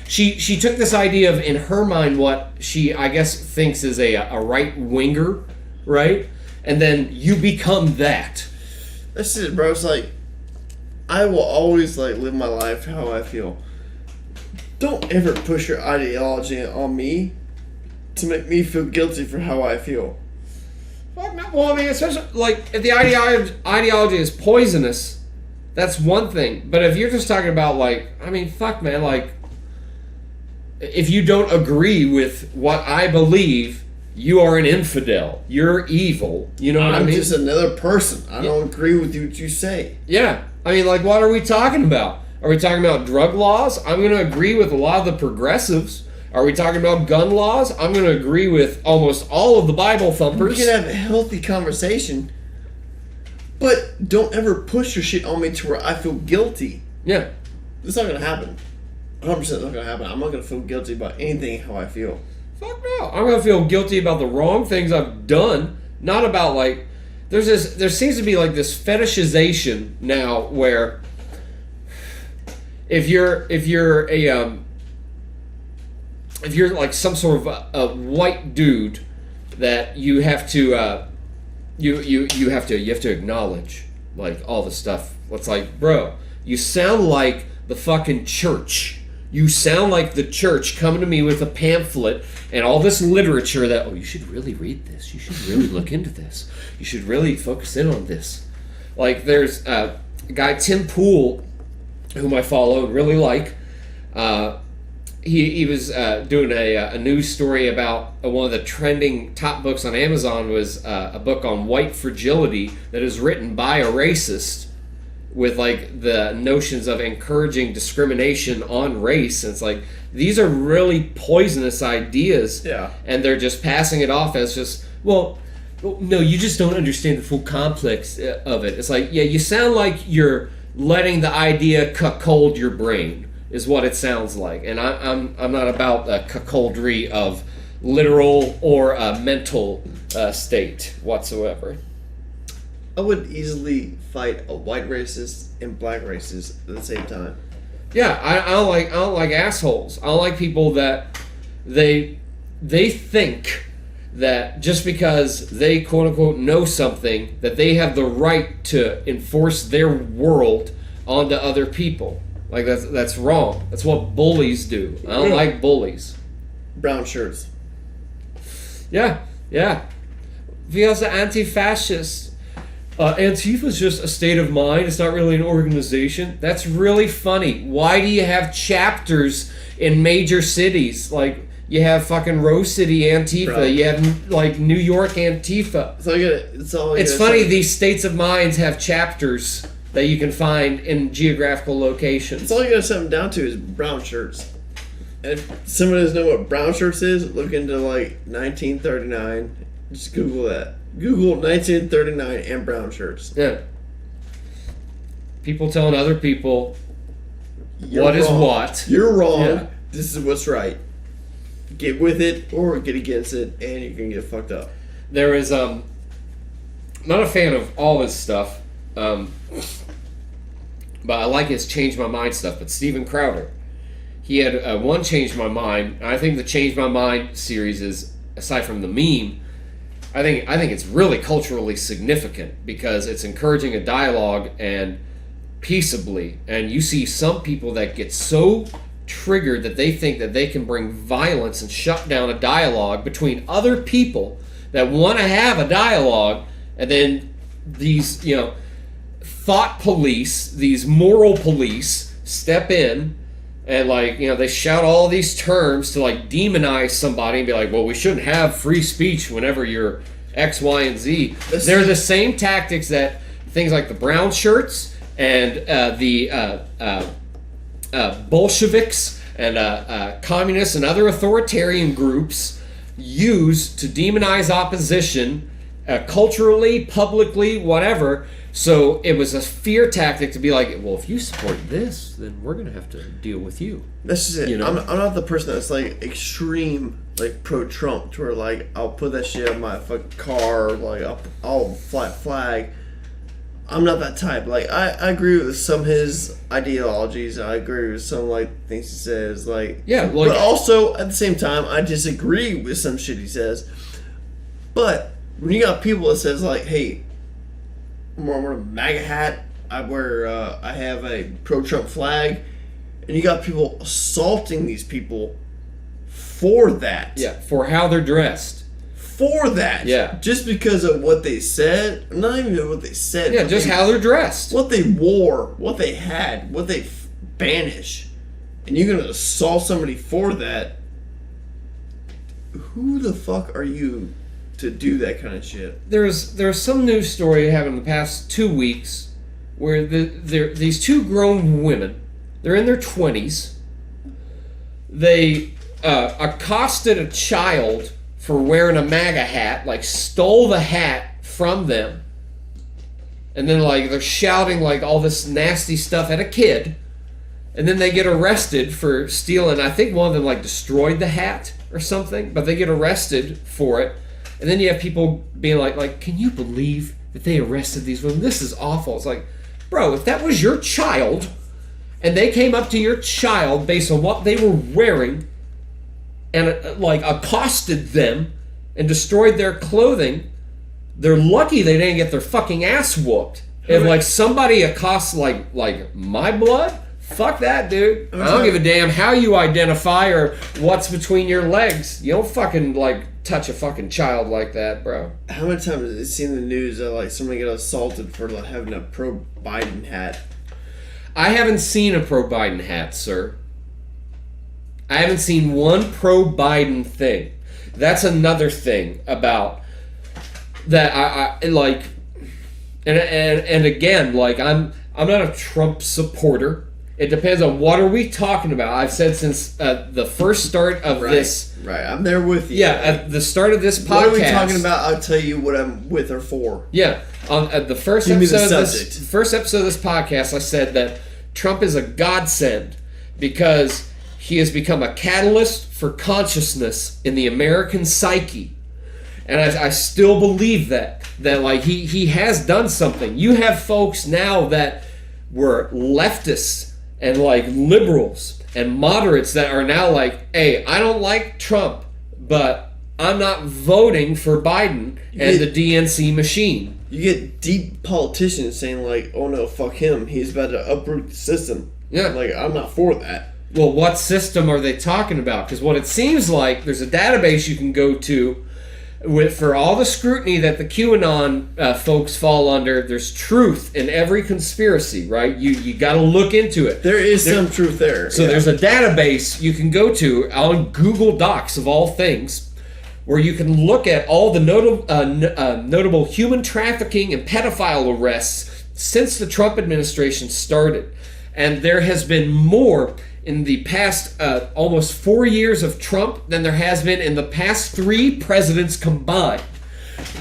she took this idea of, in her mind, what she, I guess, thinks is a right winger, right? And then you become that. That's it, bro. It's like, I will always like live my life how I feel. Don't ever push your ideology on me to make me feel guilty for how I feel. Well, I mean, especially like if the ideology is poisonous, that's one thing. But if you're just talking about like, I mean, fuck, man, like, if you don't agree with what I believe, you are an infidel. You're evil. You know what I mean? I'm just another person. I don't agree with what you say. Yeah. I mean, like, what are we talking about? Are we talking about drug laws? I'm going to agree with a lot of the progressives. Are we talking about gun laws? I'm going to agree with almost all of the Bible thumpers. We can have a healthy conversation, but don't ever push your shit on me to where I feel guilty. Yeah. It's not going to happen. 100% not going to happen. I'm not going to feel guilty about anything how I feel. Fuck no. I'm going to feel guilty about the wrong things I've done, not about, like, there seems to be, like, this fetishization now where if you're like some sort of a white dude that you have to you have to acknowledge like all the stuff. It's like, bro, you sound like the fucking church. You sound like the church coming to me with a pamphlet and all this literature that, oh, you should really read this. You should really look into this. You should really focus in on this. Like, there's a guy, Tim Pool, whom I follow and really like. He was doing a news story about one of the trending top books on Amazon was a book on white fragility that is written by a racist with like the notions of encouraging discrimination on race. And it's like, these are really poisonous ideas. Yeah. And they're just passing it off as just, well, no, you just don't understand the full complex of it. It's like, yeah, you sound like you're letting the idea cuckold your brain, is what it sounds like. And I'm not about the cuckoldry of literal or mental state whatsoever. I would easily fight a white racist and black racist at the same time. Yeah, I don't like assholes. I don't like people that they think that just because they quote unquote know something that they have the right to enforce their world onto other people. Like that's wrong. That's what bullies do. I don't like bullies. Brown shirts. Yeah. We are the anti-fascists. Antifa's just a state of mind. It's not really an organization. That's really funny. Why do you have chapters in major cities? Like, you have fucking Rose City Antifa. Bro. You have, like, New York Antifa. It's funny these states of minds have chapters that you can find in geographical locations. It's all you gotta set them down to is brown shirts. And if someone doesn't know what brown shirts is, look into, like, 1939. Just Google that. Google 1939 and brown shirts. Yeah. People telling other people You're what wrong. is what. You're wrong. Yeah. This is what's right. Get with it or get against it, and you can get fucked up. There is not a fan of all his stuff, but I like his Change My Mind stuff. But Steven Crowder, he had one Change My Mind. I think the Change My Mind series is, aside from the meme, I think it's really culturally significant because it's encouraging a dialogue and peaceably. And you see some people that get so triggered that they think that they can bring violence and shut down a dialogue between other people that want to have a dialogue, and then these, thought police, these moral police step in and, like, they shout all these terms to, like, demonize somebody and be like, well, we shouldn't have free speech whenever you're X, Y, and Z. They're the same tactics that things like the brown shirts and the Bolsheviks and communists and other authoritarian groups use to demonize opposition culturally, publicly, whatever. So it was a fear tactic to be like, well, if you support this, then we're going to have to deal with you. That's just it. You know? I'm not the person that's like extreme, like pro-Trump, to where like I'll put that shit on my fucking car, like I'll fly a flag. I'm not that type. Like I agree with some of his ideologies. I agree with some like things he says. Like Yeah, but also at the same time, I disagree with some shit he says. But when you got people that says like, hey, I'm wearing a MAGA hat, I have a pro-Trump flag, and you got people assaulting these people for that. Yeah, for how they're dressed. For that. Yeah. Just because of what they said. Not even what they said. Yeah, just how they're dressed. What they wore, what they had, what they banish. And you're going to assault somebody for that. Who the fuck are you to do that kind of shit? There's some news story I have in the past 2 weeks where these two grown women, they're in their 20s, they accosted a child for wearing a MAGA hat, like stole the hat from them, and then like they're shouting like all this nasty stuff at a kid, and then they get arrested for stealing. I think one of them like destroyed the hat or something, but they get arrested for it. And then you have people being like, can you believe that they arrested these women? This is awful. It's like, bro, if that was your child, and they came up to your child based on what they were wearing, and like accosted them and destroyed their clothing, they're lucky they didn't get their fucking ass whooped. If like somebody accosts like my blood, fuck that, dude. I don't give a damn how you identify or what's between your legs. You don't fucking like touch a fucking child like that, bro. How many times have you seen the news that like somebody got assaulted for like having a pro-Biden hat? I haven't seen a pro-Biden hat, sir. I haven't seen one pro-Biden thing. That's another thing about that. I like, and again, like I'm not a Trump supporter. It depends on what are we talking about. I've said since the first start of this. Right, I'm there with you. Yeah, at the start of this podcast. What are we talking about? I'll tell you what I'm with her for. Yeah, on the first Give me the episode of subject. this first episode of this podcast, I said that Trump is a godsend because he has become a catalyst for consciousness in the American psyche. And I still believe that like he has done something. You have folks now that were leftists and like liberals and moderates that are now like, hey, I don't like Trump, but I'm not voting for Biden and the DNC machine. You get deep politicians saying like, oh no, fuck him. He's about to uproot the system. Yeah. Like, I'm not for that. Well, what system are they talking about? Because what it seems like, there's a database you can go to for all the scrutiny that the QAnon folks fall under. There's truth in every conspiracy, right? You got to look into it. There is some truth there. So there's a database you can go to on Google Docs of all things, where you can look at all the notable human trafficking and pedophile arrests since the Trump administration started. And there has been more in the past almost 4 years of Trump than there has been in the past 3 presidents combined.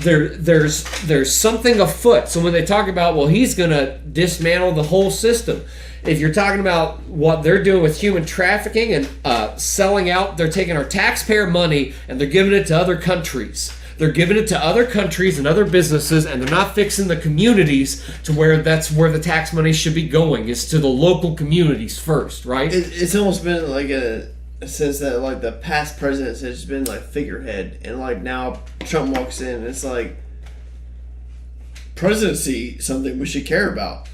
There's something afoot. So when they talk about, well, he's going to dismantle the whole system. If you're talking about what they're doing with human trafficking and selling out, they're taking our taxpayer money and they're giving it to other countries. They're giving it to other countries and other businesses, and they're not fixing the communities to where that's where the tax money should be going, is to the local communities first, right? It's almost been like a sense that like the past presidents has been like figurehead, and like now Trump walks in and it's like presidency, something we should care about.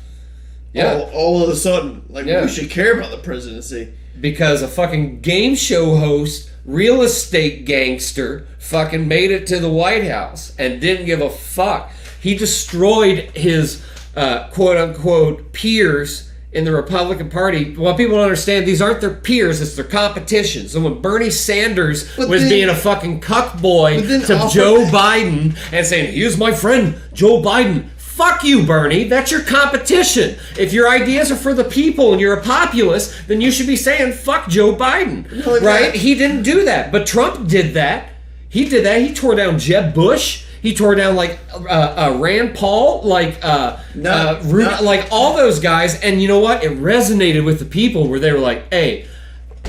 Yeah. All of a sudden, like we should care about the presidency. Because a fucking game show host, real estate gangster, fucking made it to the White House and didn't give a fuck. He destroyed his quote-unquote peers in the Republican Party. Well, people don't understand, these aren't their peers, it's their competition. So when Bernie Sanders being a fucking cuckboy to Joe Biden and saying, here's my friend, Joe Biden, Fuck you, Bernie. That's your competition. If your ideas are for the people and you're a populist, then you should be saying, fuck Joe Biden. Really, right? man. He didn't do that. But Trump did that. He did that. He tore down Jeb Bush. He tore down, like, Rand Paul, like, like, all those guys. And you know what? It resonated with the people where they were like, hey,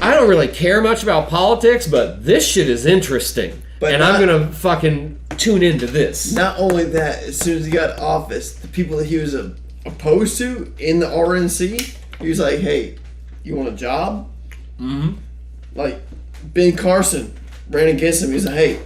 I don't really care much about politics, but this shit is interesting. And I'm going to fucking tune into this. Not only that, as soon as he got office, the people that he was opposed to in the RNC, he was like, hey, you want a job? Mm-hmm. Like, Ben Carson ran against him. He's like, hey,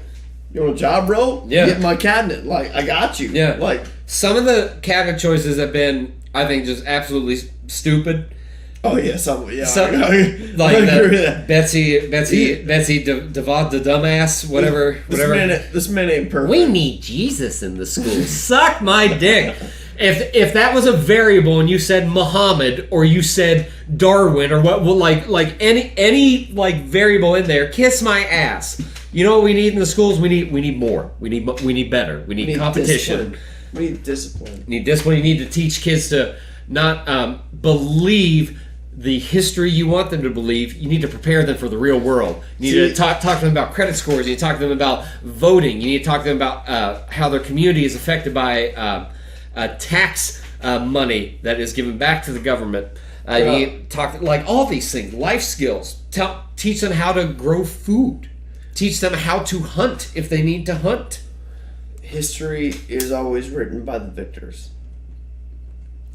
you want a job, bro? Yeah. Get in my cabinet. Like, I got you. Yeah. Like, some of the cabinet choices have been, I think, just absolutely stupid. oh, yeah, some, yeah. Some, I like agree with that. Betsy DeVos, the dumbass, whatever. This man ain't perfect. We need Jesus in the school. Suck my dick. If that was a variable and you said Muhammad or you said Darwin or what, well, like any like variable in there, kiss my ass. You know what we need in the schools? We need more. We need better. We need competition. Discipline. We need discipline. You need discipline. You need to teach kids to not believe the history you want them to believe. You need to prepare them for the real world. You need to talk to them about credit scores. You need to talk to them about voting. You need to talk to them about how their community is affected by tax money that is given back to the government. You need to talk like all these things, life skills. Teach them how to grow food. Teach them how to hunt if they need to hunt. History is always written by the victors.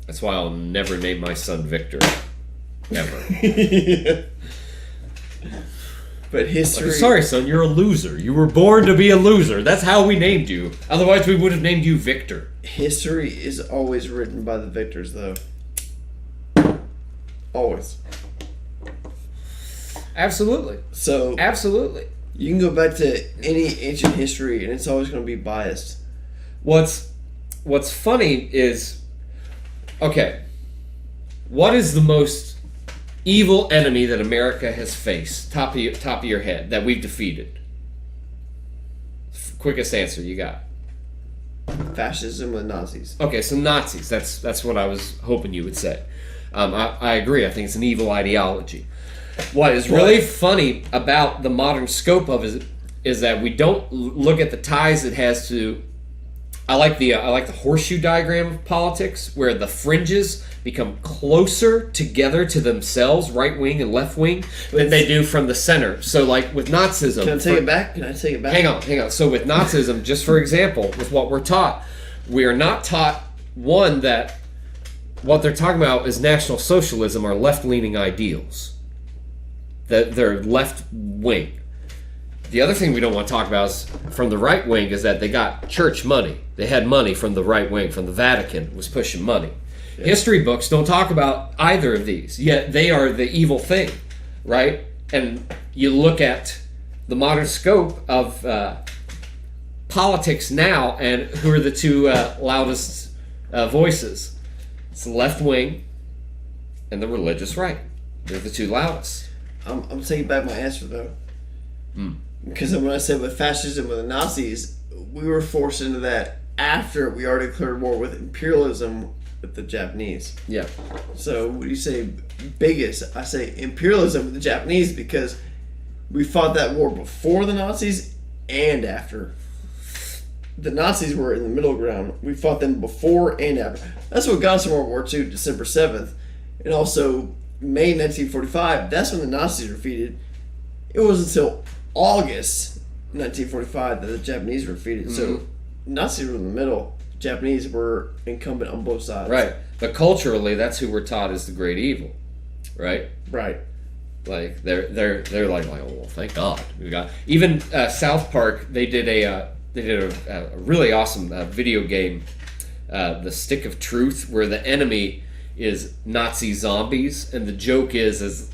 That's why I'll never name my son Victor. Ever. But history... I'm sorry, son, you're a loser. You were born to be a loser. That's how we named you. Otherwise, we would have named you Victor. History is always written by the victors, though. Always. Absolutely. So... Absolutely. You can go back to any ancient history, and it's always going to be biased. What's funny is... Okay. What is the most evil enemy that America has faced? Top of your head, that we've defeated. Quickest answer you got. Fascism and Nazis. Okay, so Nazis. That's what I was hoping you would say. I agree. I think it's an evil ideology. What is really funny about the modern scope of it is that we don't look at the ties it has to. I like the horseshoe diagram of politics, where the fringes become closer together to themselves, right wing and left wing, than they do from the center. So, like with Nazism, Can I take it back? Hang on. So with Nazism, just for example, with what we're taught, we are not taught, one, that what they're talking about is National Socialism or left-leaning ideals. That they're left wing. The other thing we don't want to talk about is from the right wing is that they got church money. They had money from the right wing, from the Vatican was pushing money. Yeah. History books don't talk about either of these, yet they are the evil thing, right? And you look at the modern scope of politics now, and who are the two loudest voices? It's the left wing and the religious right. They're the two loudest. I'm taking back my answer, though. Because when I said with fascism with the Nazis, we were forced into that after we already declared war with imperialism with the Japanese. Yeah. So when you say biggest, I say imperialism with the Japanese because we fought that war before the Nazis and after. The Nazis were in the middle ground. We fought them before and after. That's what got us in World War II, December 7th. And also May 1945, that's when the Nazis were defeated. It wasn't until August 1945 that the Japanese were defeated. So Nazis were in the middle. Japanese were incumbent on both sides. Right. But culturally, that's who we're taught is the great evil. Right? Right. Like they're like, oh well, thank God we got. Even South Park, they did a really awesome video game, The Stick of Truth, where the enemy is Nazi zombies, and the joke is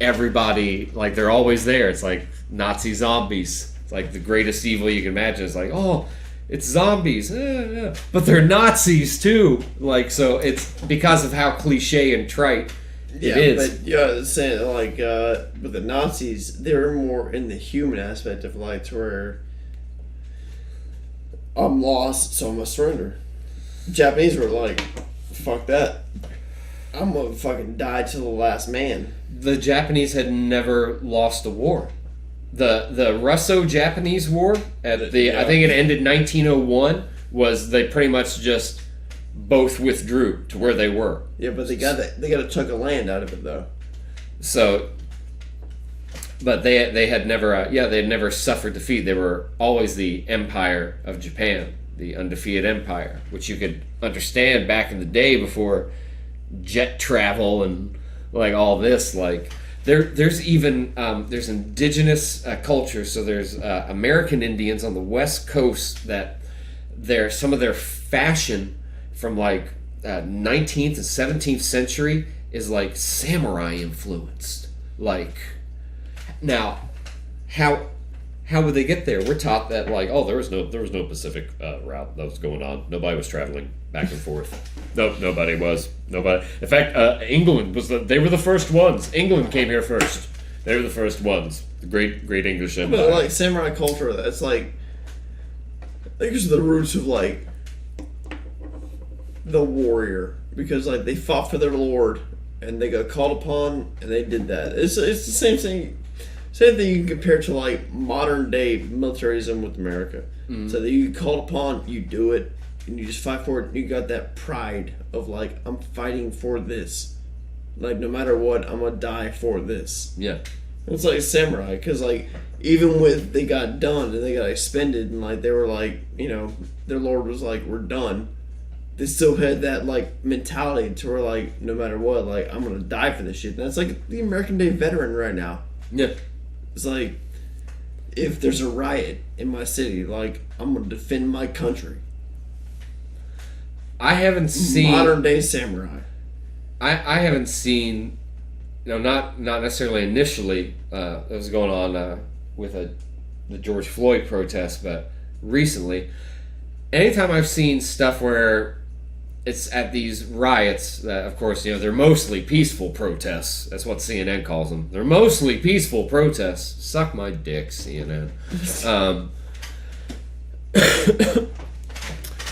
everybody, like, they're always there. It's like Nazi zombies. It's like the greatest evil you can imagine. It's like, oh, it's zombies, but they're Nazis too. Like, so it's because of how cliche and trite it is. But yeah, saying like with the Nazis, they were more in the human aspect of like to where I'm lost, so I must surrender. Japanese were like, fuck that. I'm gonna fucking die till the last man. The Japanese had never lost a war. The Russo-Japanese War I think it ended 1901. Was they pretty much just both withdrew to where they were. Yeah, but they got a chunk of land out of it though. So, but they had never they had never suffered defeat. They were always the Empire of Japan, the undefeated empire, which you could understand back in the day before jet travel and like all this. Like there's even there's indigenous culture. So there's American Indians on the West Coast that some of their fashion from like 19th and 17th century is like samurai influenced. Like, now, how would they get there? We're taught that like, oh, there was no Pacific route that was going on. Nobody was traveling back and forth. Nope, nobody was. Nobody. In fact, England they were the first ones. England came here first. They were the first ones. The great English Empire. But like samurai culture, that's like, I think it's the roots of like the warrior, because like they fought for their lord and they got called upon and they did that. It's the same thing you can compare to like modern day militarism with America. Mm-hmm. So that you get called upon, you do it, and you just fight for it. You got that pride of like, I'm fighting for this. Like no matter what, I'm gonna die for this. Yeah. It's like samurai, because like even with they got done and they got expended and like they were like, you know, their lord was like, we're done. They still had that like mentality to where like no matter what, like I'm gonna die for this shit. And that's like the American Day veteran right now. Yeah. It's like, if there's a riot in my city, like I'm gonna defend my country. I haven't seen modern day samurai. I haven't seen, you know, not necessarily initially. It was going on with the George Floyd protest, but recently, anytime I've seen stuff where it's at these riots, that of course, you know, they're mostly peaceful protests. That's what CNN calls them. They're mostly peaceful protests. Suck my dick, CNN.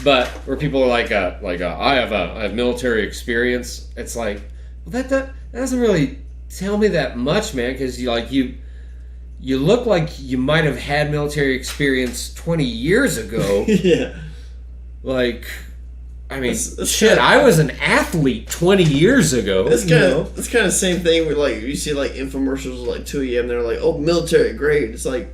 But where people are like, I have military experience. It's like, well, that doesn't really tell me that much, man. Because you look like you might have had military experience 20 years ago. Yeah. Like, I mean, shit. I was an athlete 20 years ago. It's kind of the same thing with like you see like infomercials like 2 a.m. They're like, oh, military grade. It's like,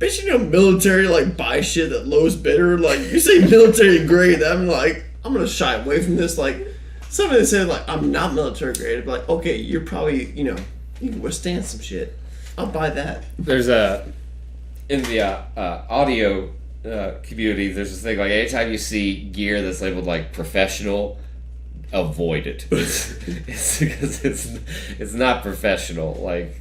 bitch, you know, military like buy shit that Lowe's better. Like you say military grade, I'm like, I'm gonna shy away from this. Like somebody that said like I'm not military grade, I'd be like, okay, you're probably, you know, you can withstand some shit. I'll buy that. There's in the audio community, there's this thing like anytime you see gear that's labeled like professional, avoid it. It's because it's not professional. Like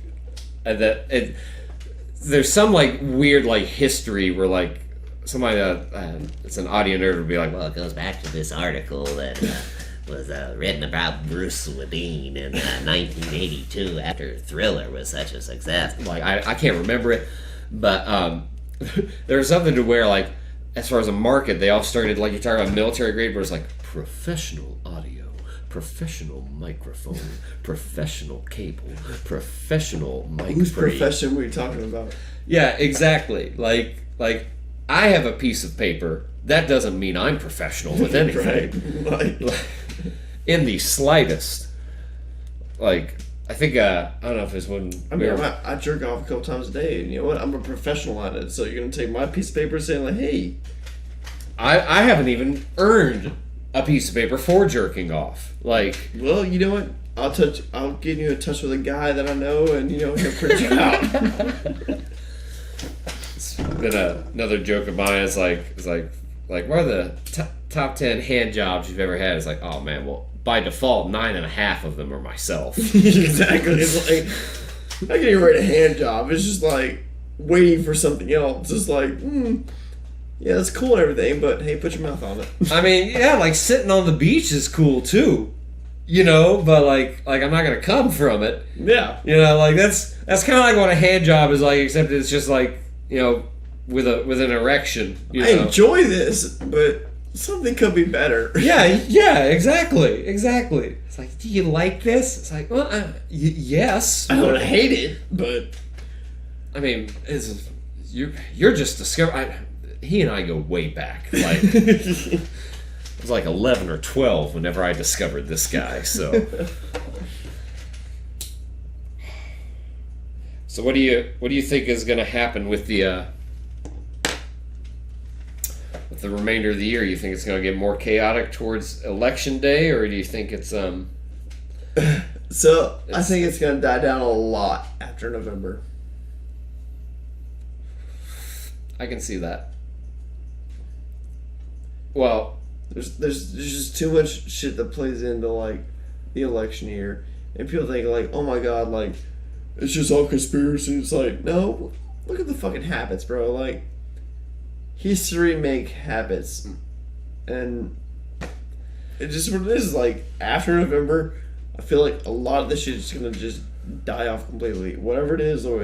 there's some like weird like history where like somebody it's an audio nerd would be like, well, Well, it goes back to this article that was written about Bruce Wadeen in 1982 after Thriller was such a success. like I can't remember it, but there's something to where like as far as a market, they all started like you're talking about military grade, where it's like professional audio, professional microphone, professional cable, professional mic. Whose free. profession were you talking about? Yeah, exactly. Like I have a piece of paper. That doesn't mean I'm professional with anything. Right. Like, in the slightest. Like, I think, I don't know if it's when... I mean, I jerk off a couple times a day, and you know what? I'm a professional at it, so you're going to take my piece of paper and say, like, hey... I haven't even earned a piece of paper for jerking off. Like... Well, you know what? I'll get you in touch with a guy that I know, and, you know, he'll print you out. It's been another joke of mine. It's like what are the top 10 hand jobs you've ever had? It's like, oh, man, well... By default, 9.5 of them are myself. Exactly. It's like, I can't even write a hand job. It's just like waiting for something else. It's like, yeah, that's cool and everything, but hey, put your mouth on it. I mean, yeah, like sitting on the beach is cool too, you know. But like I'm not gonna come from it. Yeah. You know, like that's kind of like what a hand job is like, except it's just like, you know, with an erection. You I know? enjoy this, but something could be better. Yeah, exactly. It's like, do you like this? It's like, well, yes. I don't hate it, but I mean, you're just discovering. He and I go way back. Like, it was like 11 or 12 whenever I discovered this guy. So, what do you think is going to happen with the remainder of the year? You think it's going to get more chaotic towards election day, or do you think it's So I think it's going to die down a lot after November. I can see that. Well, there's just too much shit that plays into like the election year, and people think like, oh my god, like it's just all conspiracy. It's like, no, look at the fucking habits, bro. Like history make habits, and it just what it is. Like after November, I feel like a lot of this shit is gonna just die off completely. Whatever it is, or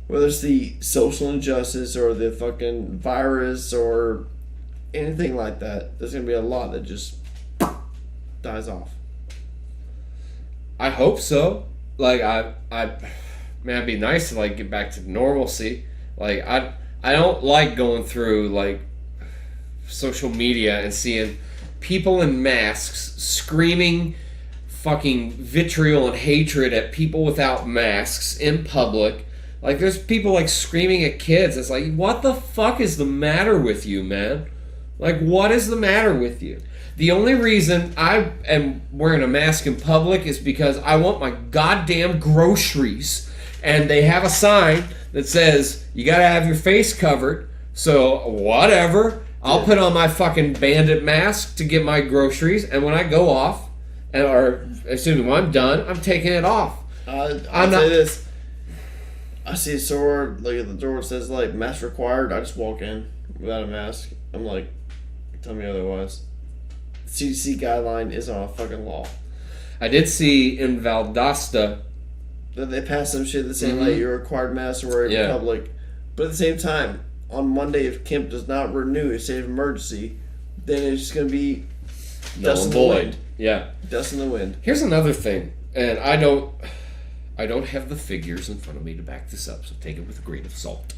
whether it's the social injustice or the fucking virus or anything like that, there's gonna be a lot that just dies off. I hope so. Like man, it'd be nice to like get back to normalcy. Like I don't like going through like social media and seeing people in masks screaming fucking vitriol and hatred at people without masks in public. Like there's people like screaming at kids. It's like, what the fuck is the matter with you, man? Like, what is the matter with you? The only reason I am wearing a mask in public is because I want my goddamn groceries. And they have a sign that says, you gotta have your face covered. So, whatever. I'll put on my fucking bandit mask to get my groceries. And when I go off, or assuming when I'm done, I'm taking it off. I'll say this. I see a store, like at the door, it says like mask required. I just walk in without a mask. I'm like, tell me otherwise. CDC guideline is on a fucking law. I did see in Valdosta that they passed some shit that's saying like you're required mask to wear in public. But at the same time, on Monday, if Kemp does not renew a state of emergency, then it's just going to be dust in the wind. Yeah. Dust in the wind. Here's another thing, and I don't have the figures in front of me to back this up, so take it with a grain of salt.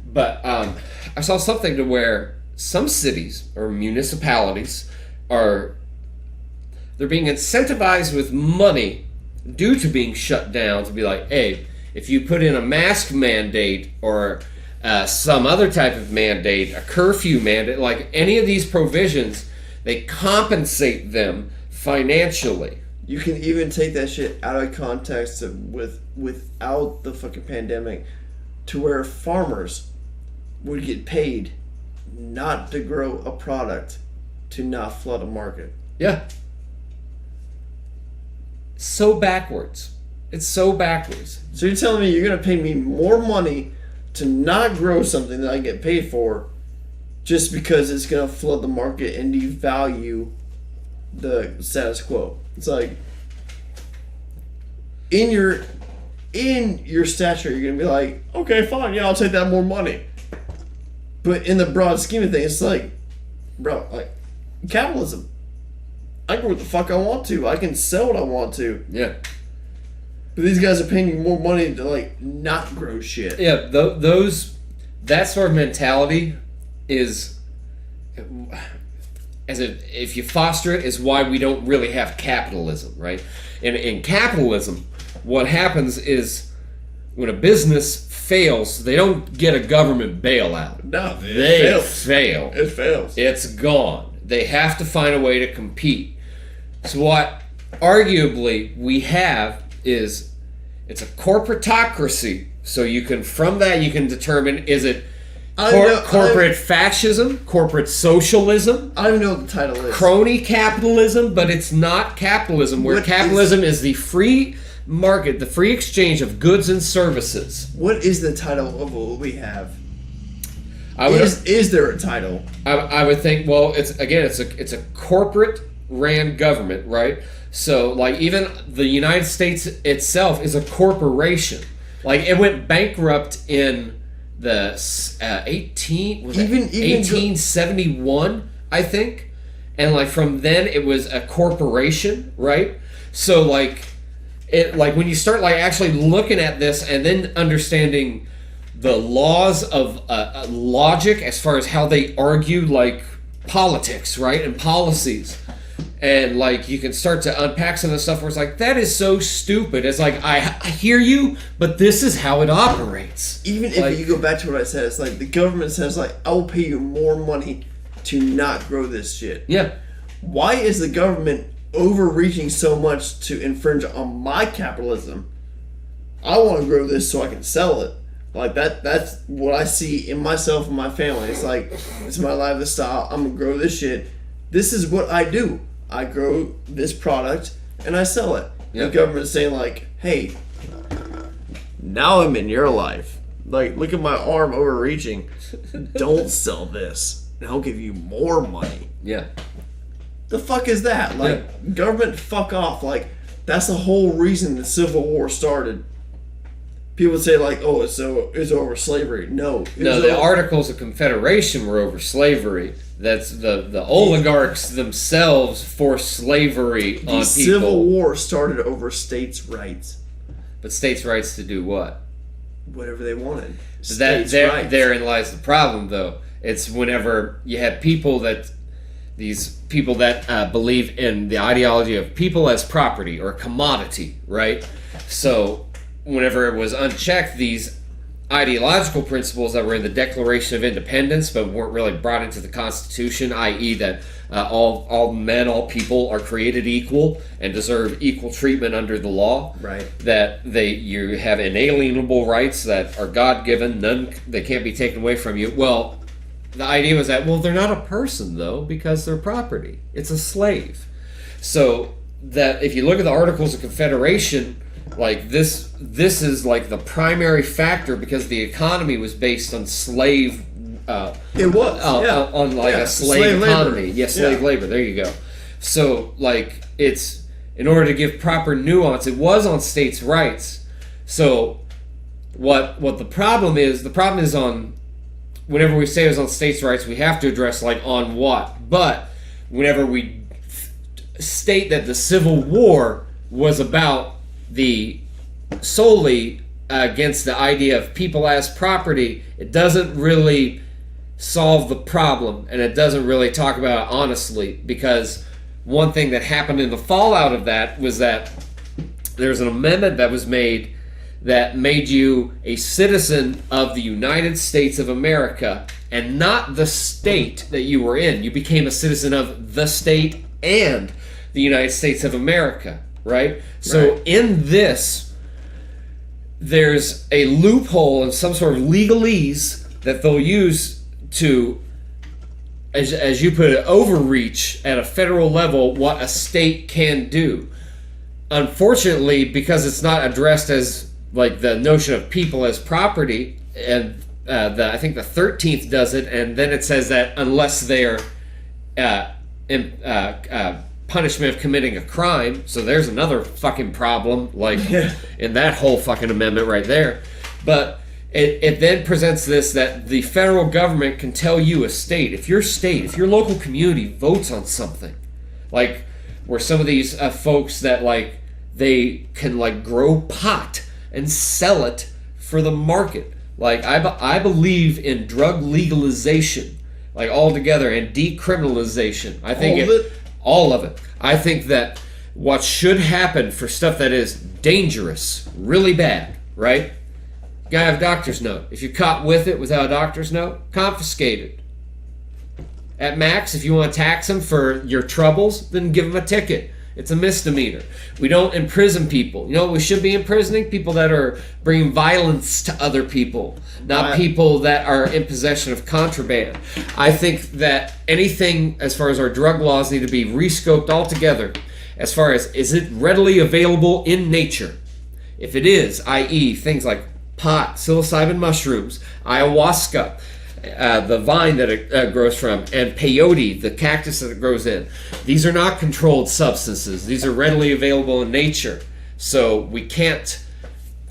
But I saw something to where some cities or municipalities they're being incentivized with money due to being shut down to be like, hey, if you put in a mask mandate or some other type of mandate, a curfew mandate, like any of these provisions, they compensate them financially. You can even take that shit out of context without the fucking pandemic to where farmers would get paid not to grow a product to not flood a market. Yeah. So backwards. It's so backwards. So you're telling me you're going to pay me more money to not grow something that I get paid for just because it's going to flood the market and devalue the status quo? It's like in your stature, you're going to be like, okay, fine, yeah, I'll take that more money. But in the broad scheme of things, it's like, bro, like capitalism. I can grow what the fuck I want to. I can sell what I want to. Yeah. But these guys are paying you more money to like not grow shit. Yeah, that sort of mentality is, if you foster it, is why we don't really have capitalism, right? In capitalism, what happens is when a business fails, they don't get a government bailout. No, they fail. It fails. It's gone. They have to find a way to compete. So what arguably we have is it's a corporatocracy. So from that you can determine, is it corporate fascism, corporate socialism? I don't even know what the title is. Crony capitalism, but it's not capitalism, where capitalism is the free market, the free exchange of goods and services. What is the title of what we have? Is there a title? I would think, well, it's a corporate ran government, right? So like even the United States itself is a corporation. Like it went bankrupt in the 1871 I think. And like from then it was a corporation, right? So like it like when you start like actually looking at this and then understanding the laws of logic as far as how they argue like politics, right, and policies, and like you can start to unpack some of the stuff where it's like that is so stupid. It's like I hear you, but this is how it operates. Even like, if you go back to what I said, it's like the government says like I will pay you more money to not grow this shit. Yeah. Why is the government overreaching so much to infringe on my capitalism? I want to grow this so I can sell it. Like that's what I see in myself and my family. It's like, it's my lifestyle. I'm going to grow this shit. This is what I do. I grow this product and I sell it. Yep. The government's saying like, hey, now I'm in your life. Like, look at my arm overreaching. Don't sell this. And I'll give you more money. Yeah. The fuck is that? Like, government, fuck off. Like, that's the whole reason the Civil War started. People say like, "Oh, it's over slavery." No, the Articles of Confederation were over slavery. That's the oligarchs themselves forced slavery on people. The Civil War started over states' rights. But states' rights to do what? Whatever they wanted. Therein lies the problem, though. It's whenever you have these people that believe in the ideology of people as property or commodity, right? So whenever it was unchecked, these ideological principles that were in the Declaration of Independence but weren't really brought into the Constitution, i.e. that all men, all people are created equal and deserve equal treatment under the law. Right. That you have inalienable rights that are God-given, none they can't be taken away from you. Well, the idea was that, well, they're not a person, though, because they're property. It's a slave. So that if you look at the Articles of Confederation, like this is like the primary factor because the economy was based on slave. It was on like a slave economy. Labor. Yes, slave labor. There you go. So like it's in order to give proper nuance, it was on states' rights. So what the problem is? The problem is on whenever we say it was on states' rights, we have to address like on what. But whenever we state that the Civil War was about the solely against the idea of people as property, it doesn't really solve the problem, and it doesn't really talk about it honestly, because one thing that happened in the fallout of that was that there's an amendment that was made that made you a citizen of the United States of America and not the state that you were in. You became a citizen of the state and the United States of America. Right? So in this, there's a loophole and some sort of legalese that they'll use to, as you put it, overreach at a federal level what a state can do. Unfortunately, because it's not addressed as like the notion of people as property, and I think the 13th does it, and then it says that unless they're punishment of committing a crime, so there's another fucking problem, like in that whole fucking amendment right there. But it then presents this that the federal government can tell you if your local community votes on something, like where some of these folks that like they can like grow pot and sell it for the market. Like I believe in drug legalization, like altogether, and decriminalization. I think all of it. I think that what should happen for stuff that is dangerous, really bad, right? You gotta have a doctor's note. If you're caught with it without a doctor's note, confiscated. At max, if you want to tax them for your troubles, then give them a ticket. It's a misdemeanor. We don't imprison people. You know what we should be imprisoning? People that are bringing violence to other people, not people that are in possession of contraband. I think that anything as far as our drug laws need to be rescoped altogether as far as is it readily available in nature? If it is, i.e. things like pot, psilocybin mushrooms, ayahuasca, the vine that it grows from, and peyote, the cactus that it grows in. These are not controlled substances. These are readily available in nature. So we can't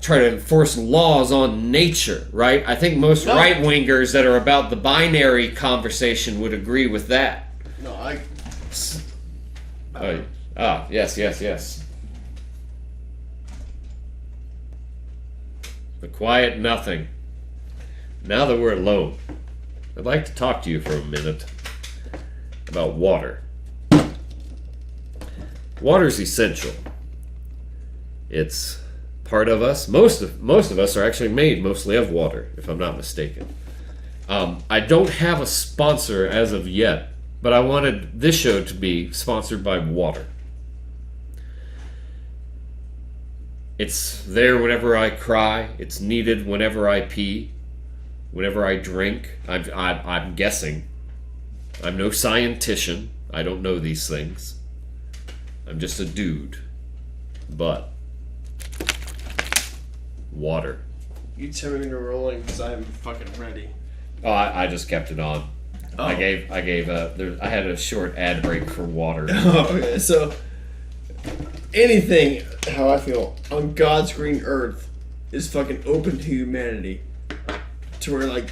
try to enforce laws on nature, right? I think most right-wingers that are about the binary conversation would agree with that. Yes. Oh, yes. The quiet nothing. Now that we're alone, I'd like to talk to you for a minute about water. Water is essential. It's part of us. Most of us are actually made mostly of water, if I'm not mistaken. I don't have a sponsor as of yet, but I wanted this show to be sponsored by water. It's there whenever I cry. It's needed whenever I pee, whenever I drink. I'm guessing. I'm no scientician. I don't know these things. I'm just a dude. But water. You tell me when you're rolling because I'm fucking ready. Oh, I just kept it on. Oh. I had a short ad break for water. Oh, okay. So anything, how I feel, on God's green earth is fucking open to humanity. To where, like,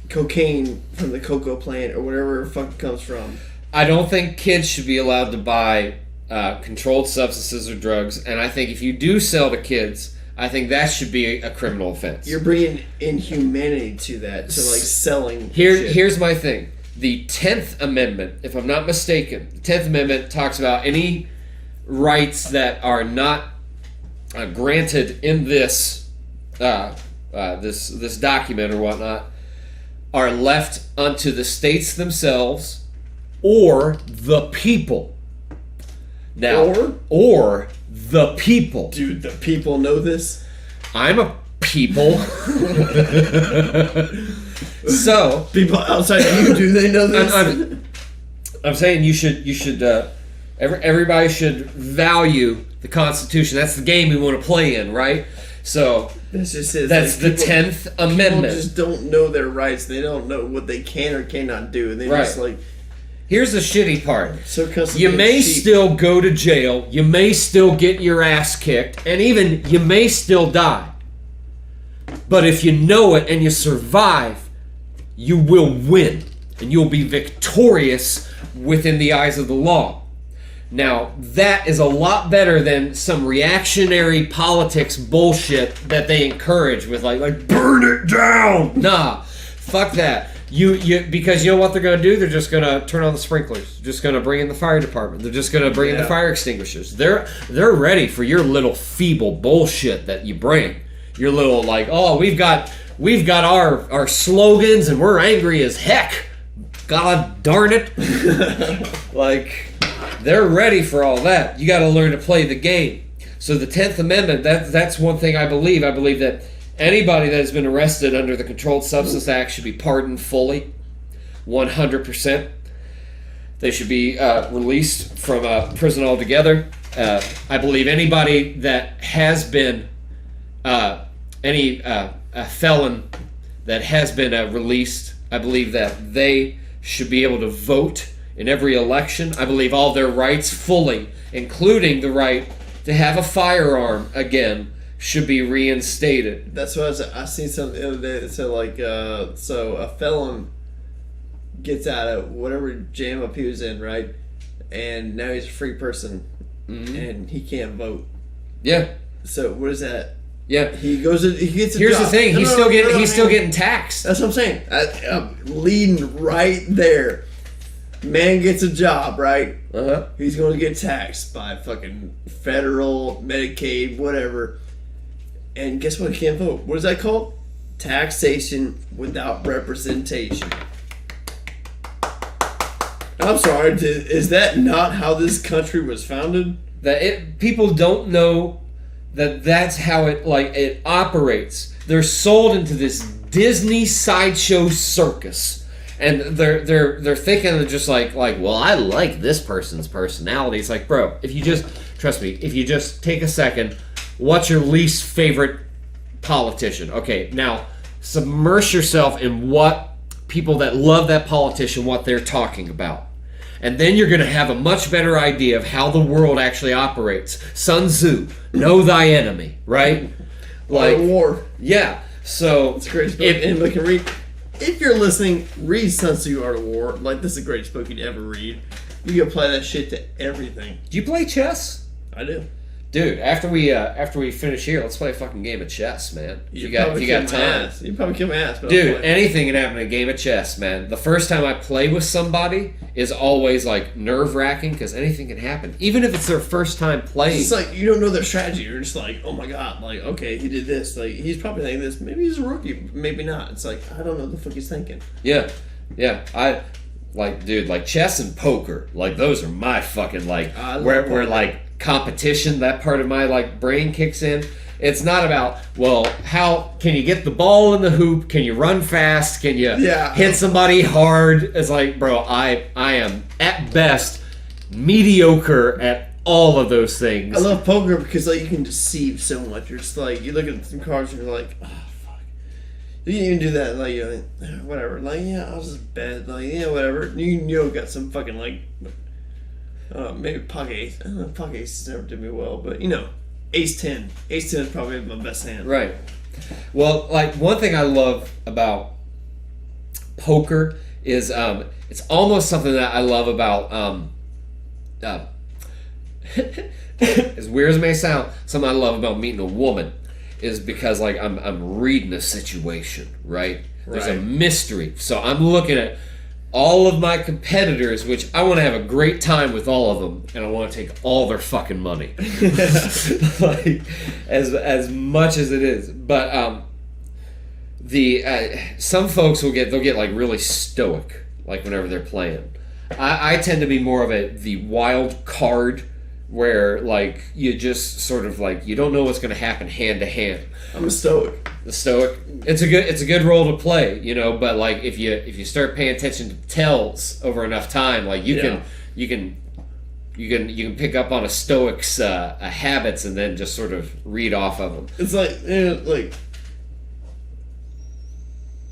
cocaine from the cocoa plant or whatever it fucking comes from. I don't think kids should be allowed to buy controlled substances or drugs, and I think if you do sell to kids, I think that should be a criminal offense. You're bringing inhumanity to that, to like selling. Here's my thing. The 10th Amendment, if I'm not mistaken, the 10th Amendment talks about any rights that are not granted in this this document or whatnot are left unto the states themselves or the people. Now, or the people. Dude, the people know this. I'm a people. So people outside of you, do they know this? I'm saying you should everybody should value the Constitution. That's the game we want to play in, right? So that's just it. That's like the 10th Amendment. People just don't know their rights. They don't know what they can or cannot do. And they just like. Here's the shitty part. So you may still go to jail. You may still get your ass kicked, and even you may still die. But if you know it and you survive, you will win, and you'll be victorious within the eyes of the law. Now, that is a lot better than some reactionary politics bullshit that they encourage with like burn it down. Nah, fuck that. Because you know what they're going to do? They're just going to turn on the sprinklers. They're just going to bring in the fire department. They're just going to bring in the fire extinguishers. They're ready for your little feeble bullshit that you bring. Your little like, oh, we've got our slogans and we're angry as heck. God darn it. Like, they're ready for all that. You got to learn to play the game. So the 10th Amendment, that's one thing I believe. I believe that anybody that has been arrested under the Controlled Substance Act should be pardoned fully, 100%. They should be released from prison altogether. I believe anybody that has been a felon that has been released, I believe that they should be able to vote in every election. I believe all their rights fully, including the right to have a firearm again, should be reinstated. That's what I seen something the other day that said like, so a felon gets out of whatever jam up he was in, right? And now he's a free person, and he can't vote. Yeah. So what is that? Yeah. He gets a Here's job. the thing. He's still getting taxed. That's what I'm saying. I'm leading right there. Man gets a job, right? Uh-huh. He's going to get taxed by fucking federal, Medicaid, whatever. And guess what? He can't vote. What is that called? Taxation without representation. I'm sorry. Is that not how this country was founded? People don't know that that's how it operates. They're sold into this Disney sideshow circus, and they're thinking of just like well, I like this person's personality. It's like, bro, if you just trust me, if you just take a second. What's your least favorite politician? Okay, now submerge yourself in what people that love that politician, what they're talking about. And then you're going to have a much better idea of how the world actually operates. Sun Tzu, know thy enemy, right? Like war. Yeah. So it's a great book. Anybody can read. If you're listening, read Sun Tzu Art of War. Like, this is the greatest book you'd ever read. You can apply that shit to everything. Do you play chess? I do. Dude, after we finish here, let's play a fucking game of chess, man. If you got time. You probably kill my ass. But Dude, anything can happen in a game of chess, man. The first time I play with somebody is always like nerve-wracking because anything can happen, even if it's their first time playing. It's like you don't know their strategy. You're just like, oh my god, like okay, he did this. Like he's probably thinking this. Maybe he's a rookie, maybe not. It's like I don't know what the fuck he's thinking. Yeah. I like, dude, like chess and poker, like those are my fucking like where like competition, that part of my like brain kicks in. It's not about, well, how can you get the ball in the hoop? Can you run fast? Can you hit somebody hard? It's like, bro, I am at best mediocre at all of those things. I love poker because like you can deceive so much. You're just like you look at some cards and you're like, oh fuck. You can even do that, like you're like, whatever. Like yeah, I'll just bet. Like yeah, whatever. You got some fucking like, maybe pocket ace. I don't know, pocket ace never did me well, but ace 10. Ace 10 is probably my best hand. Right. Well, like one thing I love about poker is it's almost something that I love about as weird as it may sound, something I love about meeting a woman is because like I'm reading a situation, right? There's a mystery. So I'm looking at all of my competitors, which I want to have a great time with all of them, and I want to take all their fucking money, like as much as it is. But some folks they'll get like really stoic, like whenever they're playing. I tend to be more of the wild card, where like you just sort of like you don't know what's going to happen hand to hand. I'm a stoic. The stoic. It's a good role to play, but like if you start paying attention to tells over enough time, like you can pick up on a stoic's habits and then just sort of read off of them. It's like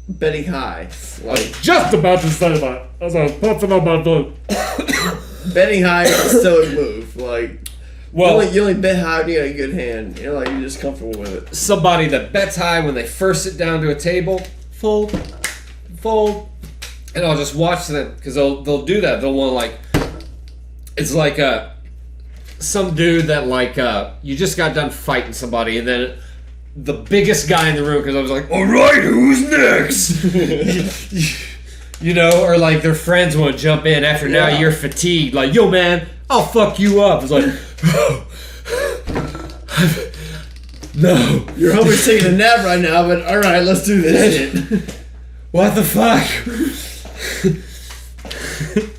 betting high. Like just about to say that. As I was puffing on my boat. Betting high is a stoic move. Like well, you only bet high when you got a good hand. You're just comfortable with it. Somebody that bets high when they first sit down to a table, fold, and I'll just watch them because they'll do that. They'll want like it's like some dude that like you just got done fighting somebody and then the biggest guy in the room because I was like, all right, who's next? Or like their friends want to jump in after now you're fatigued. Like, yo, man, I'll fuck you up. It's like, no. Your homie's taking a nap right now, but all right, let's do this shit. What the fuck?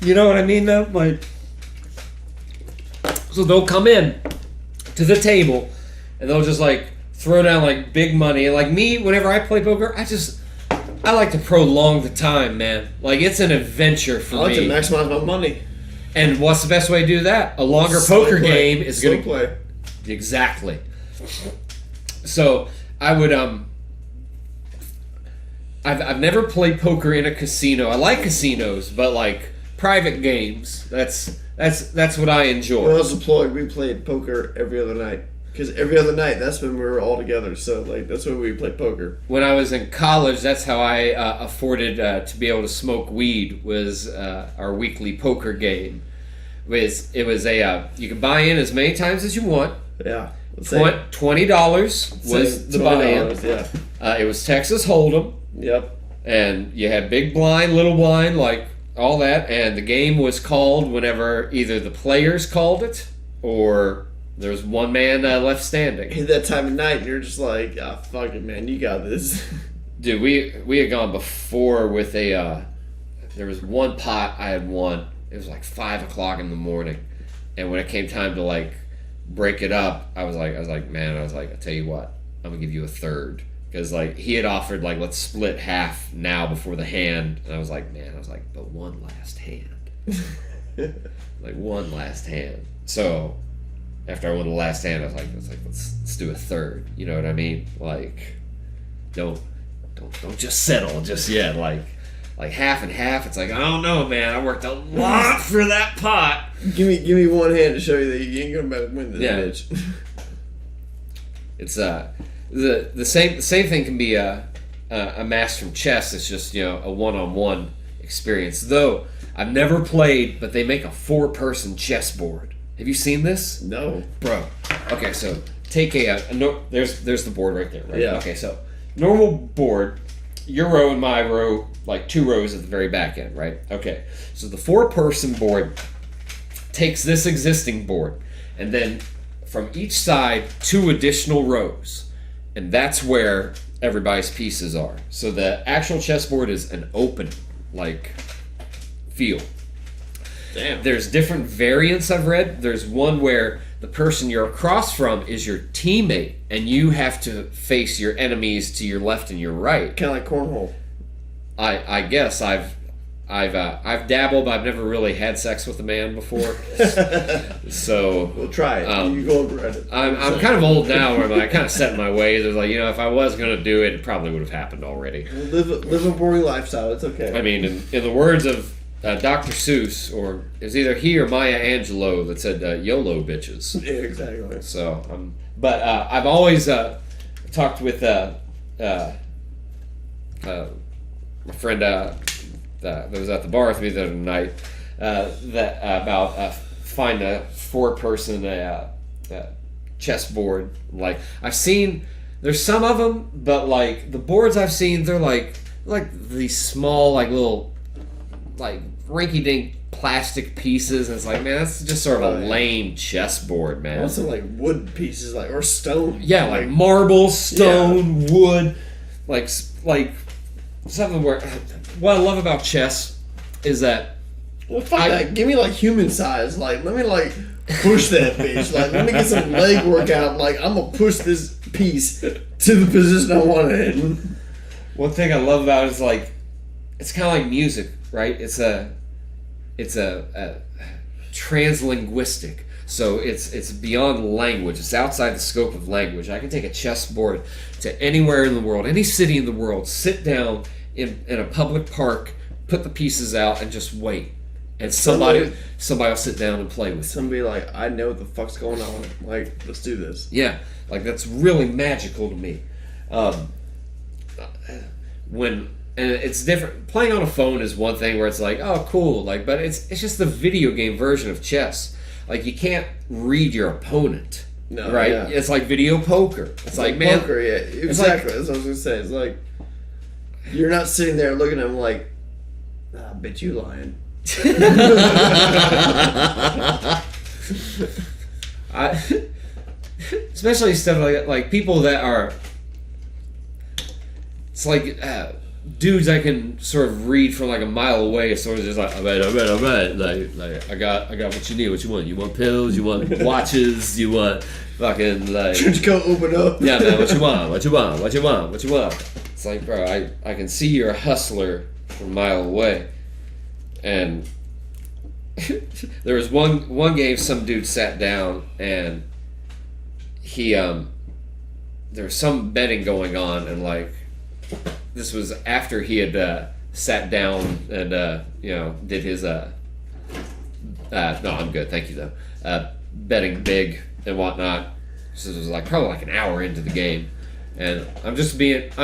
You know what I mean, though? Like, so they'll come in to the table and they'll just like throw down like big money. And like me, whenever I play poker, I like to prolong the time, man. Like, it's an adventure for me. I like to maximize my money. And what's the best way to do that? A longer poker game is going to play. Exactly. So I would I've never played poker in a casino. I like casinos, but like private games, that's what I enjoy. When I was deployed, we played poker every other night. Because every other night, that's when we were all together. So, like, that's when we played poker. When I was in college, that's how I afforded to be able to smoke weed, was our weekly poker game. It was you could buy in as many times as you want. Yeah. $20 was the buy-in. Yeah. It was Texas Hold'em. Yep. And you had big blind, little blind, like all that. And the game was called whenever either the players called it or... There's one man left standing. Hit that time of night, and you're just like, ah, fuck it, man, you got this. Dude, we had gone before with there was one pot I had won. It was like 5 o'clock in the morning, and when it came time to like break it up, I was like, I tell you what, I'm gonna give you a third because like he had offered like let's split half now before the hand, and I was like, but one last hand, like one last hand, so. After I won the last hand, I was like, let's do a third. You know what I mean? Like, don't just settle just yet. Like half and half. It's like I don't know, man. I worked a lot for that pot. Give me one hand to show you that you ain't gonna win this bitch. It's the same thing can be a master from chess. It's just a one-on-one experience. Though I've never played, but they make a 4-person chessboard. Have you seen this? No. Bro. Okay, so take there's the board right there, right? Yeah. Okay, so normal board, your row and my row, like 2 rows at the very back end, right? Okay. So the 4-person board takes this existing board, and then from each side 2 additional rows, and that's where everybody's pieces are. So the actual chessboard is an open field. Damn. There's different variants I've read. There's one where the person you're across from is your teammate, and you have to face your enemies to your left and your right. Kind of like cornhole. I guess I've dabbled, but I've never really had sex with a man before. So We'll try it. You go over it. I'm kind of old now, where I kind of set in my ways. It's like, if I was gonna do it, it probably would have happened already. Live a boring lifestyle. It's okay. I mean, in the words of Dr. Seuss, or it was either he or Maya Angelou that said "YOLO bitches." Yeah, exactly. So, but I've always talked with my friend that was at the bar with me the other night that about find a 4-person chessboard. Like I've seen, there's some of them, but like the boards I've seen, they're like these small little rinky-dink plastic pieces, and it's like, man, that's just sort of a lame chessboard, man. Also wood pieces, or stone. Yeah, like marble, stone, wood, like something where. What I love about chess is that. Well, fuck that. Give me human size. Let me push that bitch. Let me get some leg workout. I'm gonna push this piece to the position I want it in. One thing I love about it is it's kind of like music, right? It's a translinguistic. So it's beyond language. It's outside the scope of language. I can take a chessboard to anywhere in the world, any city in the world, sit down in a public park, put the pieces out, and just wait. And somebody will sit down and play with it. Somebody I know what the fuck's going on. Let's do this. Yeah, that's really magical to me. And it's different. Playing on a phone is one thing where it's oh, cool. But it's just the video game version of chess. You can't read your opponent. No, right? Yeah. It's like video poker. It's man. Poker, yeah. Exactly. That's what I was gonna say. It's you're not sitting there looking at him I bet you lying. Especially stuff like people that are. It's dudes I can sort of read from a mile away. Sort of just all right. I got what you need. What you want? You want pills? You want watches? You want fucking Trench coat open up. Yeah, man. What you want? What you want? What you want? What you want? It's bro, I can see you're a hustler from a mile away. And there was one game, some dude sat down and he there was some betting going on, and this was after he had sat down and did his no, I'm good, thank you though. Betting big and whatnot. So it was probably an hour into the game. And I'm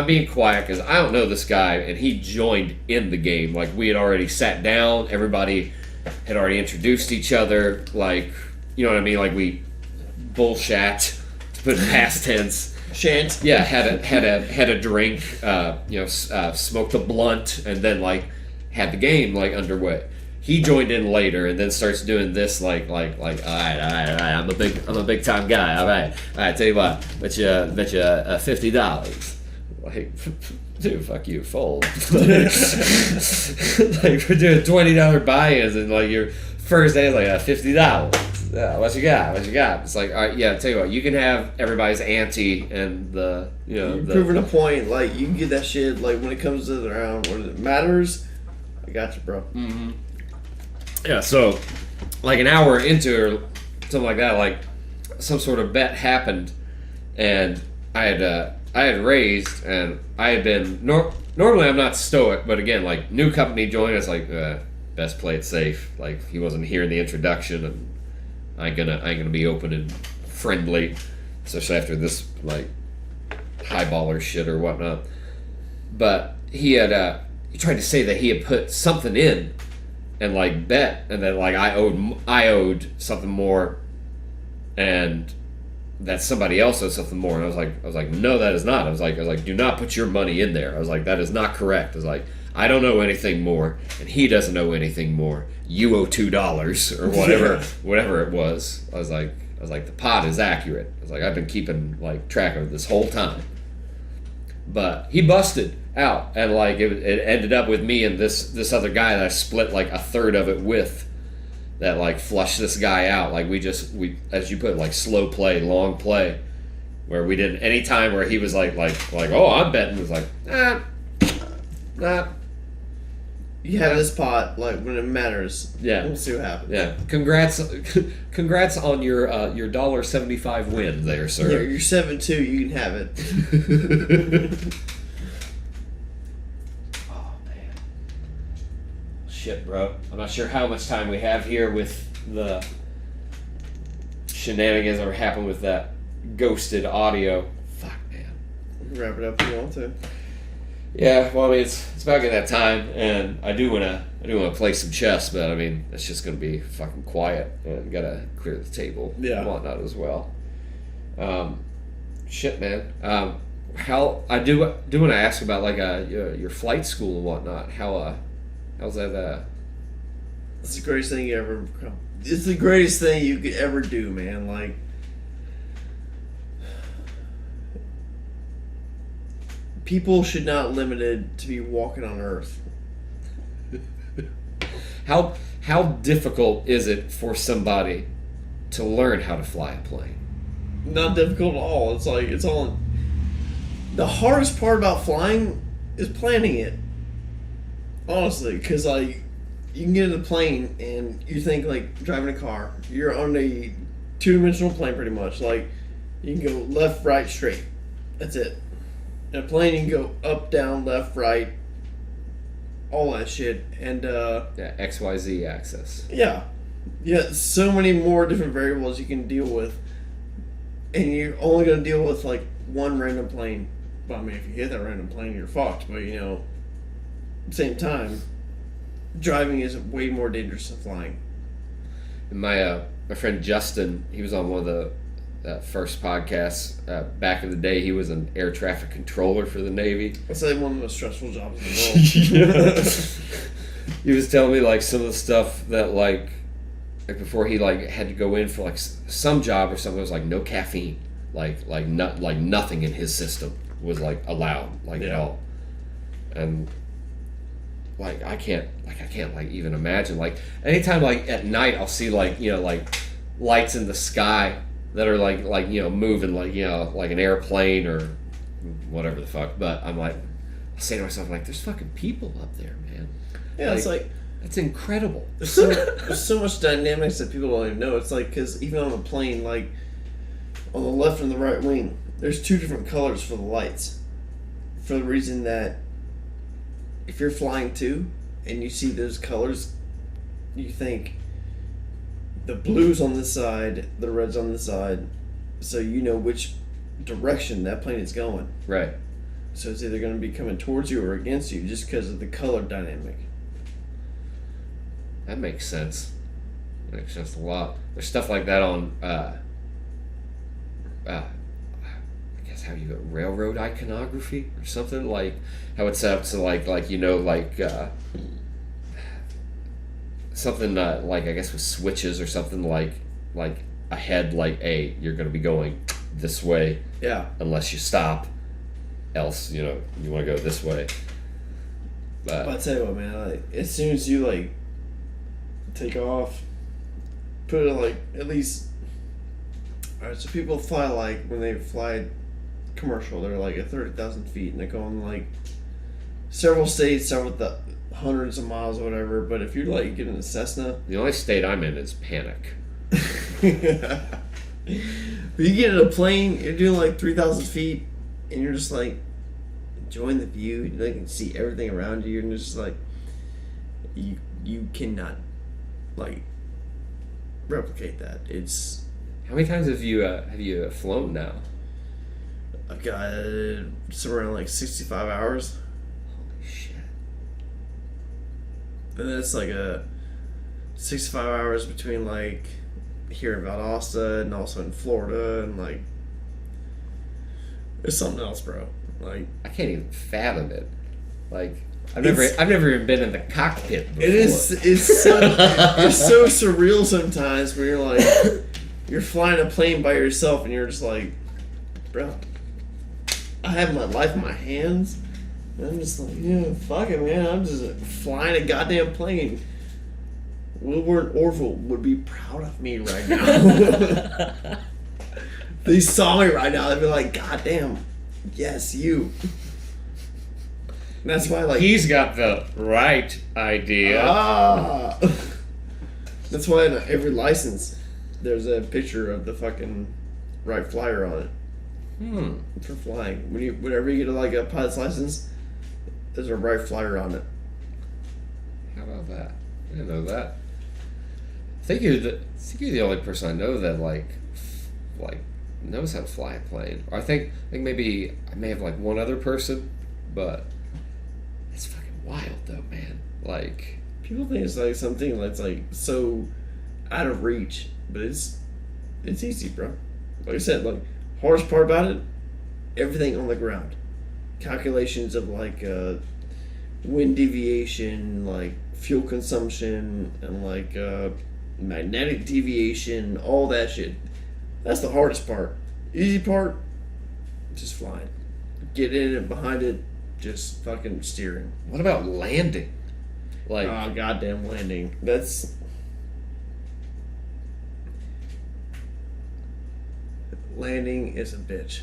being quiet because I don't know this guy, and he joined in the game. We had already sat down, everybody had already introduced each other. You know what I mean? We bullshat, to put in past tense. Shant. Yeah, had a drink, smoked a blunt, and then had the game underway. He joined in later and then starts doing this all right, I'm a big time guy, all right, tell you what, bet you $50. Dude, fuck you, fold. We're doing $20 buy-ins, and your first day is $50. Yeah, what you got? It's all right, yeah, tell you what, you can have everybody's ante and you're proving a point. You can get that shit. When it comes to the round, when it matters, I got you, bro. Mm-hmm. Yeah, so an hour into or something like that, some sort of bet happened, and I had raised, and I had been normally I'm not stoic, but again, new company joined, it's best play it safe. He wasn't here in the introduction, and I ain't gonna be open and friendly, especially after this highballer shit or whatnot. But he had he tried to say that he had put something in and like bet, and then like I owed something more, and that somebody else owed something more. And I was like, no, that is not. I was like, do not put your money in there. I was like, that is not correct. I was like, I don't owe anything more, and he doesn't owe anything more. You owe $2 or whatever it was. I was like, the pot is accurate. I was like, I've been keeping like track of this whole time. But he busted out, and like it ended up with me and this other guy that I split like a third of it with, that like flushed this guy out. Like we as you put, like slow play, long play, where we didn't any time where he was like oh, I'm betting. It was like nah. You have this pot, like, when it matters. Yeah. We'll see what happens. Yeah. Congrats on your $1.75 win there, sir. Yeah, you're 7-2, you can have it. Oh, man. Shit, bro. I'm not sure how much time we have here with the shenanigans that were happening with that ghosted audio. Fuck, man. Wrap it up if you want to. Yeah, well, I mean, it's about getting that time, and I do wanna play some chess, but I mean, it's just gonna be fucking quiet, and gotta clear the table, and whatnot as well. Shit, man. How I do want to ask about like your flight school and whatnot. How's that? It's the greatest thing you ever. It's the greatest thing you could ever do, man. Like. People should not limited to be walking on Earth. How difficult is it for somebody to learn how to fly a plane? Not difficult at all. It's like it's all. The hardest part about flying is planning it. Honestly, because like you can get in a plane and you think like driving a car. You're on a two-dimensional plane pretty much. Like you can go left, right, straight. That's it. In a plane, you can go up, down, left, right, all that shit, and yeah, XYZ axis. Yeah, so many more different variables you can deal with, and you're only gonna deal with like one random plane. But I mean, if you hit that random plane, you're fucked. But you know, at the same time, driving is way more dangerous than flying. And my friend Justin, he was on one of the first podcasts back in the day. He was an air traffic controller for the Navy. That's like one of the most stressful jobs in the world. He was telling me like some of the stuff that like before he like had to go in for like some job or something. It was like no caffeine, like nothing in his system was like allowed at all. And like I can't like even imagine like anytime like at night I'll see like like lights in the sky that are like moving like an airplane or whatever the fuck. But I'm like, I say to myself like, there's fucking people up there, man. Yeah, it's like that's incredible. There's so much dynamics that people don't even know. It's like because even on a plane, like on the left and the right wing, there's two different colors for the lights, for the reason that if you're flying too and you see those colors, you think the blue's on this side, the red's on this side, so you know which direction that plane is going. Right. So it's either going to be coming towards you or against you just because of the color dynamic. That makes sense. That makes sense a lot. There's stuff like that on, I guess how you go, railroad iconography or something, like how it's set up to like something like I guess with switches or something like ahead, like you're going to be going this way, unless you stop, else you want to go this way. But I'll tell you what, man, like as soon as you like take off, put it like at least. Alright, so people fly like when they fly commercial, they're like at 30,000 feet and they're going like several states, several hundreds of miles or whatever. But if you're like getting a Cessna, the only state I'm in is panic. But you get in a plane, you're doing like 3,000 feet, and you're just like enjoying the view. You can see everything around you, and it's just like you cannot like replicate that. It's how many times have you flown now? I've got somewhere around like 65 hours. Holy shit! And it's like a 65 hours between like here in Valdosta and also in Florida, and like it's something else, bro. Like I can't even fathom it. Like I've never even been in the cockpit before. it's so it's so surreal sometimes when you're like you're flying a plane by yourself and you're just like, bro, I have my life in my hands. And I'm just like, yeah, fuck it, man. I'm just flying a goddamn plane. Wilbur Orville would be proud of me right now. If they saw me right now, they'd be like, God damn, yes, you. And that's why, like, He's got the right idea. That's why in every license there's a picture of the fucking Wright Flyer on it. For flying. Whenever you get like a pilot's license, there's a Wright Flyer on it. How about that? I didn't know that. I think you're the only person I know that like knows how to fly a plane. Or I think maybe I may have like one other person, but it's fucking wild though, man. Like People think it's like something that's like so out of reach, but it's easy, bro. Like I said, like hardest part about it, everything on the ground. Calculations of like wind deviation, like fuel consumption, and like magnetic deviation, all that shit. That's the hardest part. Easy part, just flying. Get in it, behind it, just fucking steering. what about landing? Like Oh, goddamn landing. That's... Landing is a bitch.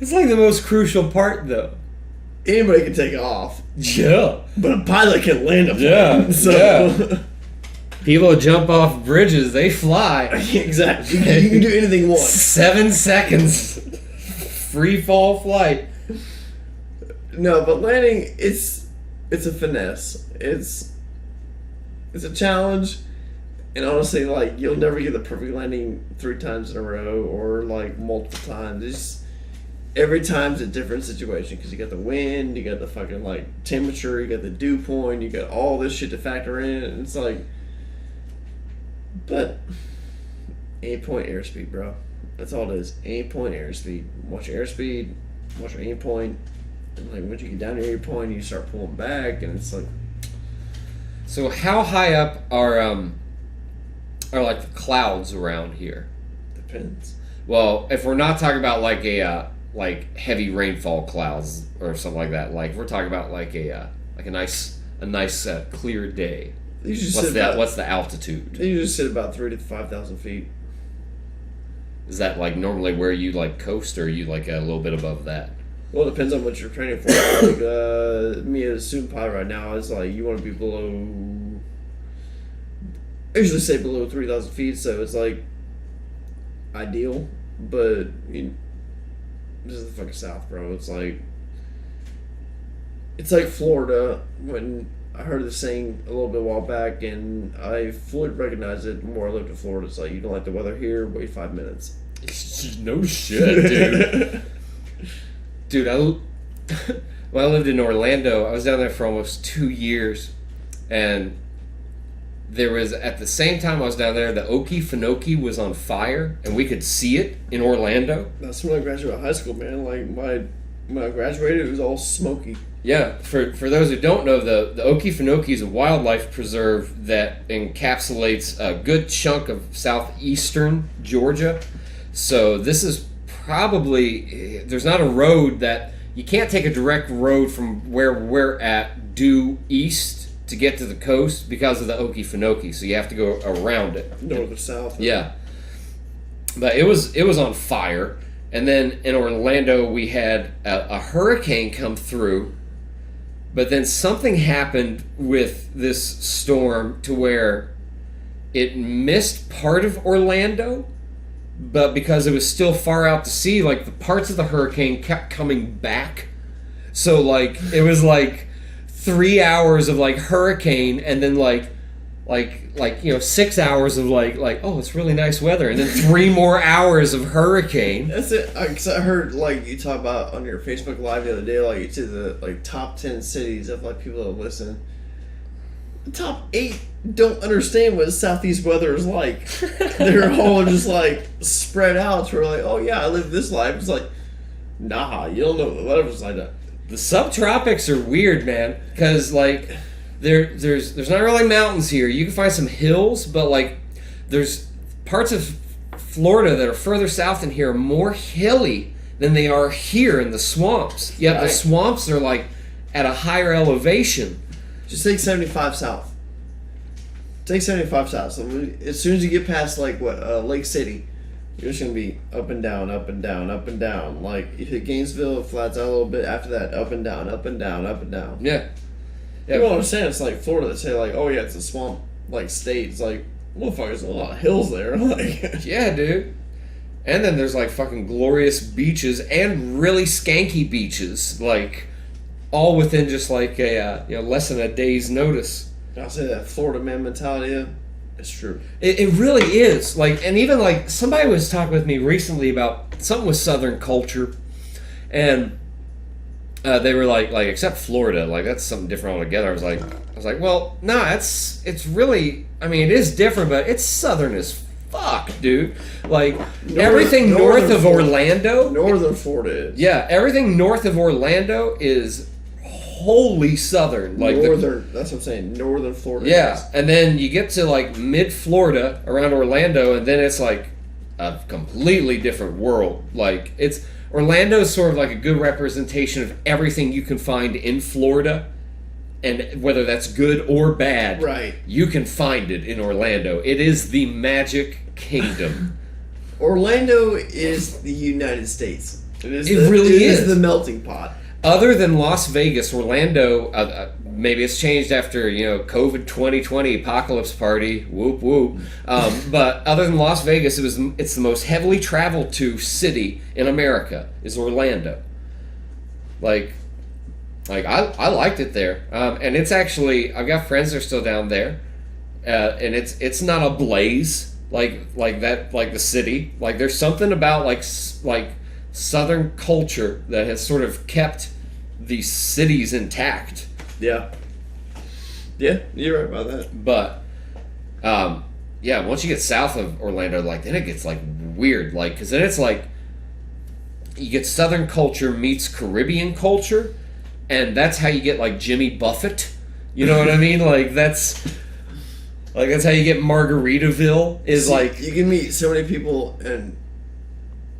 it's like the most crucial part though. Anybody can take off, Yeah. but a pilot can land a plane. Yeah, So... yeah. People jump off bridges, they fly. Exactly. You can do anything once. 7 seconds. Free fall flight. No, but landing, it's a finesse. It's a challenge, and honestly, like, you'll never get the perfect landing 3 times in a row or like multiple times. It's every time's a different situation because you got the wind, you got the fucking like temperature, you got the dew point, you got all this shit to factor in, and it's like, but aim point airspeed, bro. That's all it is. Aim point airspeed. Watch your airspeed. Watch your aim point. And like once you get down to your aim point, you start pulling back, and it's like. So how high up are like the clouds around here? Depends. Well, if we're not talking about like a like heavy rainfall clouds or something like that, like we're talking about like a nice clear day. They usually What's the altitude? They usually sit about 3,000 to 5,000 feet. Is that like normally where you like coast, or are you like a little bit above that? Well, it depends on what you're training for. Like, me as a student pilot right now, it's like you want to be below. I usually say below 3,000 feet, so it's like ideal. But this is the fucking South, bro. It's like Florida. When I heard this saying a little bit a while back, and I fully recognize it. The more I lived in Florida, it's like you don't like the weather here. Wait 5 minutes. No shit, dude. Dude, when I lived in Orlando, I was down there for almost 2 years, and there was, at the same time I was down there, the Okefenokee was on fire, and we could see it in Orlando. That's when I graduated high school, man. Like when I graduated, it was all smoky. Yeah, for those who don't know, the Okefenokee is a wildlife preserve that encapsulates a good chunk of southeastern Georgia. So this is probably, there's not a road that, you can't take a direct road from where we're at due east to get to the coast because of the Okefenokee, so you have to go around it. North or south. Yeah. But it was on fire, and then in Orlando we had a hurricane come through, but then something happened with this storm to where it missed part of Orlando, but because it was still far out to sea, like the parts of the hurricane kept coming back. So like it was like 3 hours of like hurricane, and then like like 6 hours of like oh, it's really nice weather, and then 3 more hours of hurricane. That's it. Because I heard like you talk about on your Facebook Live the other day, like you said the like top 10 cities of like people that listen. The top 8 don't understand what Southeast weather is like. They're all just like spread out. So we're like, oh yeah, I live this life. It's like, nah, you don't know what the weather's like that. The subtropics are weird, man, because like there's not really mountains here. You can find some hills, but like there's parts of Florida that are further south than here, more hilly than they are here in the swamps. Yet the swamps are like at a higher elevation. Just take 75 south. Take 75 south. So as soon as you get past like Lake City, you're just gonna be up and down, up and down, up and down. Like if you hit Gainesville, it flats out a little bit. After that, up and down, up and down, up and down. Yeah. You don't understand. It's like Florida. They say like, oh yeah, it's a swamp like state. It's like, motherfuckers, there's a lot of hills there. Like, yeah, dude. And then there's like fucking glorious beaches and really skanky beaches, like all within just like a less than a day's notice. I'll say that Florida man mentality. It's true. It really is. Like, and even like somebody was talking with me recently about something with Southern culture, and they were like except Florida, like that's something different altogether. I was like, well, nah, it's really. I mean, it is different, but it's Southern as fuck, dude. Like everything north of Orlando, Northern Florida is. Yeah, everything north of Orlando is wholly Southern. Like Northern. That's what I'm saying. Northern Florida. Yeah, is. and then you get to like mid Florida around Orlando, and then it's like a completely different world. Like Orlando is sort of like a good representation of everything you can find in Florida, and whether that's good or bad, right? You can find it in Orlando. It is the Magic Kingdom. Orlando is the United States. It really is the melting pot. Other than Las Vegas, Orlando, maybe it's changed after, COVID 2020 apocalypse party, whoop whoop. But other than Las Vegas, it's the most heavily traveled to city in America is Orlando. Like I liked it there, and it's actually I've got friends that are still down there, and it's not a blaze like that, like the city. Like there's something about like Southern culture that has sort of kept these cities intact. Yeah, you're right about that. But once you get south of Orlando, like then it gets like weird, like because then it's like you get Southern culture meets Caribbean culture, and that's how you get like Jimmy Buffett. You know what I mean? Like that's how you get Margaritaville. Is like you can meet so many people and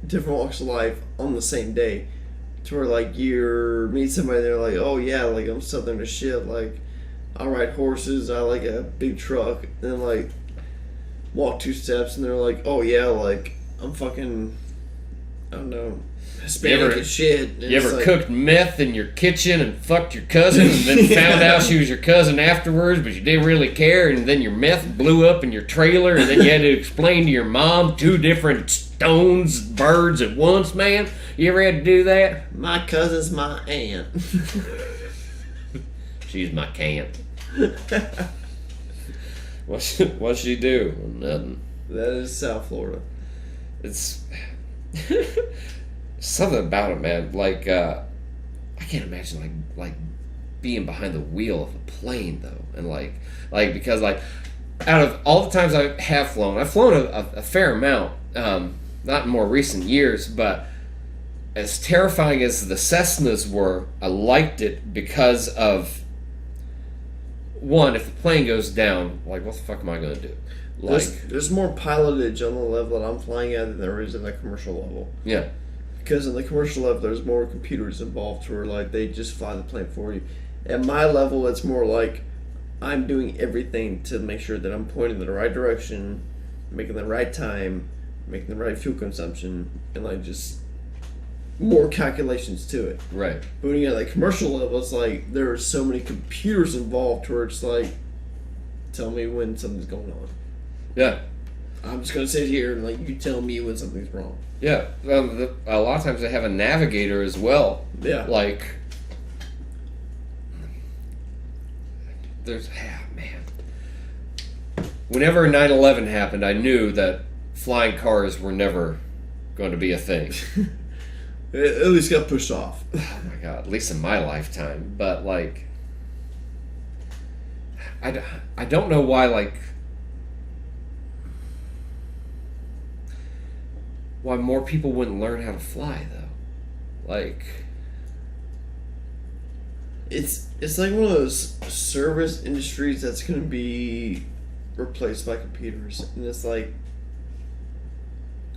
different walks of life on the same day, to where like you meet somebody, they're like, oh yeah, like I'm Southern as shit, like I ride horses, I like a big truck, and then like walk 2 steps and they're like, oh yeah, like I'm fucking, I don't know, Hispanic as shit. And you ever cooked meth in your kitchen and fucked your cousin and then found out she was your cousin afterwards, but you didn't really care, and then your meth blew up in your trailer, and then you had to explain to your mom 2 different stones, birds at once, man? You ever had to do that? My cousin's my aunt. She's my cant. What'd she do? Nothing. That is South Florida. It's something about it, man. Like I can't imagine like being behind the wheel of a plane though, and like because like out of all the times I have flown, I've flown a fair amount. Not in more recent years, but as terrifying as the Cessnas were, I liked it because of, one, if the plane goes down, like, what the fuck am I going to do? Like, there's more pilotage on the level that I'm flying at than there is in the commercial level. Yeah. Because in the commercial level, there's more computers involved where, like, they just fly the plane for you. At my level, it's more like I'm doing everything to make sure that I'm pointing in the right direction, making the right time, making the right fuel consumption, and, like, just more calculations to it. Right. But when you get like commercial level, it's like there are so many computers involved where it's like, tell me when something's going on. Yeah. I'm just gonna sit here and like you tell me when something's wrong. Yeah. A lot of times they have a navigator as well. Yeah. Like, there's man. whenever 9/11 happened, I knew that flying cars were never going to be a thing. It at least got pushed off. Oh my god, at least in my lifetime. But like, I don't know why, like, why more people wouldn't learn how to fly though. Like, It's like one of those service industries that's going to be replaced by computers, and it's like,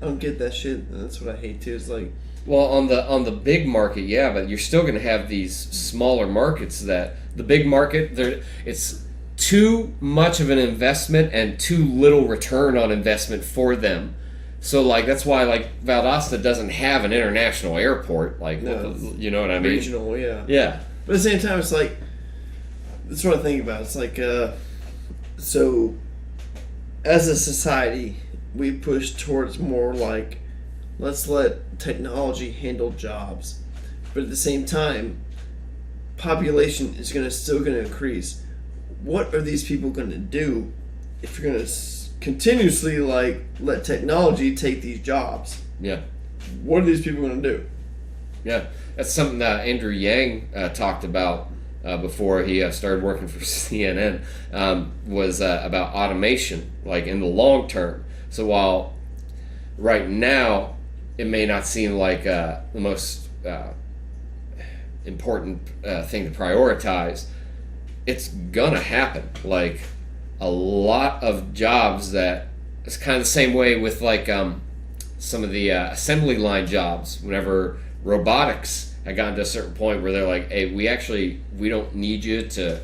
I don't get that shit. And that's what I hate too. It's like, well, on the big market, yeah, but you're still going to have these smaller markets that the big market there, it's too much of an investment and too little return on investment for them. So like that's why like Valdosta doesn't have an international airport. Like, No, you know what I mean? regional, yeah. Yeah. But at the same time, it's like, that's what I think about. It's like, so as a society, we push towards more like, let's let technology handle jobs. But at the same time, population is still going to increase. What are these people going to do if you're going to continuously like let technology take these jobs? Yeah. What are these people going to do? Yeah, that's something that Andrew Yang talked about before he started working for CNN, was about automation, like in the long term. So while right now it may not seem like the most important thing to prioritize, it's gonna happen. Like a lot of jobs that it's kind of the same way with like some of the assembly line jobs. Whenever robotics had gotten to a certain point where they're like, hey, we don't need you to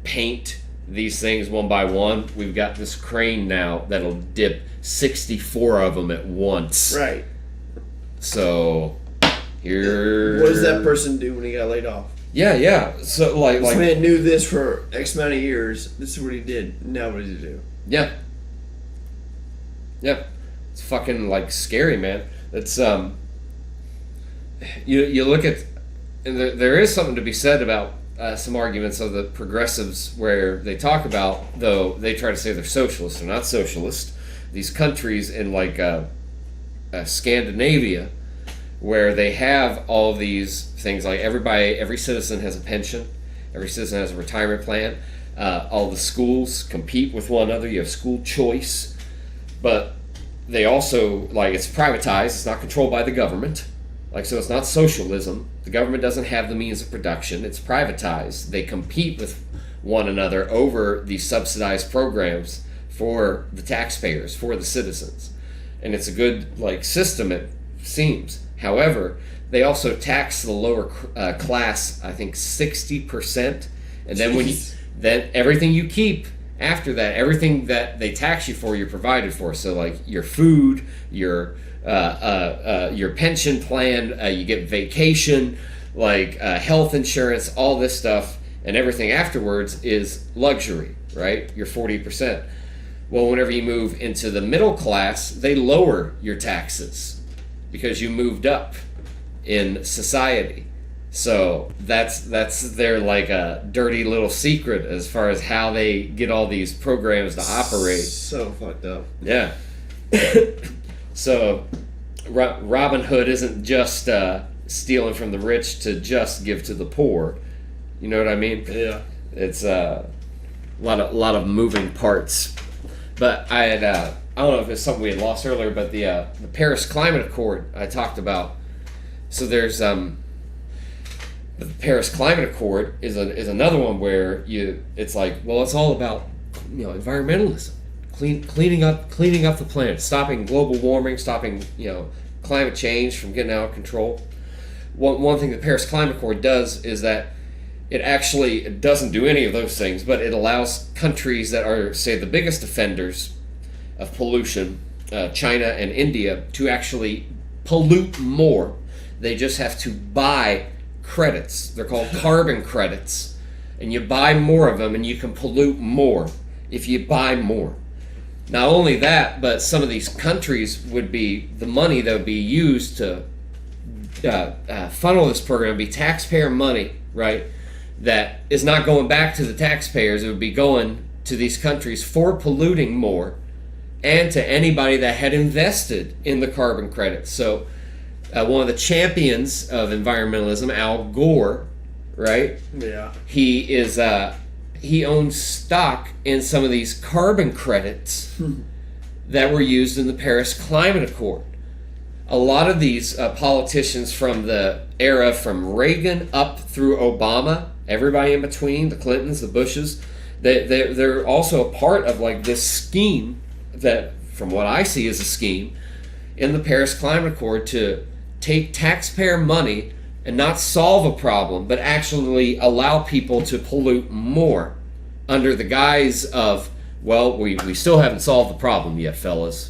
paint these things one by one. We've got this crane now that'll dip 64 of them at once. Right. So here, What does that person do when he got laid off? Yeah. So like This man knew this for X amount of years. This is what he did. Now what does he do? Yeah. It's fucking like scary, man. It's you look at, and there is something to be said about some arguments of the progressives where they talk about, though they try to say they're socialists, they're not socialist. These countries in like Scandinavia, where they have all these things like every citizen has a pension, every citizen has a retirement plan. All the schools compete with one another. You have school choice, but they also like it's privatized. It's not controlled by the government. Like, so it's not socialism. The government doesn't have the means of production. It's privatized. They compete with one another over these subsidized programs for the taxpayers, for the citizens. And it's a good like system, it seems. However, they also tax the lower class, I think 60%. And then then everything you keep after that, everything that they tax you for, you're provided for. So like your food, your pension plan, you get vacation, like health insurance, all this stuff, and everything afterwards is luxury, right? Your 40%. Well, whenever you move into the middle class, they lower your taxes because you moved up in society. So that's their like a dirty little secret as far as how they get all these programs to operate. So fucked up. Yeah. So Robin Hood isn't just stealing from the rich to just give to the poor. You know what I mean? Yeah. It's a lot of moving parts. But I had I don't know if it's something we had lost earlier, but the Paris Climate Accord I talked about. So there's the Paris Climate Accord is another one where it's like, well, it's all about environmentalism, cleaning up the planet, stopping global warming, stopping climate change from getting out of control. One thing the Paris Climate Accord does is that it doesn't do any of those things, but it allows countries that are, say, the biggest offenders of pollution, China and India, to actually pollute more. They just have to buy credits. They're called carbon credits. And you buy more of them and you can pollute more if you buy more. Not only that, but some of these countries would be, the money that would be used to funnel this program would be taxpayer money, right? That is not going back to the taxpayers. It would be going to these countries for polluting more, and to anybody that had invested in the carbon credits. So one of the champions of environmentalism, Al Gore, right? Yeah. He owns stock in some of these carbon credits that were used in the Paris Climate Accord. A lot of these politicians from the era from Reagan up through Obama, everybody in between, the Clintons, the Bushes, they're also a part of like this scheme that, from what I see, is a scheme in the Paris Climate Accord to take taxpayer money and not solve a problem, but actually allow people to pollute more under the guise of, well, we still haven't solved the problem yet, fellas.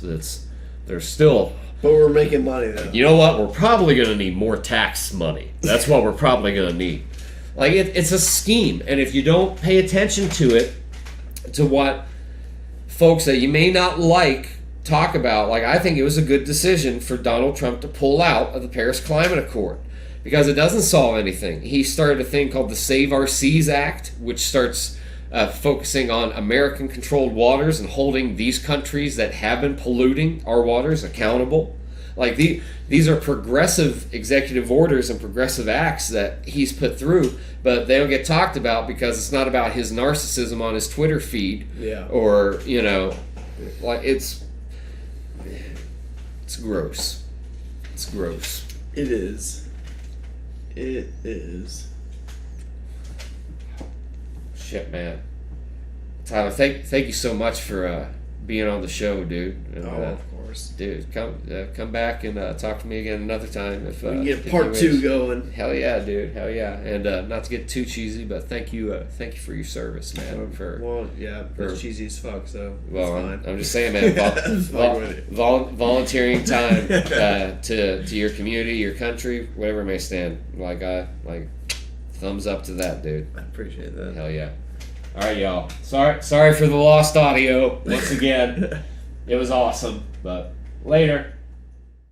There's still... But we're making money, though. You know what? We're probably going to need more tax money. That's what we're probably going to need. Like, it's a scheme, and if you don't pay attention to it, to what folks that you may not like talk about, like, I think it was a good decision for Donald Trump to pull out of the Paris Climate Accord, because it doesn't solve anything. He started a thing called the Save Our Seas Act, which starts focusing on American-controlled waters and holding these countries that have been polluting our waters accountable. Like, these are progressive executive orders and progressive acts that he's put through, but they don't get talked about because it's not about his narcissism on his Twitter feed. Yeah. Or, you know, like, it's gross. It's gross. It is. It is. Shit, man. Tyler, thank you so much for being on the show, dude. And, Of course. dude, come back and talk to me again another time. If We can get if part you 2 wish. going. Hell yeah, dude. Hell yeah. And not to get too cheesy, but thank you for your service, man. Well, yeah, for- it's cheesy as fuck, so Well, it's fine. I'm just saying, man. Fuck with it. Volunteering time to your community, your country, whatever it may stand. Like thumbs up to that, dude. I appreciate that. Hell yeah. All right, y'all. Sorry for the lost audio once again. It was awesome, but later.